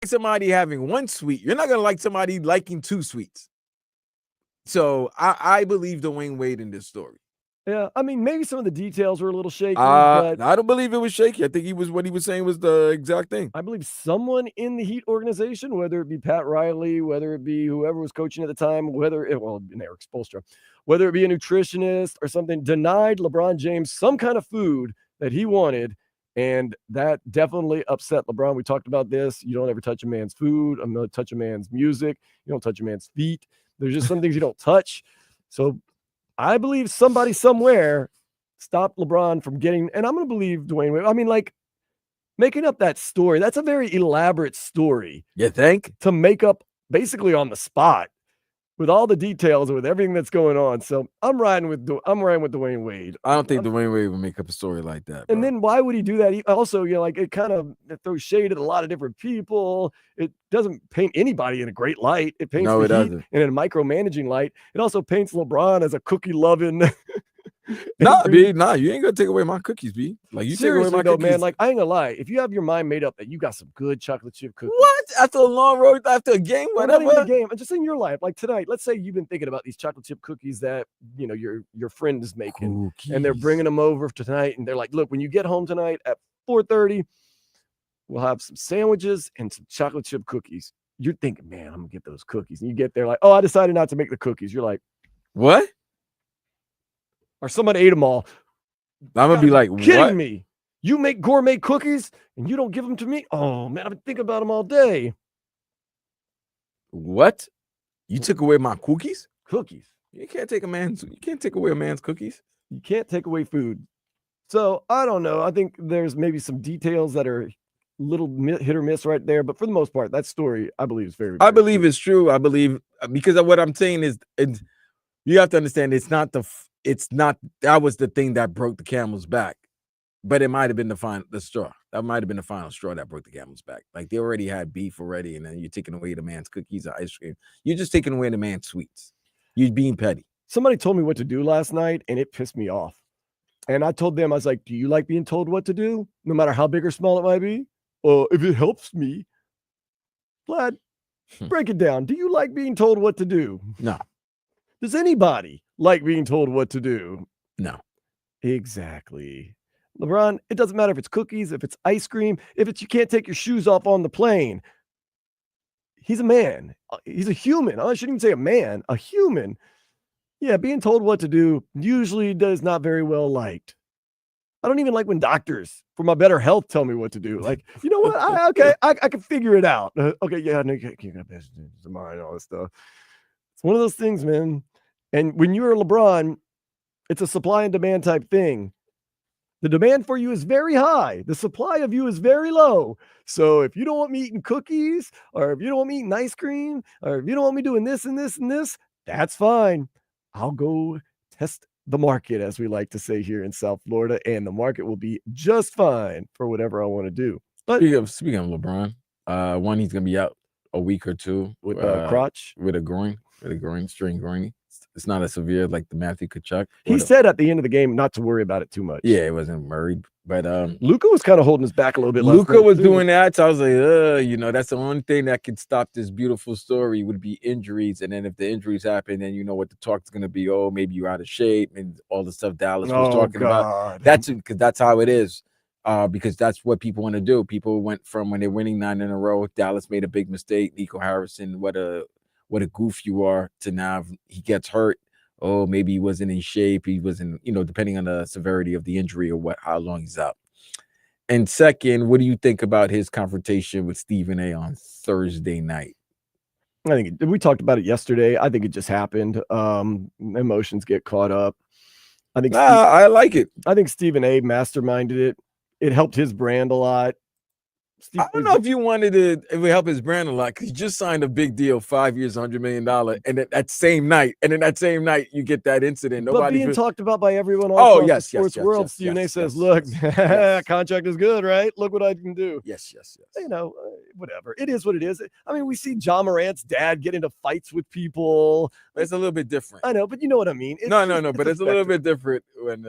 Speaker 3: somebody having one sweet, you're not gonna like somebody liking 2 sweets. So I believe Dwayne Wade in this story.
Speaker 2: Yeah, I mean, maybe some of the details were a little shaky, but
Speaker 3: I don't believe it was shaky. I think what he was saying was the exact thing.
Speaker 2: I believe someone in the Heat organization, whether it be Pat Riley, whether it be whoever was coaching at the time, Eric Spoelstra, whether it be a nutritionist or something, denied LeBron James some kind of food that he wanted, and that definitely upset LeBron. We talked about this. You don't ever touch a man's food. I'm going to touch a man's music. You don't touch a man's feet. There's just some things you don't touch. So I believe somebody somewhere stopped LeBron from getting, and I'm going to believe Dwayne Wade. I mean, like, making up that story, that's a very elaborate story.
Speaker 3: You think?
Speaker 2: To make up basically on the spot with all the details and with everything that's going on. So I'm riding with Dwayne Wade.
Speaker 3: I don't think Dwayne Wade would make up a story like that.
Speaker 2: And then why would he do that? He also, like, it kind of throws shade at a lot of different people. It doesn't paint anybody in a great light. It paints the Heat
Speaker 3: doesn't.
Speaker 2: in a micromanaging light. It also paints LeBron as a cookie-loving.
Speaker 3: Nah, B, nah, you ain't gonna take away my cookies, B. Like, you
Speaker 2: Seriously,
Speaker 3: take away my
Speaker 2: though,
Speaker 3: cookies.
Speaker 2: man, like, I ain't gonna lie. If you have your mind made up that you got some good chocolate chip cookies.
Speaker 3: What? After a long road, after a game,
Speaker 2: Well, not
Speaker 3: whatever.
Speaker 2: even a game. Just in your life, like tonight. Let's say you've been thinking about these chocolate chip cookies that your friend is making, and they're bringing them over tonight, and they're like, "Look, when you get home tonight at 4:30, we'll have some sandwiches and some chocolate chip cookies." You're thinking, "Man, I'm gonna get those cookies," and you get there like, "Oh, I decided not to make the cookies." You're like,
Speaker 3: "What?"
Speaker 2: Or somebody ate them all.
Speaker 3: I'm gonna be like,
Speaker 2: kidding
Speaker 3: what?
Speaker 2: me? You make gourmet cookies and you don't give them to me? Oh man, I've been thinking about them all day.
Speaker 3: What? You took away my cookies?
Speaker 2: Cookies.
Speaker 3: You can't take away a man's cookies.
Speaker 2: You can't take away food. So I don't know. I think there's maybe some details that are little hit or miss right there, but for the most part, that story I believe is very.
Speaker 3: I believe it's true. I believe because of what I'm saying is, you have to understand that was the thing that broke the camel's back, but it might have been the straw. That might have been the final straw that broke the camel's back. Like, they already had beef already, and then you're taking away the man's cookies or ice cream. You're just taking away the man's sweets. You're being petty.
Speaker 2: Somebody told me what to do last night, and it pissed me off. And I told them, I was like, "Do you like being told what to do, no matter how big or small it might be? If it helps me." Vlad, break it down. Do you like being told what to do?
Speaker 3: No.
Speaker 2: Does anybody like being told what to do?
Speaker 3: No.
Speaker 2: Exactly. LeBron, it doesn't matter if it's cookies, if it's ice cream, if it's you can't take your shoes off on the plane. He's a man. He's a human. I shouldn't even say a man, a human. Yeah, being told what to do usually is not very well liked. I don't even like when doctors for my better health tell me what to do. Like, you know what? I can figure it out. Okay, yeah, no, you got best mind, all this stuff. It's one of those things, man. And when you're LeBron, it's a supply and demand type thing. The demand for you is very high. The supply of you is very low. So if you don't want me eating cookies, or if you don't want me eating ice cream, or if you don't want me doing this and this and this, that's fine. I'll go test the market, as we like to say here in South Florida, and the market will be just fine for whatever I want to do. But
Speaker 3: speaking of LeBron, one, he's gonna be out a week or two
Speaker 2: with crotch,
Speaker 3: with a groin, strained groin. It's not as severe like the Matthew Tkachuk.
Speaker 2: He said at the end of the game not to worry about it too much.
Speaker 3: Yeah, it wasn't worried, but
Speaker 2: Luka was kind of holding his back a little bit.
Speaker 3: Luka was doing that, so I was like, that's the only thing that could stop this beautiful story would be injuries, and then if the injuries happen, then you know what the talk's gonna be. Oh, maybe you're out of shape, and all the stuff Dallas was talking about. That's because that's how it is. Because that's what people want to do. People went from when they're winning 9 in a row, Dallas made a big mistake. Nico Harrison, what a goof you are, to now he gets hurt. Oh, maybe he wasn't in shape. He wasn't, depending on the severity of the injury or how long he's out. And second, what do you think about his confrontation with Stephen A on Thursday night?
Speaker 2: I think we talked about it yesterday. I think it just happened. Emotions get caught up. I think
Speaker 3: I like it.
Speaker 2: I think Stephen A masterminded it. It helped his brand a lot.
Speaker 3: I don't know if you wanted it would help his brand a lot, because he just signed a big deal, 5 years, $100 million, and then that same night, you get that incident.
Speaker 2: But being talked about by everyone
Speaker 3: all
Speaker 2: across the sports world. Stephen A says, "Look, contract is good, right? Look what I can do."
Speaker 3: Yes.
Speaker 2: Whatever. It is what it is. I mean, we see John Morant's dad get into fights with people.
Speaker 3: It's a little bit different.
Speaker 2: I know, but you know what I mean.
Speaker 3: No, but it's a little bit different when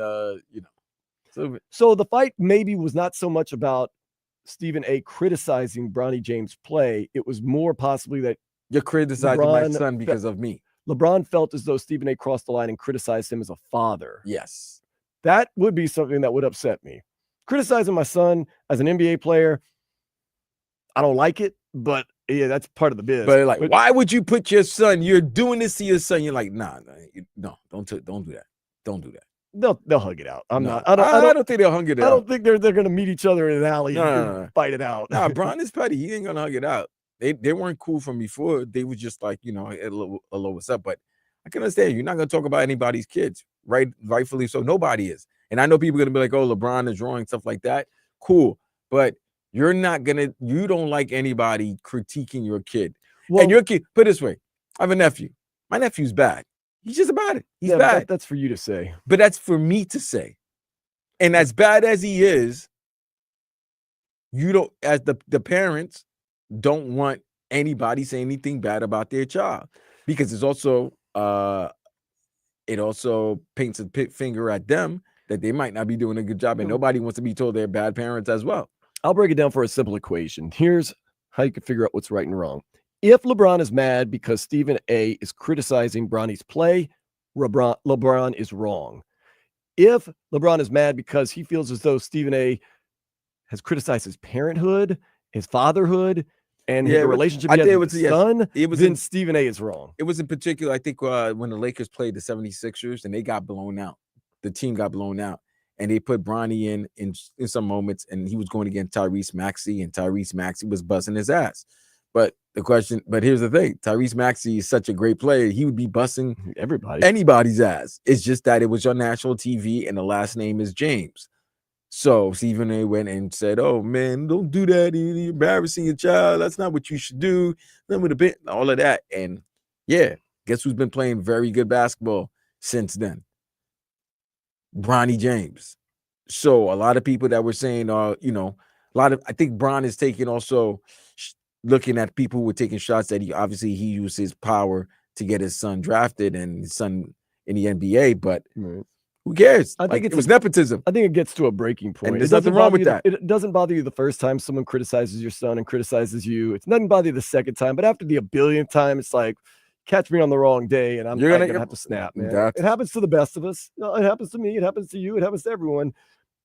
Speaker 2: So the fight maybe was not so much about Stephen A. criticizing Bronny James' play. It was more possibly that
Speaker 3: You're criticizing my
Speaker 2: LeBron
Speaker 3: son because of me.
Speaker 2: LeBron felt as though Stephen A. crossed the line and criticized him as a father.
Speaker 3: Yes.
Speaker 2: That would be something that would upset me. Criticizing my son as an NBA player, I don't like it, but yeah, that's part of the biz.
Speaker 3: But like, why would you put your son? You're doing this to your son. You're like, nah, no, don't do that. Don't do that.
Speaker 2: They'll hug it out. I don't
Speaker 3: think they'll hug it out.
Speaker 2: I don't think they're going to meet each other in an alley and
Speaker 3: No.
Speaker 2: fight it out.
Speaker 3: Nah, Bron is petty. He ain't gonna hug it out. They weren't cool from before. They was just like, a little what's up. But I can understand you're not gonna talk about anybody's kids, right? Rightfully so. Nobody is. And I know people are gonna be like, oh, LeBron is wrong, stuff like that. Cool. But you don't like anybody critiquing your kid.
Speaker 2: Well,
Speaker 3: and your kid, put it this way, I have a nephew. My nephew's bad. He's just about it. He's bad.
Speaker 2: That's for you to say.
Speaker 3: But that's for me to say. And as bad as he is, you don't, as the parents, don't want anybody saying anything bad about their child, because it's also it also paints a finger at them that they might not be doing a good job, and nobody wants to be told they're bad parents as well.
Speaker 2: I'll break it down for a simple equation. Here's how you can figure out what's right and wrong. If LeBron is mad because Stephen A. is criticizing Bronny's play, LeBron is wrong. If LeBron is mad because he feels as though Stephen A. has criticized his parenthood, his fatherhood, and the relationship he has with his son, then Stephen A. is wrong.
Speaker 3: It was in particular, I think, when the Lakers played the 76ers and they got blown out. The team got blown out. And they put Bronny in some moments, and he was going against Tyrese Maxey, and Tyrese Maxey was busting his ass. But here's the thing: Tyrese Maxey is such a great player; he would be busting anybody's ass. It's just that it was on national TV, and the last name is James. So Stephen A. went and said, "Oh man, don't do that! You're embarrassing your child. That's not what you should do." Then with a bit, all of that, and yeah, guess who's been playing very good basketball since then? Bronny James. So a lot of people that were saying, I think Bron is taking also looking at people who were taking shots that he used his power to get his son drafted and his son in the NBA, but who cares?
Speaker 2: I think
Speaker 3: it was nepotism.
Speaker 2: I think it gets to a breaking point.
Speaker 3: And there's nothing wrong with that.
Speaker 2: It doesn't bother you the first time someone criticizes your son and criticizes you. It doesn't bother you the second time, but after the 1,000,000th time, it's like, catch me on the wrong day, and I'm gonna have to snap, man. It happens to the best of us. It happens to me. It happens to you. It happens to everyone.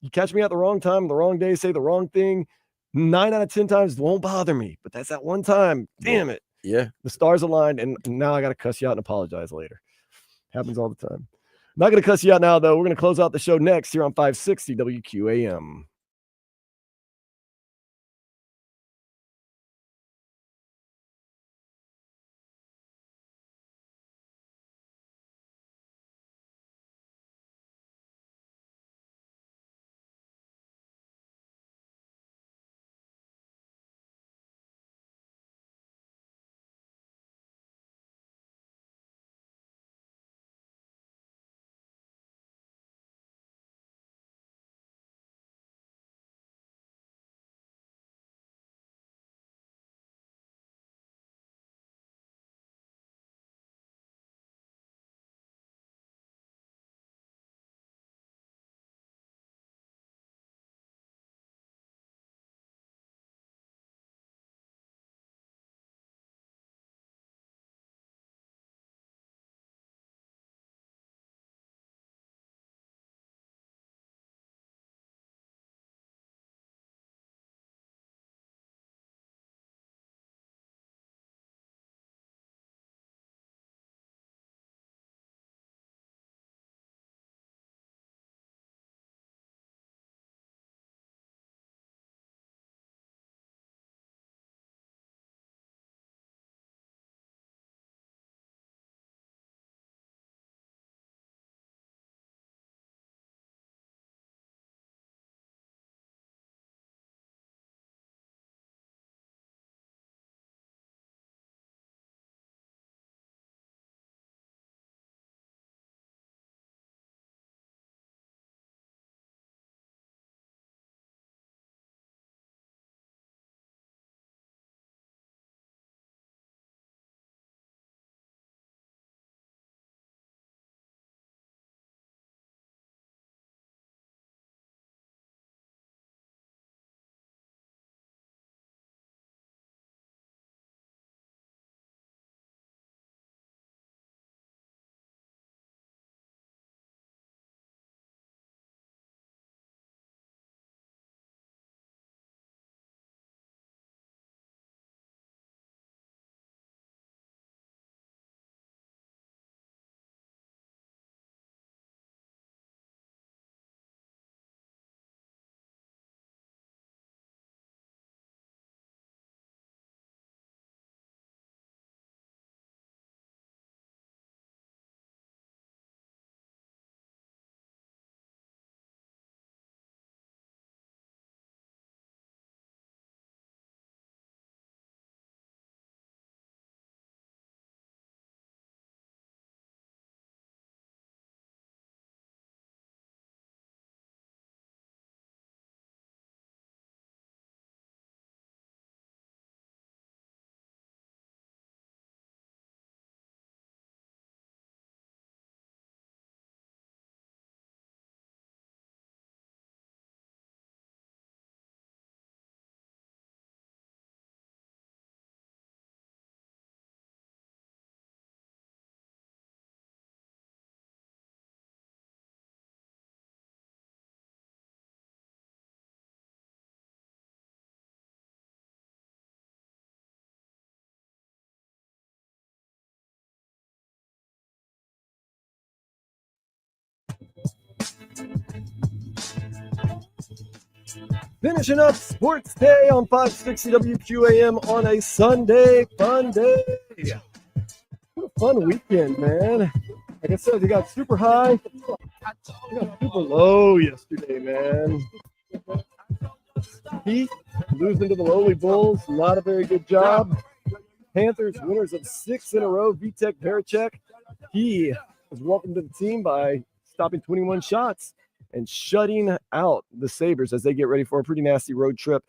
Speaker 2: You catch me at the wrong time, the wrong day, say the wrong thing. 9 out of 10 times it won't bother me, but that's that one time. Damn it.
Speaker 3: Yeah.
Speaker 2: The stars aligned, and now I got to cuss you out and apologize later. Happens all the time. I'm not going to cuss you out now, though. We're going to close out the show next here on 560 WQAM. Finishing up Sports Day on 560 WQAM on a Sunday fun day. What a fun weekend, man. Like I said, we got super high. We got super low yesterday, man. Heat losing to the lowly Bulls. Not a very good job. Panthers winners of 6 in a row. Vitek Veracek. He was welcomed to the team by stopping 21 shots and shutting out the Sabres as they get ready for a pretty nasty road trip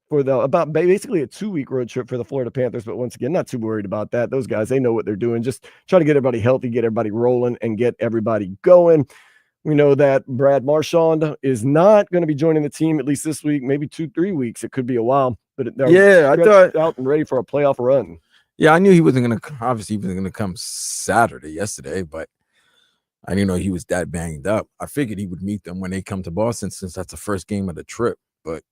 Speaker 2: for about basically a 2-week road trip for the Florida Panthers. But once again, not too worried about that. Those guys, they know what they're doing. Just try to get everybody healthy, get everybody rolling, and get everybody going. We know that Brad Marchand is not going to be joining the team at least this week, maybe 2-3 weeks. It could be a while, but they're
Speaker 3: I thought
Speaker 2: out and ready for a playoff run.
Speaker 3: Yeah, I knew he wasn't gonna. Obviously, he wasn't gonna come yesterday, but I didn't know he was that banged up. I figured he would meet them when they come to Boston, since that's the first game of the trip. But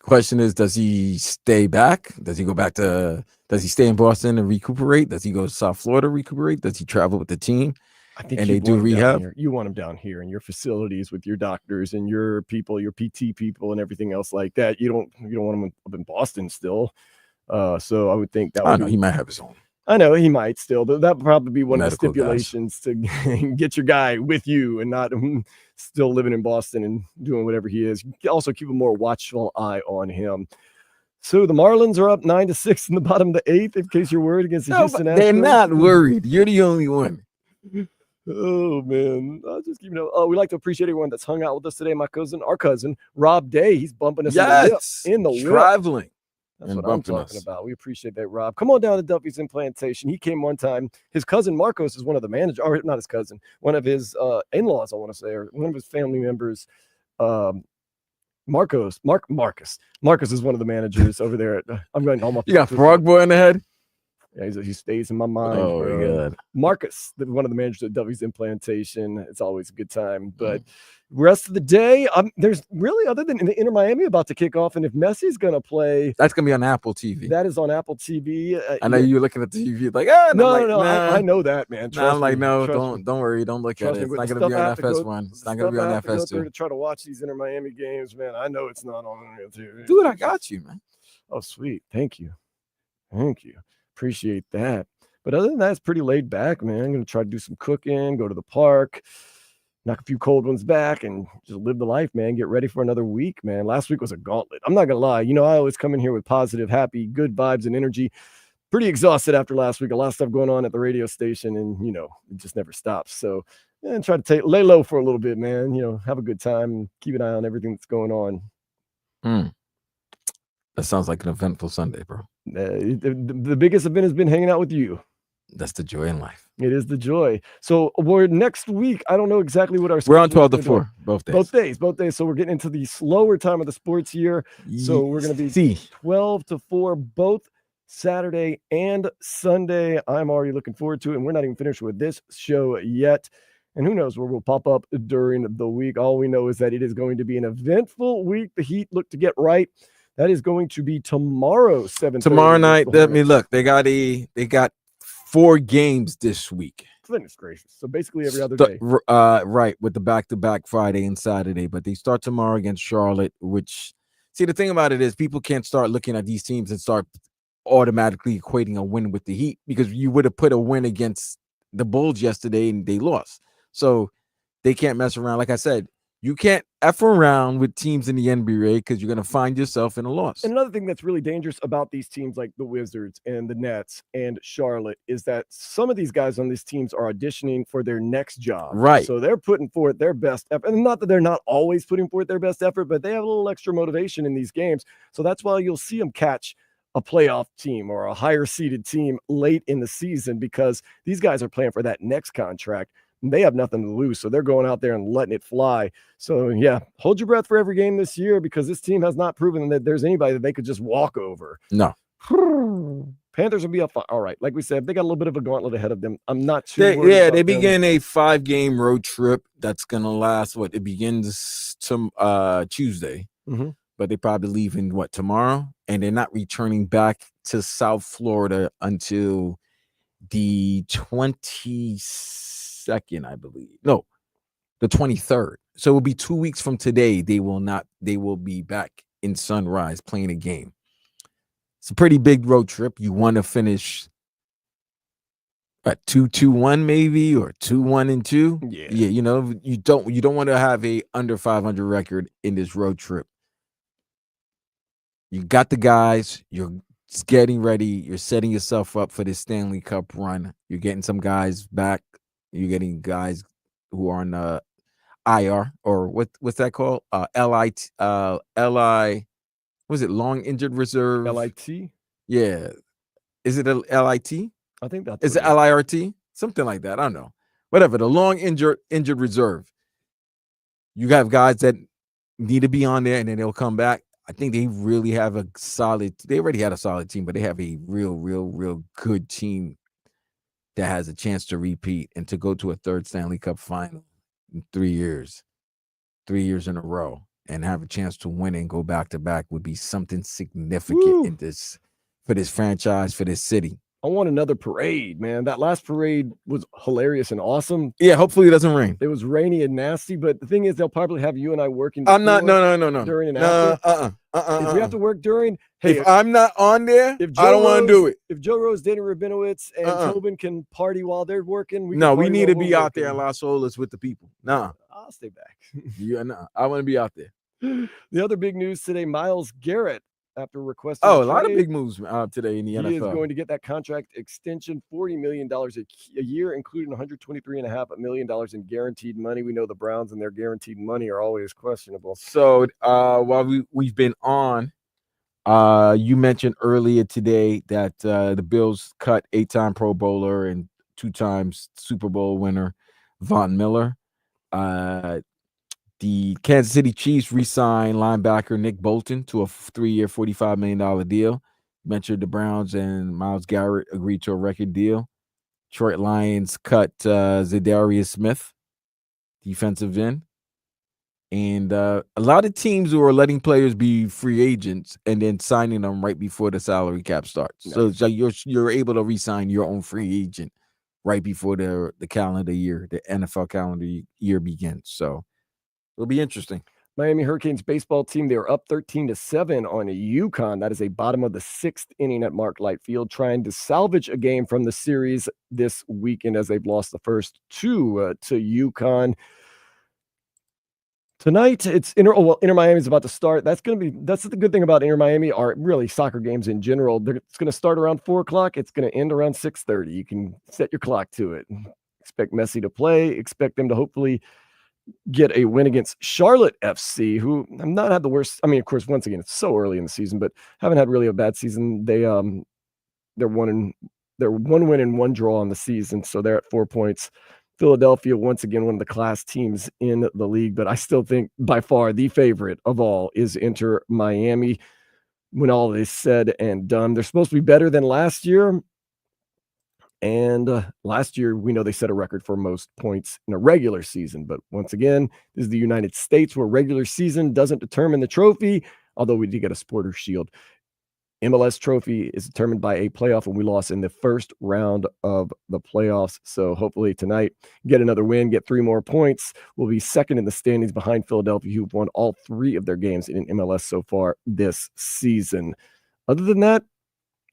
Speaker 3: question is, does he stay back? Does he go back to? Does he stay in Boston and recuperate? Does he go to South Florida recuperate? Does he travel with the team?
Speaker 2: I think
Speaker 3: and they do rehab.
Speaker 2: You want him down here in your facilities with your doctors and your people, your PT people, and everything else like that. You don't want him up in Boston still. So I would think that.
Speaker 3: I know he might have his own.
Speaker 2: I know he might still. That would probably be one
Speaker 3: Medical
Speaker 2: of the stipulations to get your guy with you and not still living in Boston and doing whatever he is. Also keep a more watchful eye on him. So the Marlins are up 9-6 in the bottom of the 8th, in case you're worried against the Houston Astros.
Speaker 3: They're not worried. You're the only one.
Speaker 2: Oh, man. I'll just keep we'd like to appreciate everyone that's hung out with us today. Our cousin, Rob Day, he's bumping us in the whip.
Speaker 3: Traveling.
Speaker 2: That's what I'm talking about. We appreciate that, Rob. Come on down to Duffy's Implantation. He came one time. His cousin Marcos is one of the managers, or not his cousin, one of his in-laws, I want to say, or one of his family members. Marcus is one of the managers over there. I'm going home.
Speaker 3: You got Frog Boy in the head?
Speaker 2: Yeah, he stays in my mind.
Speaker 3: Oh, my God.
Speaker 2: Marcus, one of the managers at Duffy's Implantation. It's always a good time. But rest of the day, there's really, other than the Inter Miami about to kick off, and if Messi's going to play.
Speaker 3: That's going to be on Apple TV.
Speaker 2: That is on Apple TV.
Speaker 3: I know you're looking at the TV like,
Speaker 2: no, I know that, man.
Speaker 3: I'm like, no, don't worry. Don't look at it. It's not going to be on FS1. It's not going to be on FS2.
Speaker 2: To try to watch these Inter Miami games, man. I know it's not on TV.
Speaker 3: Dude, I got you, man.
Speaker 2: Oh, sweet. Thank you. Appreciate that. But other than that, it's pretty laid back, man. I'm going to try to do some cooking, go to the park, knock a few cold ones back, and just live the life, man. Get ready for another week, man. Last week was a gauntlet. I'm not going to lie. I always come in here with positive, happy, good vibes and energy. Pretty exhausted after last week. A lot of stuff going on at the radio station, and, it just never stops. So, try to lay low for a little bit, man. Have a good time and keep an eye on everything that's going on.
Speaker 3: That sounds like an eventful Sunday, bro.
Speaker 2: The biggest event has been hanging out with you.
Speaker 3: That's the joy in life.
Speaker 2: It is the joy. So we're next week. I don't know exactly what our
Speaker 3: we're on 12 to 4 both days.
Speaker 2: Both days. So we're getting into the slower time of the sports year. So we're going to be 12 to 4 both Saturday and Sunday. I'm already looking forward to it, and we're not even finished with this show yet. And who knows where we'll pop up during the week. All we know is that it is going to be an eventful week. The Heat look to get right. That is going to be tomorrow, 7:30.
Speaker 3: Tomorrow night. Let me look. They got 4 games this week.
Speaker 2: Goodness gracious. So basically every other day.
Speaker 3: Right, with the back-to-back Friday and Saturday. But they start tomorrow against Charlotte, which, see, the thing about it is people can't start looking at these teams and start automatically equating a win with the Heat, because you would have put a win against the Bulls yesterday and they lost. So they can't mess around. Like I said, you can't F around with teams in the NBA because you're going to find yourself in a loss.
Speaker 2: And another thing that's really dangerous about these teams like the Wizards and the Nets and Charlotte is that some of these guys on these teams are auditioning for their next job.
Speaker 3: Right.
Speaker 2: So they're putting forth their best effort. And not that they're not always putting forth their best effort, but they have a little extra motivation in these games. So that's why you'll see them catch a playoff team or a higher seeded team late in the season, because these guys are playing for that next contract. They have nothing to lose, so they're going out there and letting it fly. So, yeah, hold your breath for every game this year, because this team has not proven that there's anybody that they could just walk over.
Speaker 3: No.
Speaker 2: Panthers will be up. All right. Like we said, they got a little bit of a gauntlet ahead of them. I'm not too worried about
Speaker 3: they
Speaker 2: them.
Speaker 3: begin a 5-game road trip that's going to last, it begins Tuesday.
Speaker 2: Mm-hmm.
Speaker 3: But they probably leaving, tomorrow? And they're not returning back to South Florida until the 22nd, I believe. No, the 23rd. So it will be 2 weeks from today. They will be back in Sunrise playing a game. It's a pretty big road trip. You want to finish at 2-2-1 maybe, or 2-1-2.
Speaker 2: Yeah.
Speaker 3: You know, you don't want to have a under 500 record in this road trip. You got the guys, you're getting ready, you're setting yourself up for this Stanley Cup run. You're getting some guys back. You're getting guys who are on IR, or what's that called? LI, was it long injured reserve?
Speaker 2: LIT?
Speaker 3: Yeah. Is it a LIT?
Speaker 2: I think that's
Speaker 3: Is it LIRT? Something like that. I don't know. Whatever. The long injured reserve. You have guys that need to be on there, and then they'll come back. I think they really have a solid. They already had a solid team, but they have a real good team that has a chance to repeat and to go to a third Stanley Cup final in 3 years, 3 years in a row, and have a chance to win and go back to back would be something significant in this, for this franchise, for this city.
Speaker 2: I want another parade, man. That last parade was hilarious and awesome.
Speaker 3: Yeah, hopefully it doesn't rain.
Speaker 2: It was rainy and nasty, but the thing is, they'll probably have you and I working.
Speaker 3: I'm not. No.
Speaker 2: During and after. If we have to work during, hey,
Speaker 3: if I'm not on there, I don't want to do it.
Speaker 2: If Joe Rose, Danny Rabinowitz, and Tobin can party while they're working,
Speaker 3: we need to be out there in Las Olas with the people. Nah,
Speaker 2: I'll stay back.
Speaker 3: I want to be out there.
Speaker 2: The other big news today: Myles Garrett, after requesting
Speaker 3: a lot of big moves today in the NFL.
Speaker 2: He is going to get that contract extension, $40 million a year, including $123.5 million in guaranteed money. We know the Browns and their guaranteed money are always questionable.
Speaker 3: So while we've been on, you mentioned earlier today that the Bills cut 8-time Pro Bowler and 2 times Super Bowl winner Von Miller. The Kansas City Chiefs re-signed linebacker Nick Bolton to a 3-year, $45 million deal. You mentioned the Browns and Myles Garrett agreed to a record deal. Detroit Lions cut Zadarius Smith, defensive end. And a lot of teams who are letting players be free agents and then signing them right before the salary cap starts. Nice. So it's like you're able to re-sign your own free agent right before the calendar year, the NFL calendar year begins. So it'll be interesting.
Speaker 2: Miami Hurricanes baseball team, they were up 13-7 on UConn. That is a bottom of the 6th inning at Mark Light Field, trying to salvage a game from the series this weekend as they've lost the first 2 to UConn. Tonight, it's Inter Miami is about to start. That's the good thing about Inter Miami, are really soccer games in general. It's going to start around 4:00. It's going to end around 6:30. You can set your clock to it. Expect Messi to play. Expect them to hopefully get a win against Charlotte FC, who have not had the worst. I mean, of course, once again, it's so early in the season, but haven't had really a bad season. They're 1 win and 1 draw on the season, so they're at 4 points. Philadelphia, once again, one of the class teams in the league, but I still think by far the favorite of all is Inter Miami. When all is said and done, they're supposed to be better than last year. And last year, we know they set a record for most points in a regular season. But once again, this is the United States, where regular season doesn't determine the trophy, although we did get a Supporters' Shield. MLS trophy is determined by a playoff, and we lost in the first round of the playoffs. So hopefully tonight, get another win, get 3 more points. We'll be second in the standings behind Philadelphia, who've won all 3 of their games in MLS so far this season. Other than that,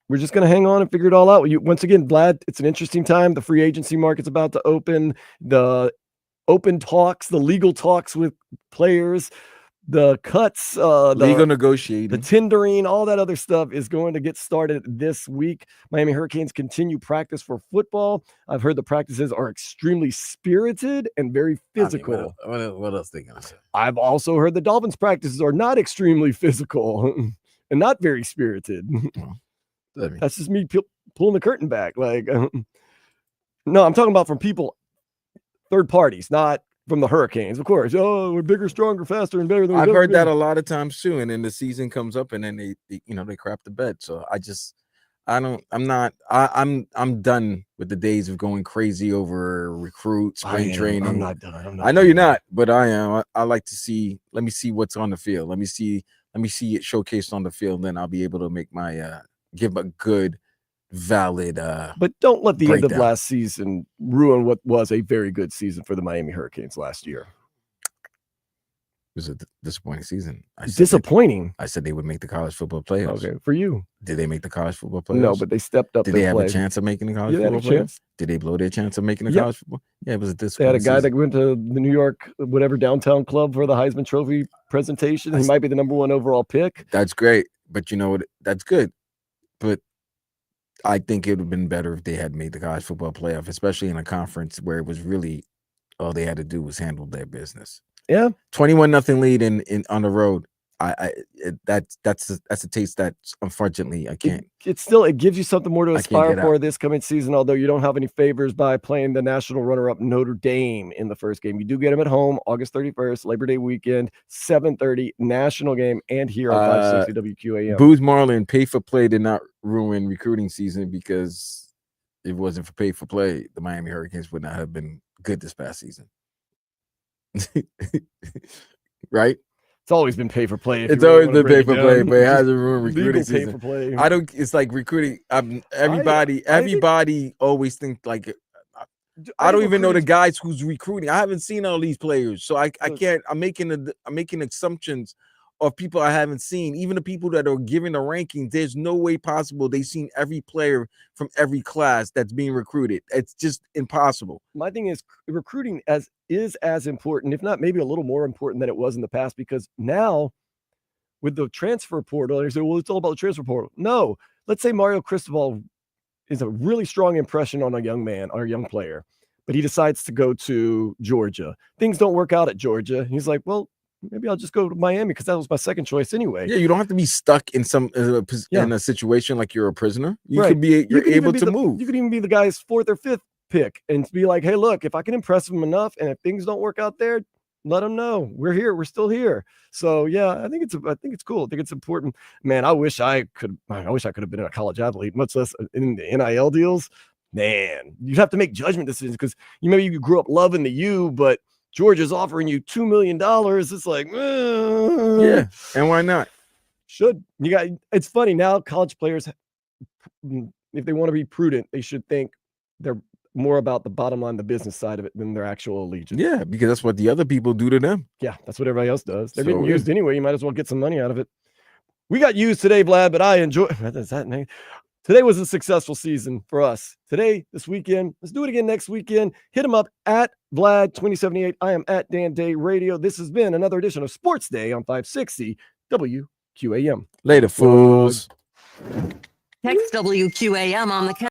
Speaker 2: we're just going to hang on and figure it all out. Once again, Vlad, it's an interesting time. The free agency market's about to open. The open talks, the legal talks with players, the cuts,
Speaker 3: legal negotiating,
Speaker 2: the tendering, all that other stuff is going to get started this week. Miami Hurricanes continue practice for football. I've heard the practices are extremely spirited and very physical.
Speaker 3: I mean, what else they going to say?
Speaker 2: I've also heard the Dolphins practices are not extremely physical and not very spirited. That's just me pulling the curtain back. Like, no, I'm talking about from people, third parties, not from the Hurricanes, of course. Oh, we're bigger, stronger, faster, and better than
Speaker 3: I've heard that a lot of times too. And then the season comes up, and then they crap the bed. So I'm done with the days of going crazy over recruits, spring training.
Speaker 2: I'm not done.
Speaker 3: I know you're not, but I am. I like to see. Let me see what's on the field. Let me see it showcased on the field. Then I'll be able to make my give a good valid.
Speaker 2: But don't let the end of
Speaker 3: breakdown.
Speaker 2: last season ruin what was a very good season for the Miami Hurricanes last year.
Speaker 3: It was a disappointing season.
Speaker 2: Disappointing.
Speaker 3: I said they would make the college football playoffs.
Speaker 2: Okay, for you.
Speaker 3: Did they make the college football playoffs?
Speaker 2: No, but they stepped up.
Speaker 3: Did
Speaker 2: their
Speaker 3: they have
Speaker 2: play.
Speaker 3: a chance of making the college
Speaker 2: Yeah, they had
Speaker 3: football
Speaker 2: a
Speaker 3: playoffs?
Speaker 2: chance.
Speaker 3: Did they blow their chance of making the
Speaker 2: Yep.
Speaker 3: college football? Yeah, it was a
Speaker 2: They had a
Speaker 3: disappointing
Speaker 2: guy
Speaker 3: season.
Speaker 2: that went to the New York, whatever downtown club for the Heisman Trophy presentation. He might be the number 1 overall pick.
Speaker 3: That's great, but you know what? That's good. But I think it would have been better if they had made the college football playoff, especially in a conference where it was really all they had to do was handle their business.
Speaker 2: Yeah,
Speaker 3: 21-0 lead in on the road. That's a taste that unfortunately I can't.
Speaker 2: It gives you something more to
Speaker 3: I can't
Speaker 2: aspire
Speaker 3: get
Speaker 2: for
Speaker 3: out.
Speaker 2: this coming season. Although you don't have any favors by playing the national runner-up Notre Dame in the first game, you do get them at home August 31st, Labor Day weekend, 7:30 national game, and here on 560 WQAM.
Speaker 3: Booth Marlin, pay for play did not ruin recruiting season because if it wasn't for pay for play, the Miami Hurricanes would not have been good this past season. Right?
Speaker 2: It's always been pay for play.
Speaker 3: It's always been pay for play, but it hasn't ruined recruiting
Speaker 2: Legal pay
Speaker 3: season.
Speaker 2: for play.
Speaker 3: I don't. It's like recruiting. Everybody always think like. I don't even know the guys who's recruiting. I haven't seen all these players, so I can't. I'm making assumptions of people I haven't seen. Even the people that are giving the rankings, there's no way possible they've seen every player from every class that's being recruited. It's just impossible.
Speaker 2: My thing is recruiting is as important, if not maybe a little more important than it was in the past, because now with the transfer portal, you say, well, it's all about the transfer portal. No, let's say Mario Cristobal is a really strong impression on a young man or a young player, but he decides to go to Georgia. Things don't work out at Georgia. He's like, well, maybe I'll just go to Miami because that was my second choice anyway.
Speaker 3: Yeah, you don't have to be stuck in in a situation like you're a prisoner. You're able to move.
Speaker 2: You could even be the guy's 4th or 5th pick and be like, hey, look, if I can impress him enough, and if things don't work out there, let them know we're here. We're still here. So yeah, I think it's cool. I think it's important. Man, I wish I could have been a college athlete, much less in the NIL deals. Man, you'd have to make judgment decisions because maybe you grew up loving the U, but Georgia's offering you $2 million. It's like,
Speaker 3: yeah, and why not?
Speaker 2: It's funny now. College players, if they want to be prudent, they should think they're more about the bottom line, the business side of it, than their actual allegiance.
Speaker 3: Yeah, because that's what the other people do to them.
Speaker 2: Yeah, that's what everybody else does. They're getting used anyway. You might as well get some money out of it. We got used today, Vlad, but I enjoy. Is that name? Today was a successful season for us. Today, this weekend. Let's do it again next weekend. Hit him up at Vlad2078. I am at Dan Day Radio. This has been another edition of Sports Day on 560 WQAM.
Speaker 3: Later, fools.
Speaker 11: Text WQAM on the